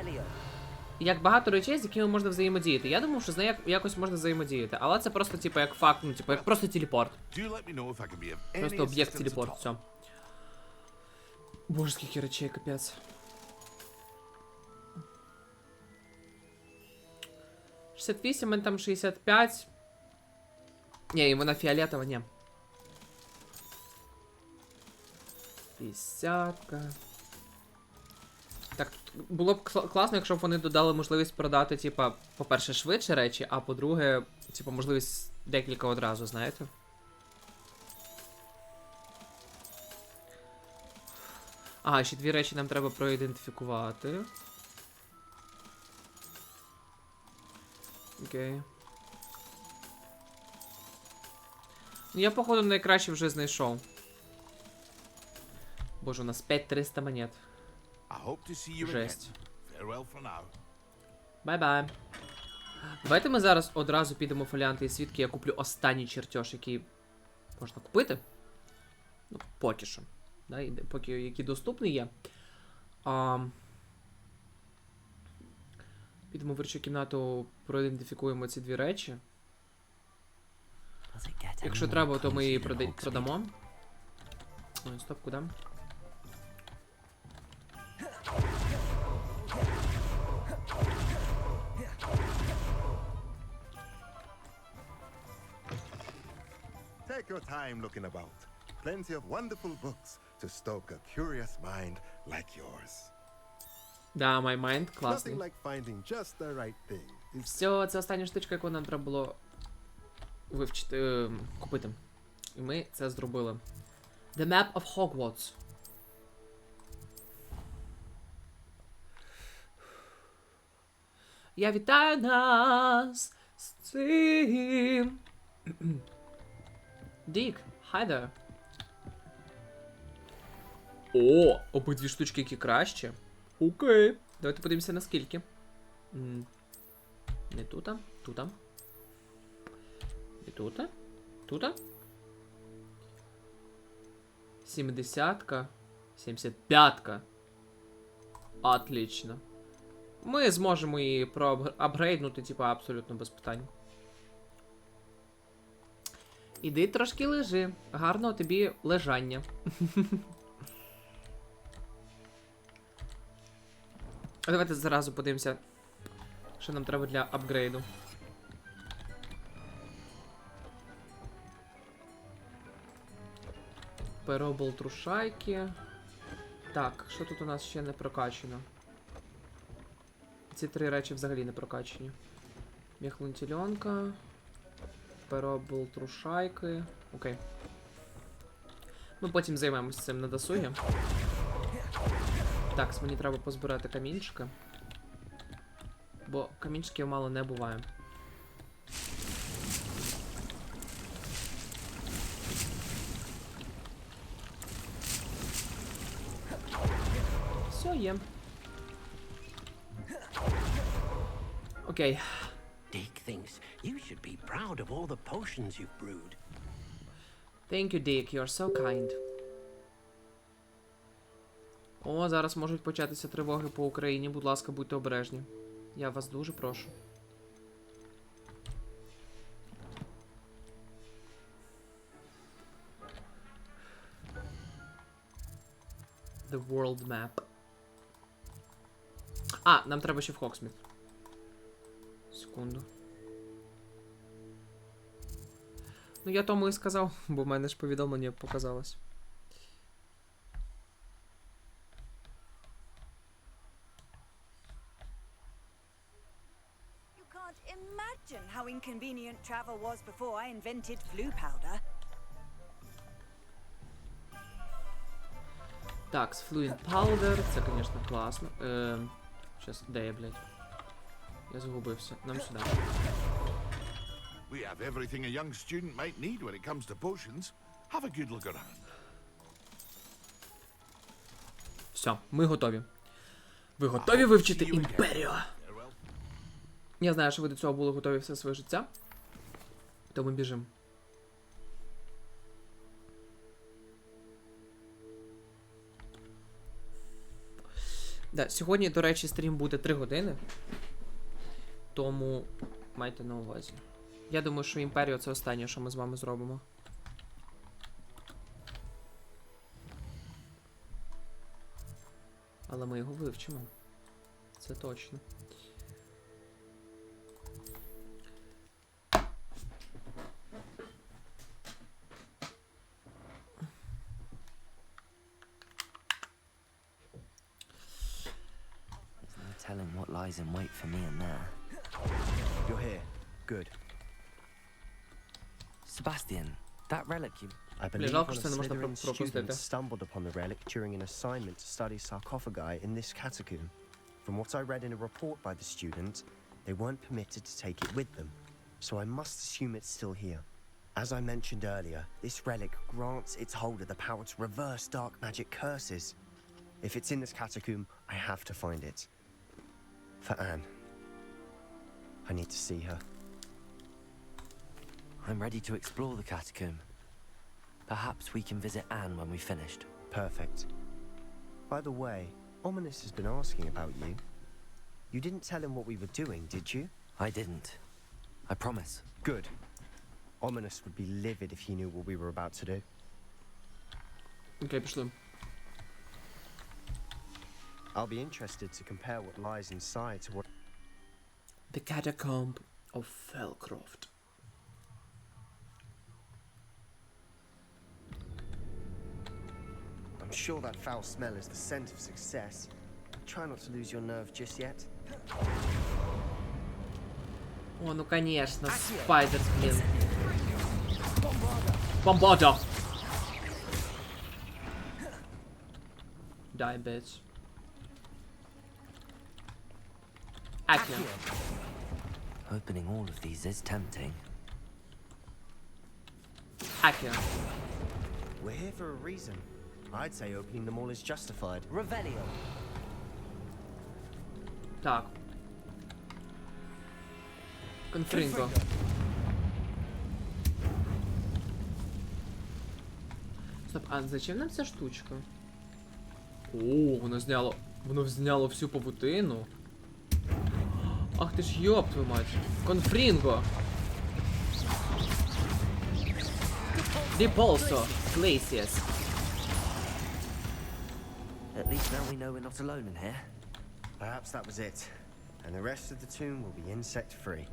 Як багато речей, з якими можна взаємодіяти. Я думав, що з нею якось можна взаємодіяти. Але це просто, типа, як факт, ну, типа, як просто телепорт. Просто об'єкт телепорт, все. Боже, скільки речей, капець. — 68, мен там 65. Ні, і вона фіолетова, ні. 50-ка. Так, було б класно, якщо б вони додали можливість продати, типа, по-перше, швидше речі, а по-друге, типа, можливість декілька одразу, знаєте? Ага, ще 2 речі нам треба проідентифікувати. Окей. Ну, я, походу, найкраще вже знайшов. Боже, у нас 5300 монет. Жесть. Бай-бай. Давайте ми зараз одразу підемо в фоліанти і свідки. Я куплю останній чертеж, який можна купити. Ну, поки що. Да, поки який доступний є. Підемо в речу кімнату, проідентифікуємо ці 2 речі. Якщо треба, то ми її продамо. Ой, стоп, куди? Take your time looking about. Plenty of wonderful books to stoke a curious mind like yours. Да, my mind, класний. Nothing like finding just the right thing. Все, це остання штучка, яку нам треба було вивчити, купити. І ми це зробили. The Map of Hogwarts. Я вітаю нас з цим. Дік, hi there. О, обидві штучки, які краще. Окей. Давайте подивимося наскільки. Не тута, тута. Не тута. Тута. 70-ка. 75-ка. Отлично. Ми зможемо її проапгрейднути, типа, абсолютно без питань. Іди трошки лежи. Гарного тобі лежання. Давайте зразу подивимося, що нам треба для апгрейду. Перо болтрушайки. Так, що тут у нас ще не прокачано? Ці 3 речі взагалі не прокачені. Міхлунтільонка. Перо болтрушайки. Окей. Ми потім займемося цим на досугі. Так, мені треба позбирати камінчики. Бо камінчиків мало не буває. Все є. Окей. Dick thinks you should be proud of all the potions you've brewed. Thank you, Dick. You're so kind. О, зараз можуть початися тривоги по Україні. Будь ласка, будьте обережні. Я вас дуже прошу. The world map. А, нам треба ще в Хоксміт. Секунду. Ну, я тому і сказав, бо в мене ж повідомлення показалось. Imagine how convenient travel was before I invented blue powder. Так, Fluid Powder, це, звісно, класно. Щас, де я, блядь? Я загубився. Нам сюди. We have everything a young student might need when it comes to potions. Have a good look around. Все, ми готові. Ви готові вивчити імперію? Я знаю, що ви до цього були готові все своє життя. Тому біжимо. Да, сьогодні, до речі, стрім буде 3 години. Тому майте на увазі. Я думаю, що імперію це останнє, що ми з вами зробимо. Але ми його вивчимо. Це точно. Telling what lies in wait for me in there. You're here. Good. Sebastian, that relic you... I believe one of Slytherin's students stumbled upon the relic during an assignment to study sarcophagi in this catacomb. From what I read in a report by the student, they weren't permitted to take it with them, so I must assume it's still here. As I mentioned earlier, this relic grants its holder the power to reverse dark magic curses. If it's in this catacomb, I have to find it. For Anne. I need to see her. I'm ready to explore the catacomb. Perhaps we can visit Anne when we've finished. Perfect. By the way, Ominous has been asking about you. You didn't tell him what we were doing, did you? I didn't. I promise. Good. Ominous would be livid if he knew what we were about to do. Окей, пішли. I'll be interested to compare what lies inside to what... The Catacomb of Felcroft. I'm sure that foul smell is the scent of success. Try not to lose your nerve just yet. О, ну конечно, Спайдер, блин. Бомбада! Die, bitch. Accio. Opening all of these is tempting. Accio. We're here for a reason. I'd say opening them all is justified. Revelio. Так. Конфринго. Стоп, а зачем нам ця штучка? О, воно зняло всю павутину. Ах ти ж ёб твою мать. Конфринго. Repulso. Glacius. At least now we know we're not alone in here. Perhaps that was it. And the rest of the tomb will be insect-free.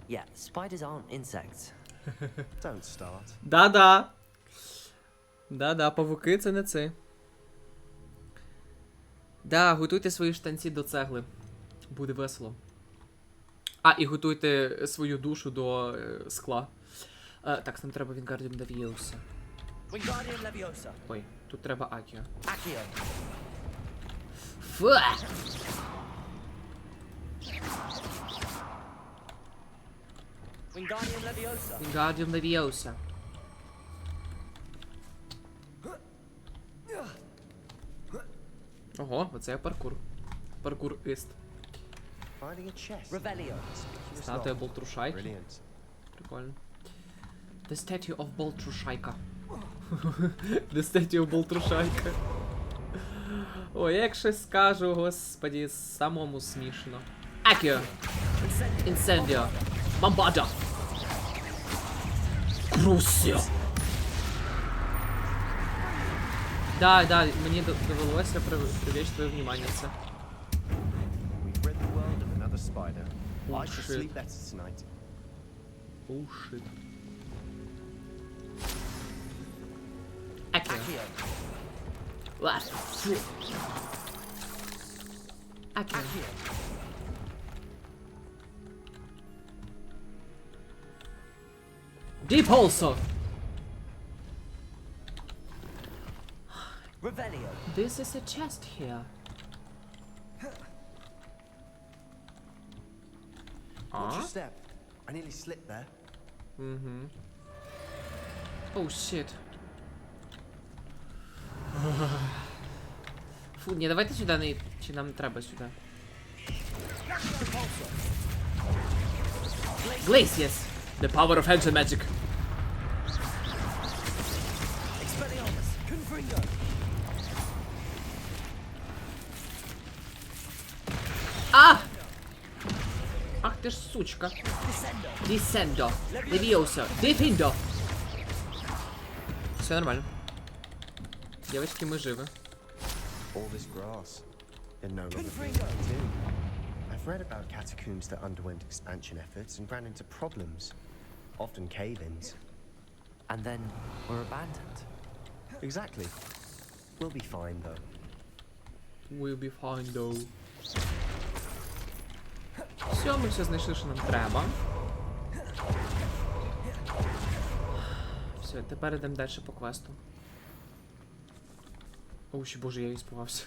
Yeah, spiders aren't insects. Don't start. Да-да. Да-да, павуки це не це. Да, готуйте свої штанці до цегли. Буде весело. А, і готуйте свою душу до скла. Так, нам треба Wingardium Leviosa. Wingardium Leviosa. Ой, тут треба Accio. Accio. Фу! Wingardium Leviosa. Wingardium Leviosa. Ого, оце паркур. Паркур-іст. Finding a chest. Revelio. Статуя Болтрушайки. Brilliant. Прикольно. The statue of Болтрушайка. The statue of Болтрушайка. Ой, як щось скажу, господі, самому смішно. Accio. Incendio. Bombada. Crucio. Да, мені довелося привлечь твоє внимание це. We've rid the world of another spider. Oh, I should shit. sleep better tonight. Oh shit. Accio. What? Accio. Deep also. Revelio. This is a chest here. Watch your step. I nearly slipped there. Oh shit. Фу, ні, давайте сюди не... Чи нам треба сюди? Glaze, yes. The power of hands and magic. Expelliarmus. Confringo. А! Ах ти ж сучка. Descendo. Levioso. Defendo. Все нормально. Девочки, мы живы. All this grass. They're no longer being cut in. I've read about catacombs that underwent expansion efforts and ran into problems. Often cave-ins. And then were abandoned. Exactly. We'll be fine, though. We'll be fine, though. Все, ми все знайшли, що нам треба. Все, тепер йдемо далі по квесту. О, ще боже, я іспугався.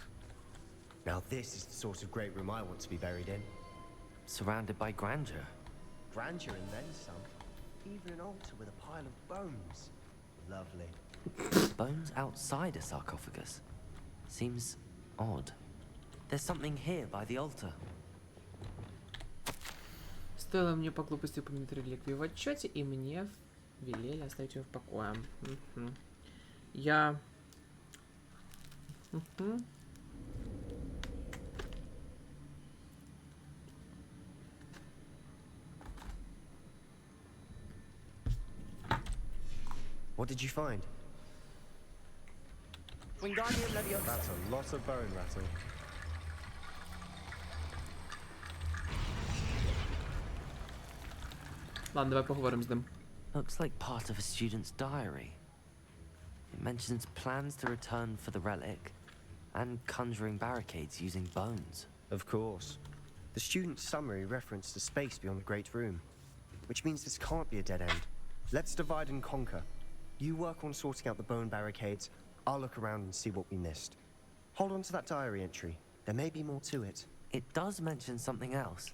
Now this is the sort of great room I want to be buried in. Surrounded by grandeur. Grandeur and then some. Even an altar with a pile of bones. Lovely. Bones outside a sarcophagus. Seems odd. There's something here by the altar. Стоило мне по глупости упомянуть реликвию в отчете, и мне велели оставить ее в покое. Я... What did you find? Wingardium Leviosa. That's a lot of bone rattle. Ладно, давай поговорим з ним. Looks like part of a student's diary. It mentions plans to return for the relic and conjuring barricades using bones. Of course. The student's summary referenced a space beyond the Great Room, which means this can't be a dead end. Let's divide and conquer. You work on sorting out the bone barricades, I'll look around and see what we missed. Hold on to that diary entry. There may be more to it. It does mention something else.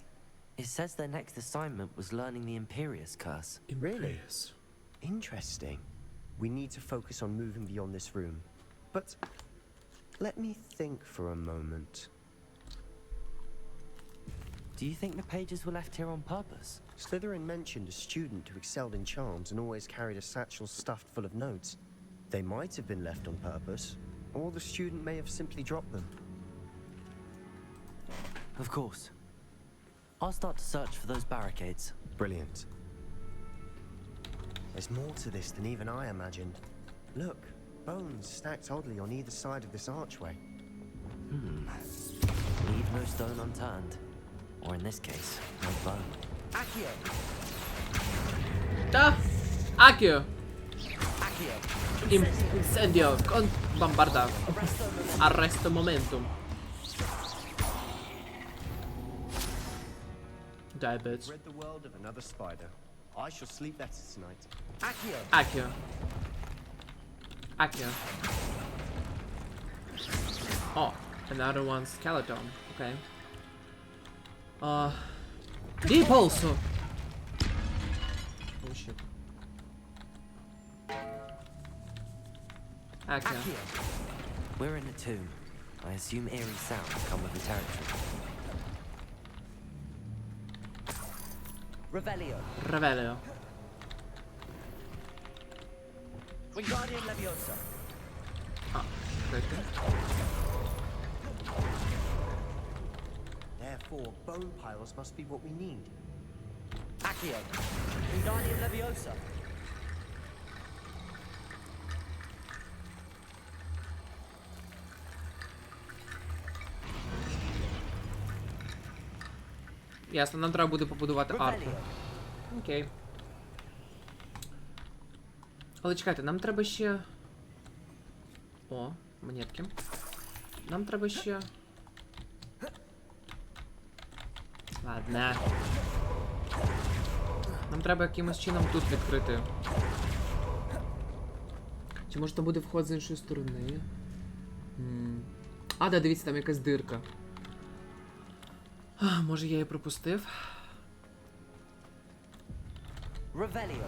It says their next assignment was learning the Imperius curse. Really? Interesting. We need to focus on moving beyond this room. But let me think for a moment. Do you think the pages were left here on purpose? Slytherin mentioned a student who excelled in charms and always carried a satchel stuffed full of notes. They might have been left on purpose, or the student may have simply dropped them. Of course. I'll start to search for those barricades. Brilliant. There's more to this than even I imagined. Look, bones stacked oddly on either side of this archway. Leave no stone unturned. Or in this case, no bone. Accio. Da! Accio! Accio. Incendio! Con bombarda! Arresto momentum! Die, bitch. Rid the world of another spider. I shall sleep better tonight. Accio. Accio. Accio. Oh, another one skeleton. Okay. Deep also. Oh shit. Accio. We're in a tomb. I assume eerie sounds come with the territory. Revelio. Revelio. Wingardium Leviosa. Ah, okay. Therefore, bone piles must be what we need. Accio. Wingardium Leviosa. Ясно, нам треба буде побудувати арку. Окей. Але чекайте, нам треба ще... О, монетки. Нам треба ще... Ладно. Нам треба якимось чином тут відкрити Чи може там буде вход з іншої сторони? А, да, дивіться, там якась дирка. Може я її пропустив? Revelio.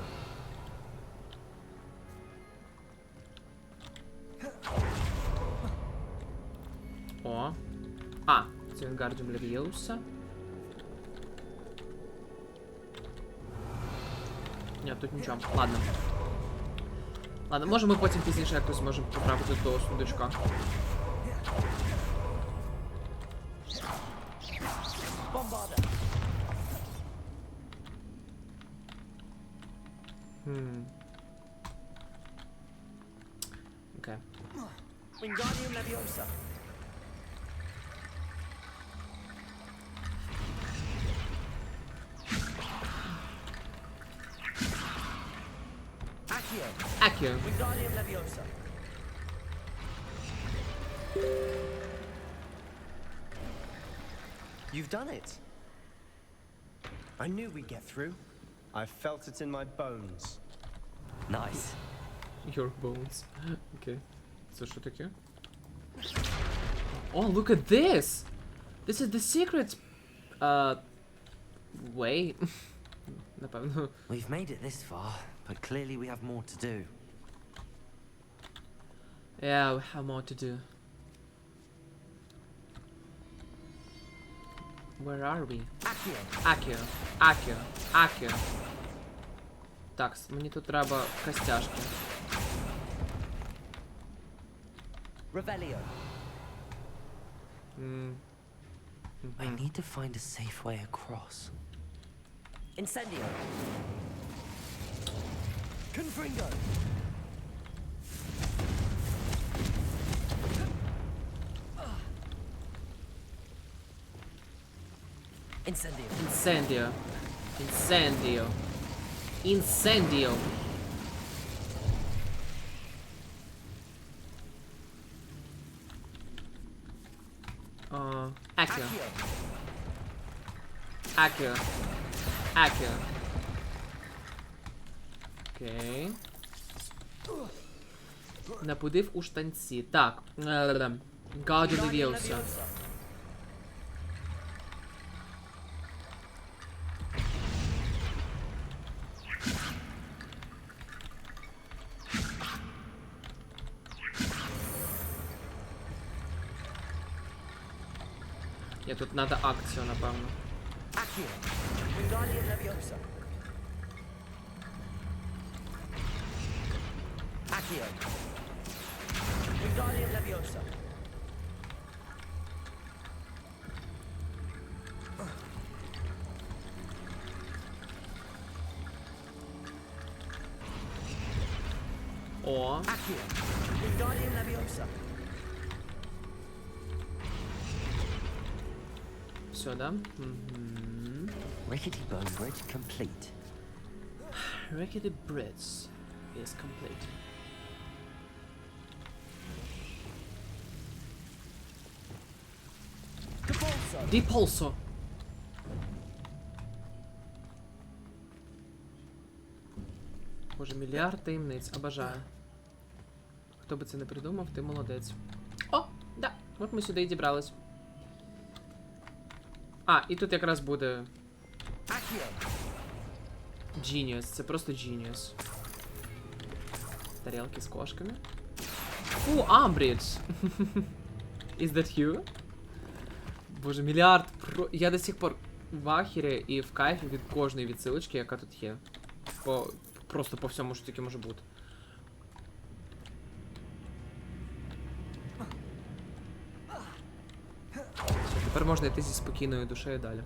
О. А, це Wingardium Leviosa. Ні, тут нічого. Ладно. Ладно, може ми потім пізніше якось зможемо потрапити до сундучка. Окей. Wingardium Leviosa. Accio. Wingardium Leviosa. You've done it. I knew we'd get through. I felt it in my bones. Nice. Your bones. Окей. Це що таке? Oh, look at this! This is the secret... way. Напевно. We've made it this far, but clearly we have more to do. Yeah, we have more to do. Where are we? Accio. Accio. Accio. Так, мені тут треба костяшки. Revelio. I need to find a safe way across. Incendio. Confringo. Incendio. Incendio. Incendio. Incendio. Accio. Accio. Accio. Окей. Напудив у штанці. Так. Wingardium Leviosa. Ні, тут надо акцію, напевно. Accio. Wingardium Leviosa. Accio. Wingardium Leviosa. О. Accio. Wingardium Leviosa. Все, да? Rickety Bone Bridge complete. Rickety Bridge is complete. Діполсо. Боже, мільярд таємниць, обожаю. Хто би це не придумав, ти молодець. О, да, от ми сюди і дібрались. А, і тут якраз буде... Genius, це просто genius. Тарелки з кошками. Фу, Амбридж! Is that you? Боже, мільярд. Я до сих пор в ахері і в кайфі від кожної відсилочки, яка тут є. Просто по всьому, що тільки може бути. Все, тепер можна йти зі спокійною душею далі.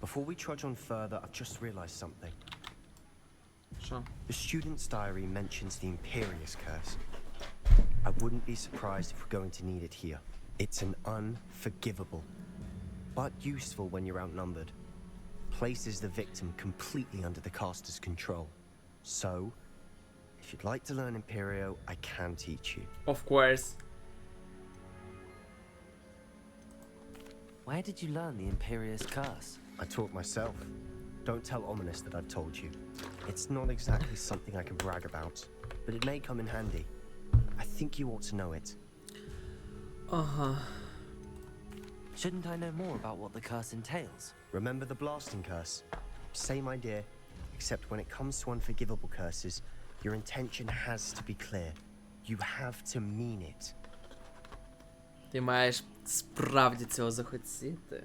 Before we trudge on further, I've just realized something. Що? The student's diary mentions the Imperious Curse. I wouldn't be surprised if we're going to need it here. It's an unforgivable, but useful when you're outnumbered. Places the victim completely under the caster's control. So, if you'd like to learn Imperio, I can teach you. Of course. Where did you learn the Imperious Curse? I taught myself. Don't tell Ominous that I've told you. It's not exactly something I can brag about, but it may come in handy. I think you ought to know it. Ага. Shouldn't I know more about what the curse entails? Remember the blasting curse? Same idea, except when it comes to unforgivable curses, your intention has to be clear. You have to mean it. Ти маєш справді цього захотіти.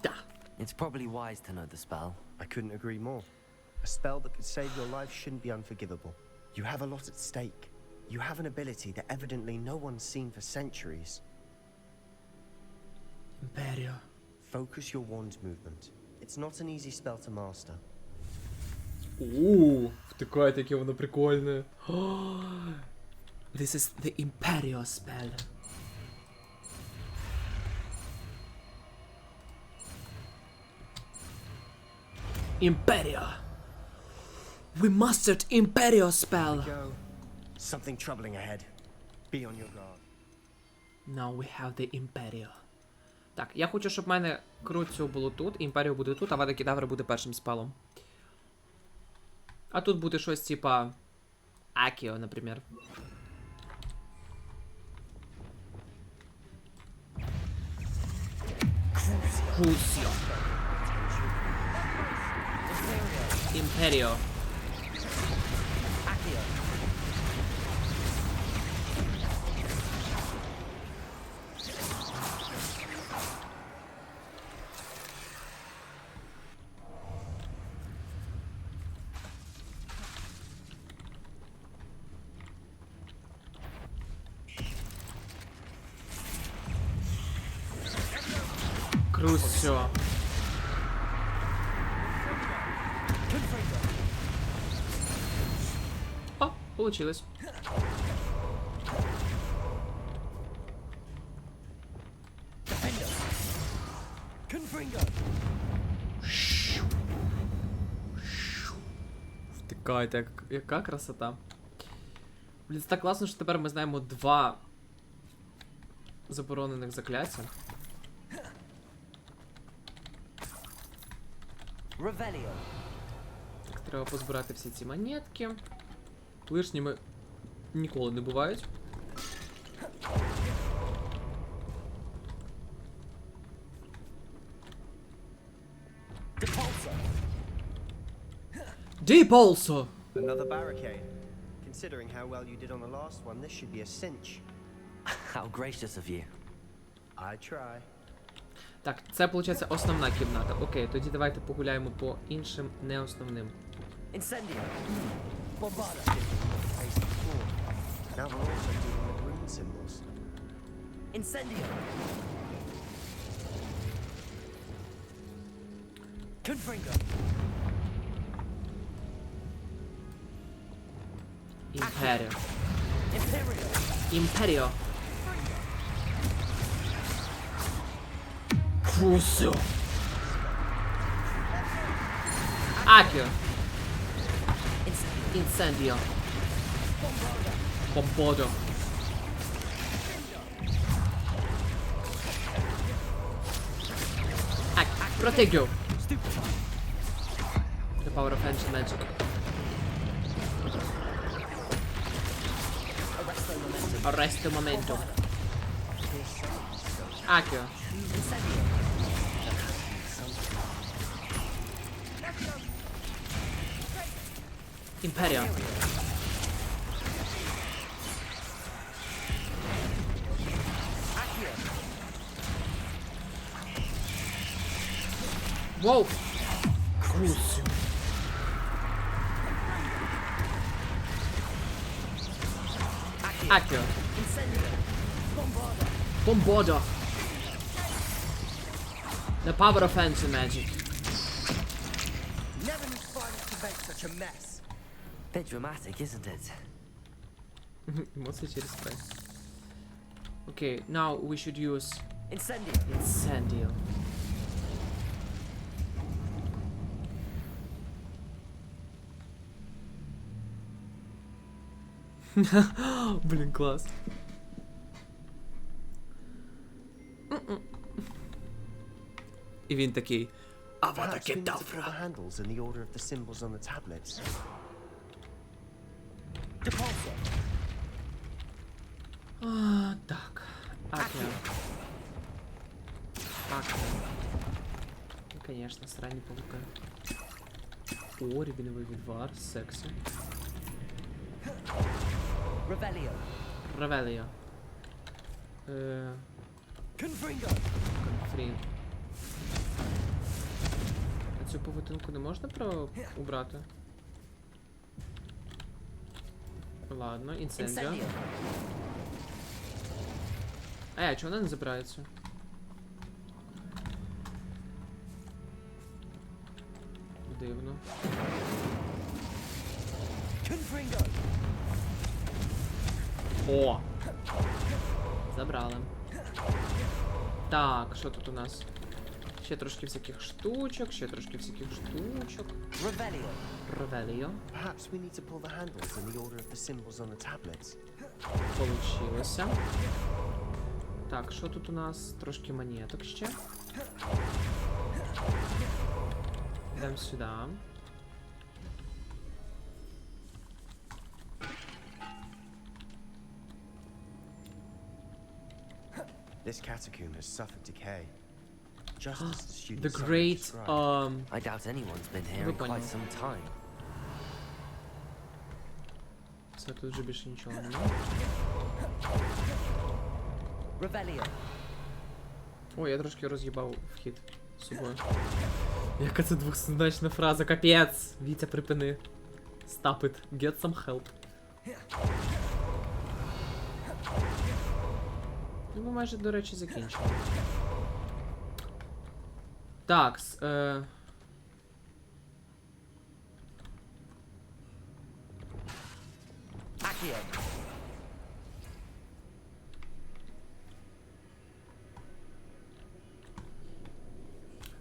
Да. It's probably wise to know the spell. I couldn't agree more. A spell that could save your life shouldn't be unforgivable. You have a lot at stake. You have an ability that evidently no one's seen for centuries. Imperio. Focus your wand movement. It's not an easy spell to master. Втикає, яке воно прикольне. This is the Imperio spell. Imperio. We mastered Imperio spell. Go. Something troubling ahead. Be on your guard. Now we have the Imperio. Так, я хочу, щоб в мене Круціо було тут, Імперіо буде тут, а Вада Кедавра буде першим спелом. А тут буде щось типа Акіо, наприклад. Круціо. Імперіо. Круціо. О, получилось. Втикайте, яка красота. Блін, це так класно, що тепер ми знаємо 2 заборонених закляття. Так, треба позбирати всі ці монетки. Лишніми ніколи не бувають. Deep also! Another barricade. Considering how well you did on the last one, this should be a cinch. How gracious of you. I try. Так, це, виходить, основна кімната. Окей, тоді давайте погуляємо по іншим неосновним. Incendio. Bombarda. Now we're also dealing with rune symbols. Incendio. Confringo. Imperio. Imperio. Imperio. Crucio. Accio. Incendio. Bombardo. Proteggo. The power of ancient magic. Arresto momento. Accio. Imperio. Whoa! Crucio. Accio. Bombarda. The power of ancient magic. Never knew spiders could make such a mess. Bit dramatic, isn't it? Эмоции через П. Okay, now we should use Incendio. Incendio. Блин, класс. І він такий. Авада Perhaps we need to pull the Кедавра. handles in the order of the symbols on the tablets. Depulso. Так. Акіо. Акіо. Ну, конечно, срані пауки. О, рябиновий відвар, сексі. Revelio. Ревеліо. Confringo. Конфрін. А цю повитинку не можна убрати? Ладно, інцендіо. Incendio. А чого вона не забирається? Дивно. Confringo. О! Забрали. Так, що тут у нас? Ще трошки всяких штучок, ще трошки всяких штучок. Revelio. Ревеліо. Perhaps we need to pull the handles in the order of the symbols on the tablets. Получилося. Так, що тут у нас? Трошки монеток ще. Йдемо сюди. This catacomb has suffered decay. Just as the students The great, I doubt anyone's been here in quite some time. Це тут вже більше нічого немає. Revelio. Ой, я трошки роз'їбав вхід з собою. Яка це двохзначна фраза, капець! Вітя, припини. Stop it. Get some help. Ну, ми майже, до речі, закінчили. Такс, Accio.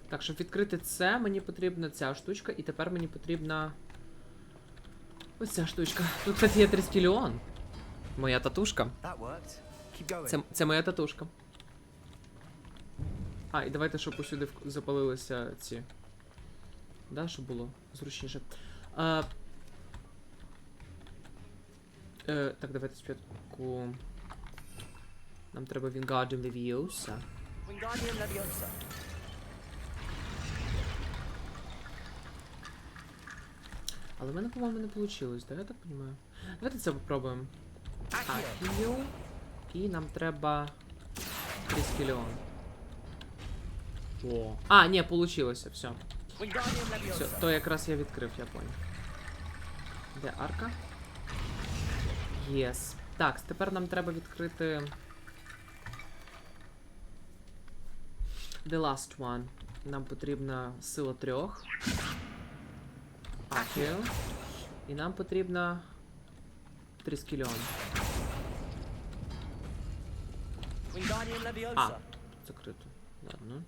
Так, щоб відкрити це, мені потрібна ця штучка, і тепер мені потрібна ось ця штучка. Тут, кстати, є трискеліон. Моя татушка. That worked. Keep going. Це моя татушка. А, і давайте, щоб усюди запалилися ці. Да, щоб було зручніше. Так, давайте спочатку. Нам треба Wingardium Leviosa. Wingardium Leviosa. Але в мене, по-моєму, не вийшло, да, я так розумію? Давайте це попробуємо. Акіо. І нам треба Трискеліон. О. А, ні, получилося, все. Все, то якраз я відкрив, я понял. Де арка? Єс. Так, тепер нам треба відкрити The last one. Нам потрібна сила 3. Акіо. І нам потрібна Трискеліон. Wingardium Leviosa. А, закрито. Ладно.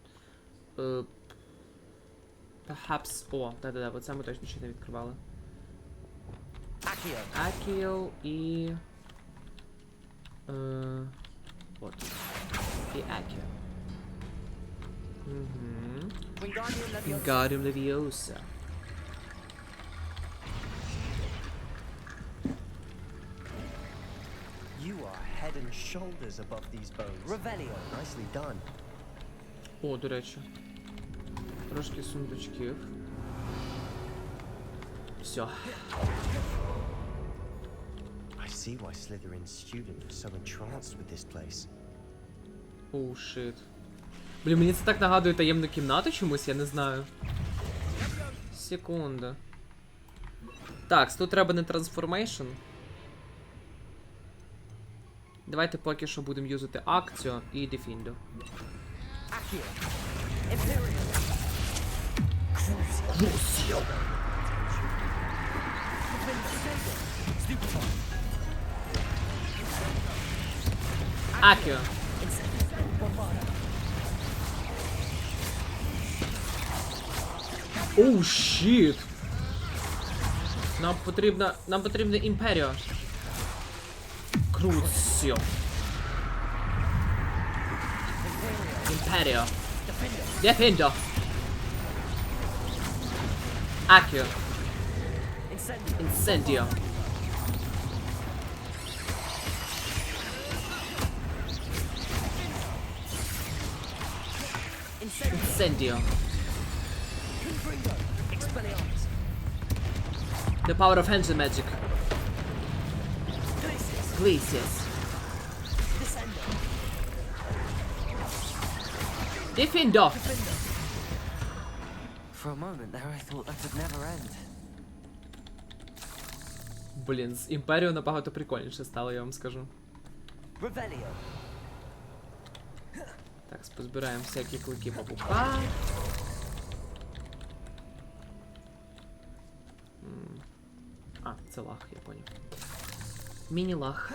Perhaps... О, да-да-да, оце ми точно ще не відкривали. Accio. Акіо і... От. І Акіо. Угу. Wingardium Leviosa. Wingardium Leviosa. You are head and shoulders above these bones. Revelio. Nicely done. О, до речі. Трошки сундучків. Все. I see why Slytherin's student was so entranced with this place. Оу, шит. Блін, мені це так нагадує таємну кімнату чомусь, я не знаю. Секунда. Так, тут треба не трансформейшн. Давайте поки що будемо юзати акцію і дефінду. Accio. Imperial. Crucio. Stupefy. Акіо. Оу, щіт. Нам потрібна імперіо. Круціо. Imperio. Defendo. Accio. Incendio. Incendio. The power of hands magic. Glacius. Defendo. For a moment there, I thought that would never end. Блін, з Імперією набагато прикольніше стало, я вам скажу. Revelio. Так, позбираємо всякі клики папука. А, це лаг, я поняв. Міні-лаг.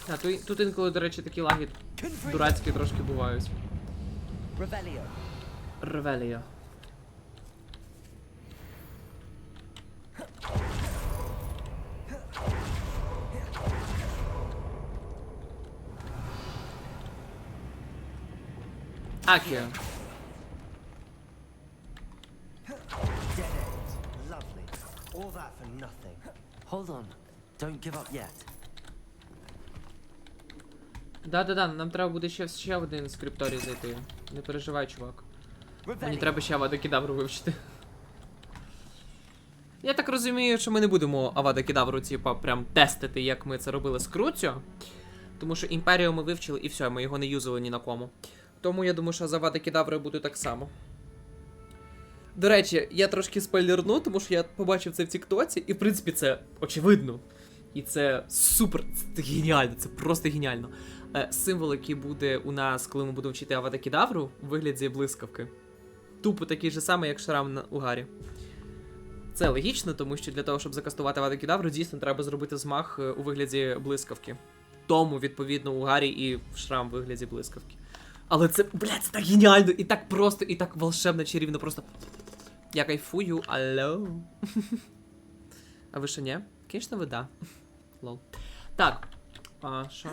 А, тут інколи, до речі, такі лаги дурацькі трошки бувають. Revelio. Ревеліо. Акіо. Dead end. Lovely. All that for nothing. Hold on. Don't give up yet. Да-да-да, нам треба буде ще в один скрипторій зайти. Не переживай, чувак. Мені треба ще Авада Кедавру вивчити. Я так розумію, що ми не будемо Авада Кедавру, типа, прям тестити, як ми це робили з Круціо. Тому що Імперію ми вивчили і все, ми його не юзали ні на кому. Тому я думаю, що з Авада Кедаври буде так само. До речі, я трошки спойлерну, тому що я побачив це в Тіктоці, і в принципі це очевидно. І це супер, це геніально, це просто геніально. Символ, який буде у нас, коли ми будемо вчити Авада Кедавру, у вигляді блискавки. Тупо такий же самий, як шрам у Гаррі. Це логічно, тому що для того, щоб закастувати Авада Кедавру, дійсно треба зробити змах у вигляді блискавки. Тому, відповідно, у Гаррі і шрам у вигляді блискавки. Але це, блядь, це так геніально, і так просто, і так волшебно, чарівно, просто... Я кайфую, алло. А ви що, ні? Конечно, ви да. Лол. Так. А, що?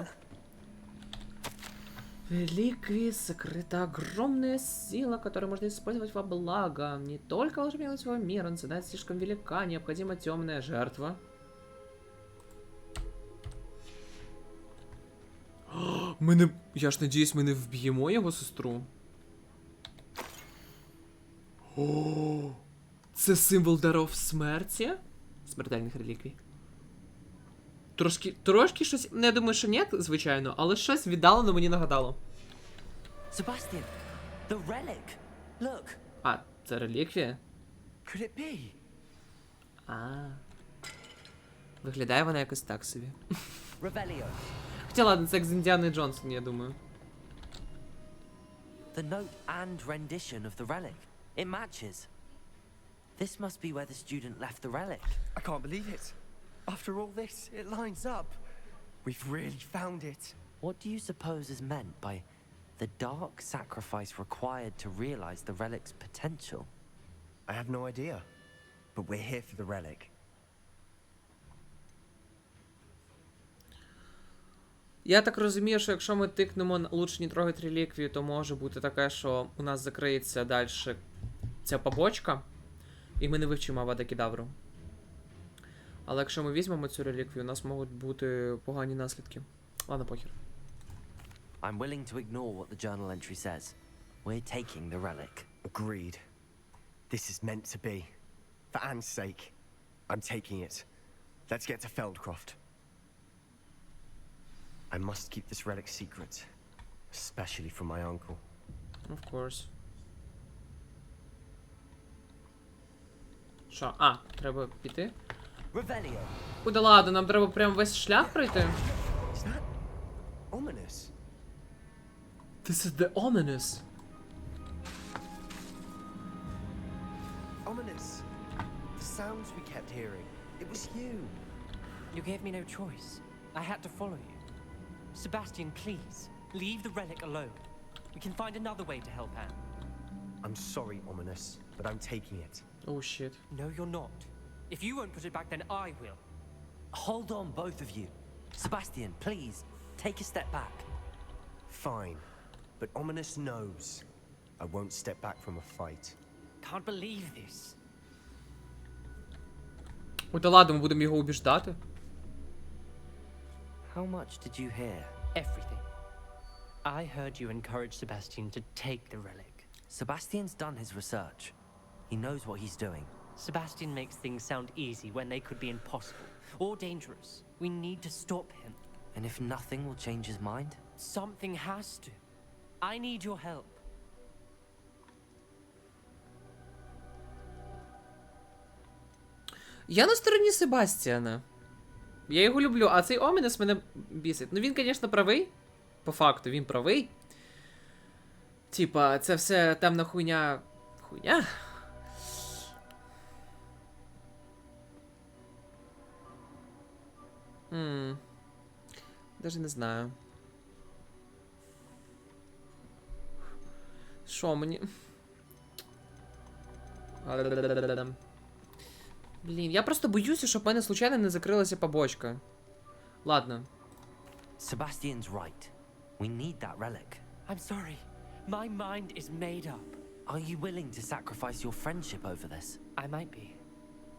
Реликвии сокрыта огромная сила, которую можно использовать во благо. Не только волшебного своего мира, но цена слишком велика, необходима темная жертва. Ми не... Я ж надіюсь, ми не вб'ємо його сестру. О, це символ даров смерті? Смертельних реліквій. Трошки щось, не думаю, що ні, звичайно, але щось віддалено мені нагадало. Sebastian, the relic. Look. А, це реліквія? Could it be? А. Виглядає вона якось так собі. Revelio. Хоча ладно, це як з Індіани Джонсон, я думаю. The note and rendition of the relic. It matches. This must be where the student left the relic. I can't believe it. After all this, it lines up. We've really found it. What do you suppose is meant by the dark sacrifice required to realize the relic's potential? I have no idea. But we're here for the relic. Я так розумію, що якщо ми тикнемо на «Лучше не трогать реліквію», то може бути таке, що у нас закриється далі ця побочка, і ми не вивчимо Авада Кедавру. Але якщо ми візьмемо цю реліквію, у нас можуть бути погані наслідки. Ладно, похер. I'm willing to ignore what the journal entry says. We're taking the relic. Agreed. This is meant to be. For Anne's sake, I'm taking it. Let's get to Feldcroft. I must keep this relic secret, especially from my uncle. Of course. Що? А, треба піти? Revelio. Куди ладно, нам треба прям весь шлях пройти? Is that ominous? This is the ominous. Ominous. The sounds we kept hearing. It was you. You gave me no choice. I had to follow you. Sebastian, please, leave the relic alone. We can find another way to help Anne. I'm sorry, Ominous, but I'm taking it. Oh shit. No, you're not. If you won't put it back, then I will. Hold on, both of you. Sebastian, please, take a step back. Fine. But Ominous knows I won't step back from a fight. Can't believe this. Ой, та ладно, ми будемо його убіждати. How much did you hear? Everything. I heard you encourage Sebastian to take the relic. Sebastian's done his research. He knows what he's doing. Sebastian makes things sound easy when they could be impossible or dangerous. We need to stop him. And if nothing will change his mind? Something has to. I need your help. Я на стороні Себастьяна. Я його люблю, а цей Омінес мене бісить. Ну він, звісно, правий. По факту, він правий. Типа, це все темна хуйня. Хуйня? Даже не знаю. Що мені? Блін, я просто боюся, щоб в мене случайно не закрилася побочка. Ладно. Sebastian's right. We need that relic. I'm sorry. My mind is made up. Are you willing to sacrifice your friendship over this? I might be.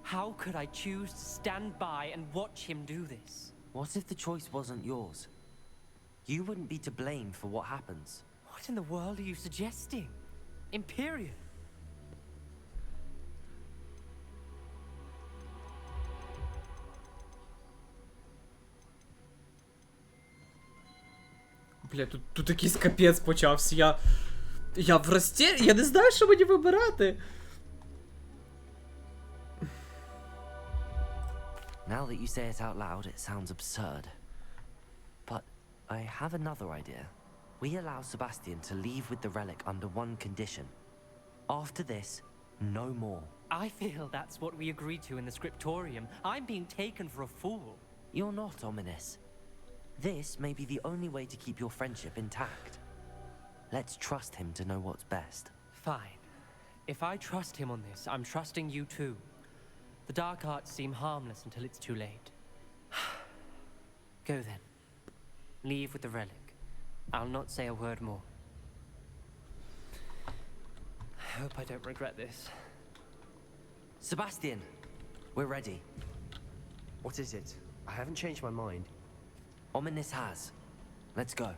How could I choose to stand by and watch him do this? What if the choice wasn't yours? You wouldn't be to blame for what happens. What in the world are you suggesting? Imperial? Бля, тут якийсь капець почався. Я в розтірі, я не знаю, що мені вибирати. Now that you say it out loud, it sounds absurd. But I have another idea. We allow Sebastian to leave with the relic under one condition. After this, no more. I feel that's what we agreed to in the scriptorium. I'm being taken for a fool. You're not, Ominous. This may be the only way to keep your friendship intact. Let's trust him to know what's best. Fine. If I trust him on this, I'm trusting you too. The dark arts seem harmless until it's too late. Go then. Leave with the relic. I'll not say a word more. I hope I don't regret this. Sebastian, we're ready. What is it? I haven't changed my mind. Ominous has. Let's go.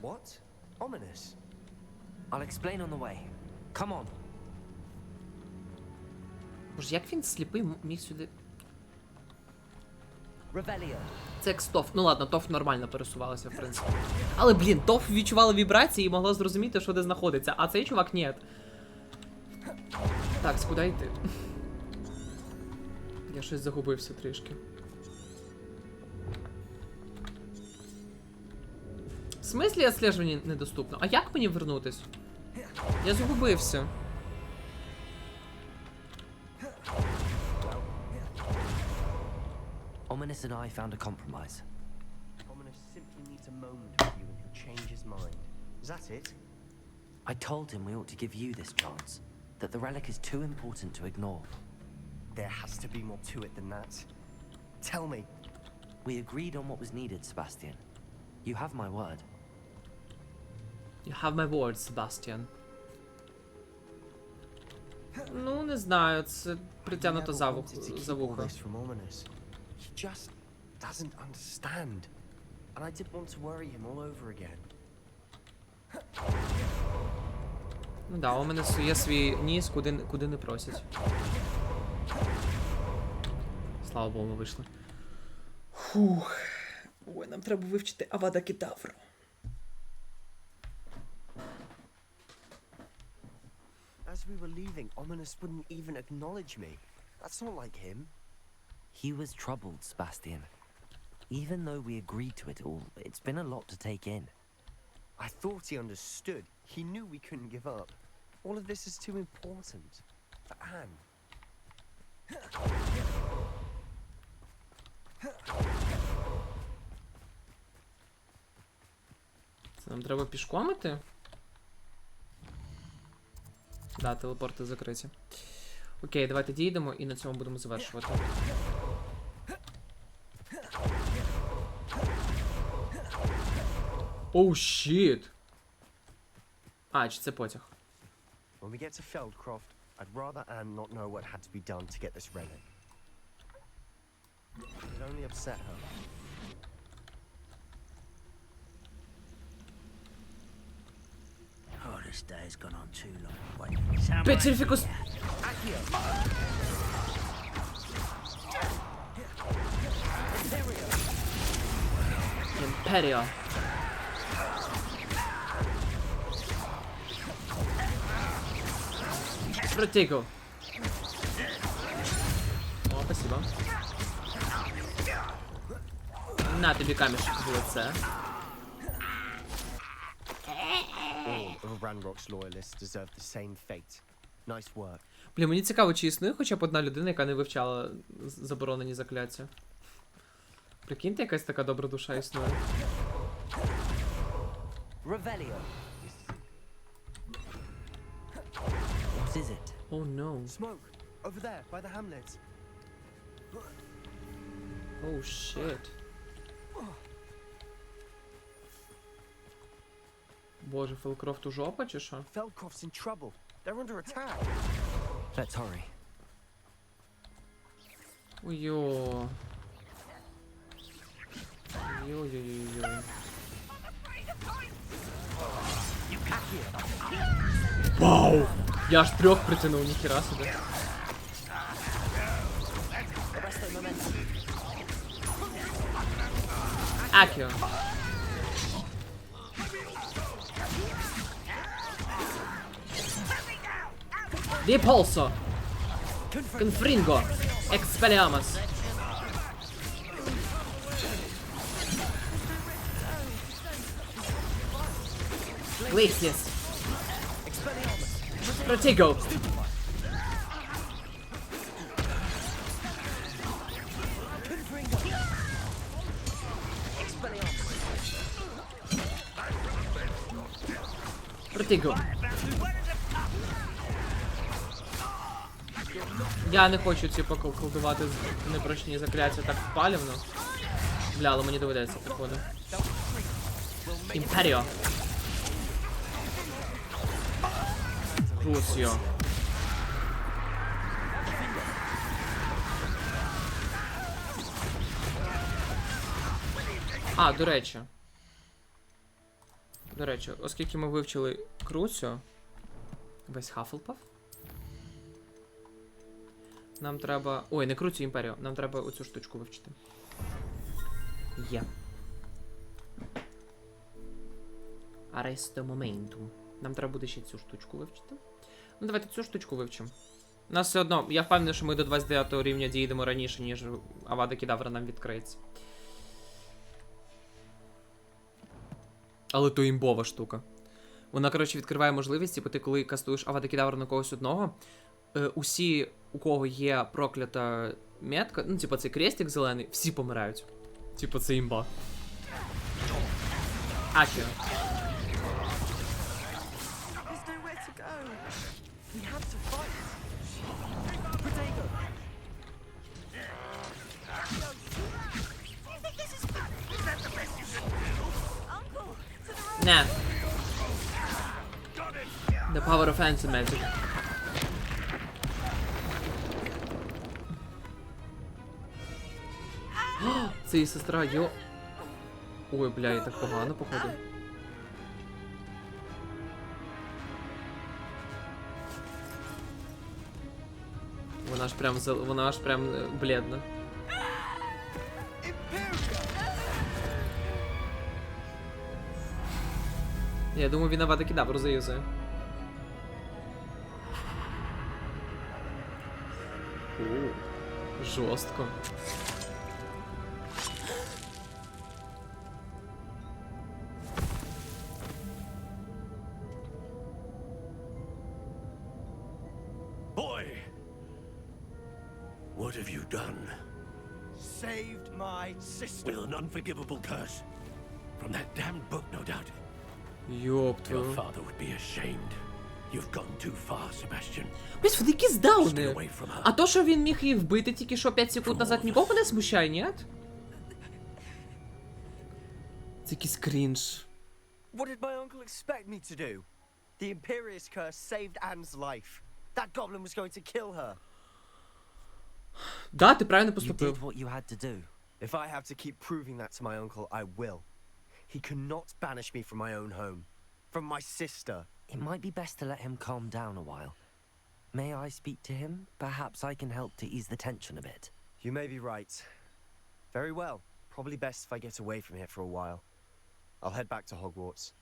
What? Ominous? I'll explain on the way. Come on. Боже, як він сліпий міг сюди... Revelio. Це як Тоф. Ну ладно, Тоф нормально пересувалася, в принципі. Але, блін, Тоф відчувала вібрації і могла зрозуміти, що де знаходиться. А цей чувак ні. Так, куди йти? Я щось загубився трішки. В смислі відслежування недоступно? А як мені вернутись? Я загубився. Ominous and I found a compromise. Ominous simply needs a moment with you and he'll change his mind. Is that it? I told him we ought to give you this chance. That the relic is too important to ignore. There has to be more to it than that. Tell me. We agreed on what was needed, Sebastian. You have my word. You have my word, Sebastian. Ну, не знаю, це притягнуто за вухо. He just doesn't understand. And I didn't want to worry him all over again. Ну да, у мене є свій ніс, куди не просять. Слава Богу, ми вийшли. Фух. Ой, нам треба вивчити Авада Кедавру. As we were leaving, Ominous wouldn't even acknowledge me. That's not like him. He was troubled, Sebastian. Even though we agreed to it all, it's been a lot to take in. I thought he understood. He knew we couldn't give up. All of this is too important. For Anne. Це нам треба пішком іти? Да, телепорти закриті. Окей, давайте дійдемо і на цьому будемо завершувати. Оу, щіт. А, чи це потяг? When we get to Feldcroft, I'd rather Anne not know what had to be done to get this relic. It'd only upset her. Oh, this day's gone on too long. Wait, Petrificus. Imperio. Протигу. О, спасибо. На тобі камішок в лице. All of Ranrock's loyalists deserve the same fate. Nice work. Блін, мені цікаво, чи існує хоча б одна людина, яка не вивчала заборонені закляття. Прикиньте, якась така добра душа існує. Revelio. What is it? Oh no. Smoke! Over there, by the hamlet. Oh shit. Боже, Фелкрофту жопа чи що? Feldcroft's in trouble. They're under attack. Let's hurry. Ой-йо. Йо-йо-йо-йо. Вау! Я аж 3 притянув, ніхіра собі. Акіо. Діполсо. Конфрінго. Експеліамос. Глисніс. Протиго. Протиго. Я не хочу ці поколдувати непрочні закляття так палівно. Бля, але мені доведеться, походу. Імперіо. Круціо. А, до речі. До речі, оскільки ми вивчили Круціо, весь Хафлпаф, нам треба... Ой, не Круціо, Імперіо. Нам треба оцю штучку вивчити. Є. Аресто моментум. Нам треба буде ще цю штучку вивчити. Ну, давайте цю штучку вивчимо. У нас все одно, я впевнений, що ми до 29 рівня дійдемо раніше, ніж Авада Кедавра нам відкриється. Але то імбова штука. Вона, коротше, відкриває можливість, типу, ти коли кастуєш Авада Кедавра на когось одного, усі, у кого є проклята метка, ну, типу, цей крестик зелений, всі помирають. Типу, це імба. Акіо. Nah. The power of fancy magic. Це її сестра, йо. Ой, бля, і так погано, походу. Вона аж прям бледна. Я думаю, він Авада Кедавру заюзає. Жорстко. Boy! What have you done? Saved my sister. With an unforgivable curse. From that damned book, no doubt. Йоп Your твою. father would be ashamed. You've gone too far, Sebastian. Блять, вони якісь дауни. Stay away from her. А то, що він міг її вбити тільки що 5 секунд назад, нікого не смущає, ні? Це якийсь крінж. What did my uncle expect me to do? The Imperious curse saved Anne's life. That goblin was going to kill her. Да, ти правильно You поступив. did what you had to do. If I have to keep proving that to my uncle, I will. He cannot banish me from my own home. From my sister. It might be best to let him calm down a while. May I speak to him? Perhaps I can help to ease the tension a bit. You may be right. Very well. Probably best if I get away from here for a while. I'll head back to Hogwarts.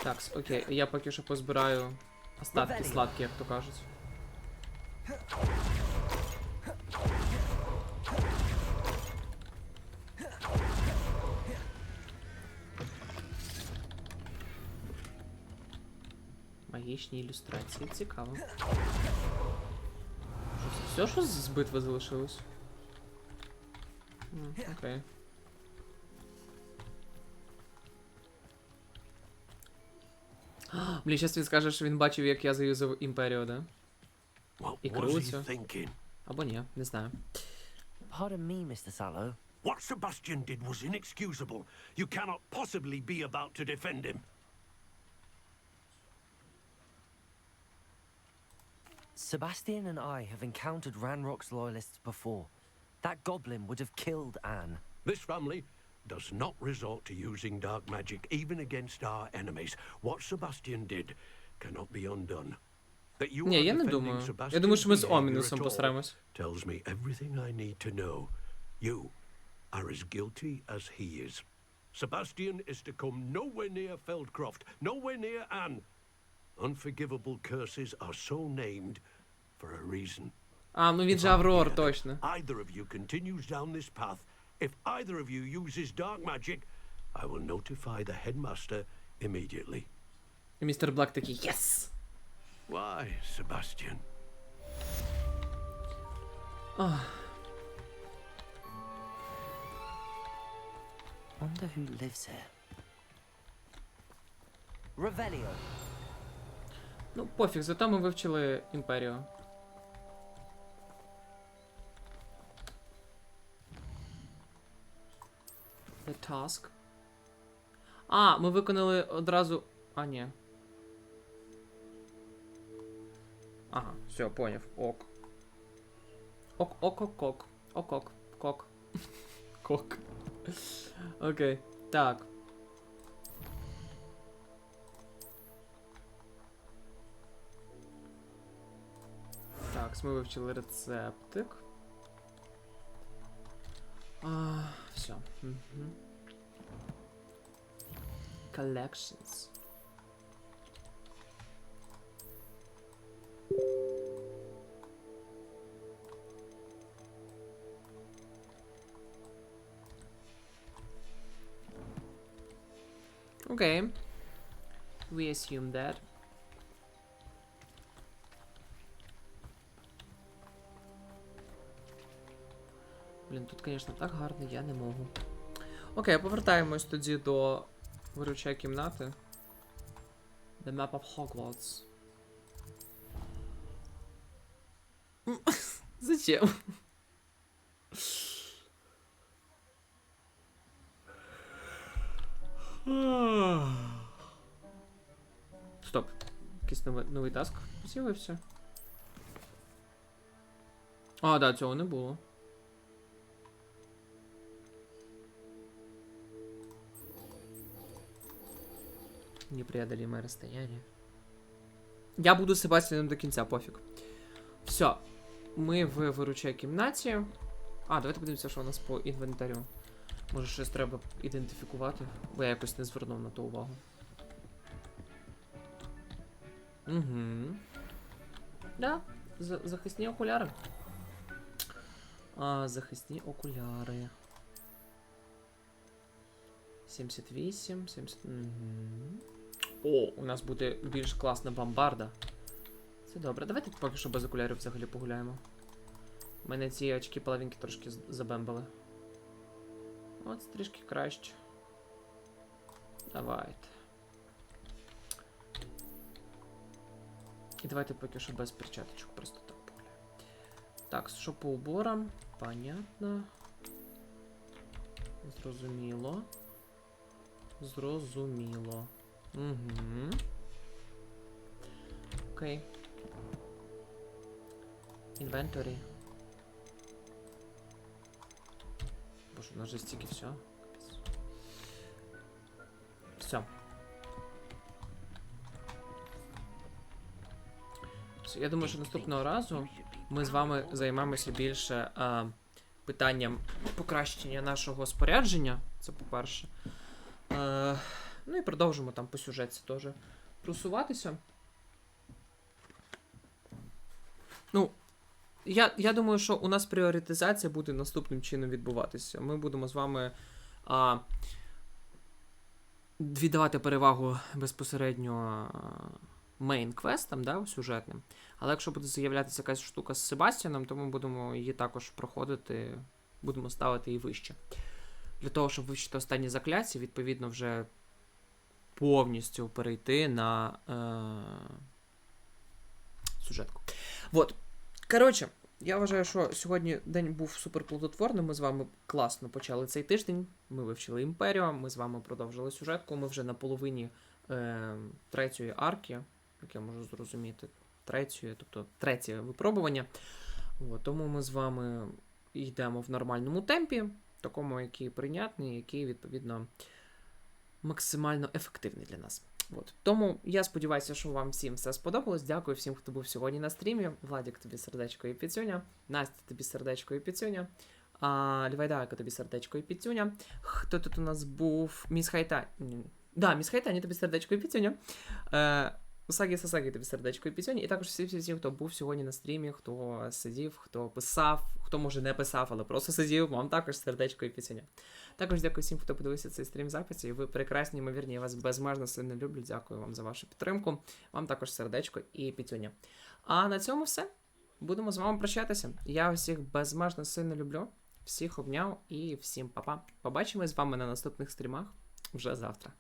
Так, окей, я поки що позбираю остатки сладкі, як то кажуть. Магічні ілюстрації, цікаво. Все, що з битви залишилось? Окей. Блін, щас він скаже, що він бачив, як я заюзав імперію, да? І крутиться. Або ні, не знаю. Pardon me, Mr. Sallow. What Sebastian did was inexcusable. You cannot possibly be about to defend him. Sebastian and I have encountered Ranrock's loyalists before. That goblin would have killed Anne. This family does not resort to using dark magic even against our enemies. What Sebastian did cannot be undone. That you Ні, are я не defending думаю. Я Sebastian's думаю, що ми з behavior Омінусом at all постараємось. tells me everything I need to know. You are as guilty as he is. Sebastian is to come nowhere near Feldcroft, nowhere near Anne. Unforgivable curses are so named for a reason. А, ну він же Аврор, точно. Either of you continues down this path, if either of you uses dark magic, I will notify the headmaster immediately. І містер Блак такий, єс! Why, Sebastian? Wonder who lives here. Revelio. Ну, пофіг, зато ми вивчили імперію. The task. А, ми виконали одразу... А, ні. Ага, все, поняв. Ок. Ок. Кок. Кок. Окей. Так. Так, ми вивчили рецептик. Все. Collections. Okay. We assume that. Блін, тут, звісно, так гарно, я не можу. Окей, повертаємось тоді до виручай кімнати. The map of Hogwarts. Зачем? Стоп. Якийсь новий таск з'явився. А, да, цього не було. Непреодолимое расстояние. Я буду Себастьяном до кінця, пофіг. Все. Ми в виручай кімнаті. А, давайте подивимося, що у нас по інвентарю. Може щось треба ідентифікувати, бо я якось не звернув на то увагу. Угу. Да, захисні окуляри. Захисні окуляри. 78, 70. Угу. О, у нас буде більш класна бомбарда. Це добре. Давайте поки що без окулярів взагалі погуляємо. У мене ці очки половинки трошки забембали. От трішки краще. Давайте. І давайте поки що без перчаточок, просто так погуляємо. Так, що по уборам? Понятно. Зрозуміло. Зрозуміло. Угу. Окей. Інвенторі. Боже, у нас же стільки всього. Все. Я думаю, що наступного разу ми з вами займемося більше питанням покращення нашого спорядження. Це по-перше. Ну і продовжимо там по сюжетці теж просуватися. Ну, я думаю, що у нас пріоритизація буде наступним чином відбуватися. Ми будемо з вами віддавати перевагу безпосередньо мейн-квестам, да, сюжетним. Але якщо буде з'являтися якась штука з Себастьяном, то ми будемо її також проходити, будемо ставити її вище. Для того, щоб вивчити останні закляття, відповідно, вже повністю перейти на сюжетку. Вот. Коротше, я вважаю, що сьогодні день був суперплодотворним. Ми з вами класно почали цей тиждень. Ми вивчили Імперію, ми з вами продовжили сюжетку. Ми вже на половині третьої арки, як я можу зрозуміти, тобто третє випробування. От, тому ми з вами йдемо в нормальному темпі, такому, який прийнятний, який, відповідно, максимально ефективний для нас. От. Тому я сподіваюся, що вам всім все сподобалось. Дякую всім, хто був сьогодні на стрімі. Владик, тобі сердечко і піцюня. Настя, тобі сердечко і піцюня. Лівайдайка, тобі сердечко і піцюня. Хто тут у нас був? Міс Хайта. Да, Міс Хайтані, тобі сердечко і піцюня. Усагі Сасагі, тобі сердечко і піцюня. І також всі, хто був сьогодні на стрімі, хто сидів, хто писав, хто, може, не писав, але просто сидів, вам також сердечко і піцюня. Також дякую всім, хто подивився цей стрім записі. І ви прекрасні, ймовірні, я вас безмежно сильно люблю. Дякую вам за вашу підтримку. Вам також сердечко і піцюня. А на цьому все. Будемо з вами прощатися. Я всіх безмежно сильно люблю. Всіх обняв і всім па-па. Побачимось з вами на наступних стрімах вже завтра.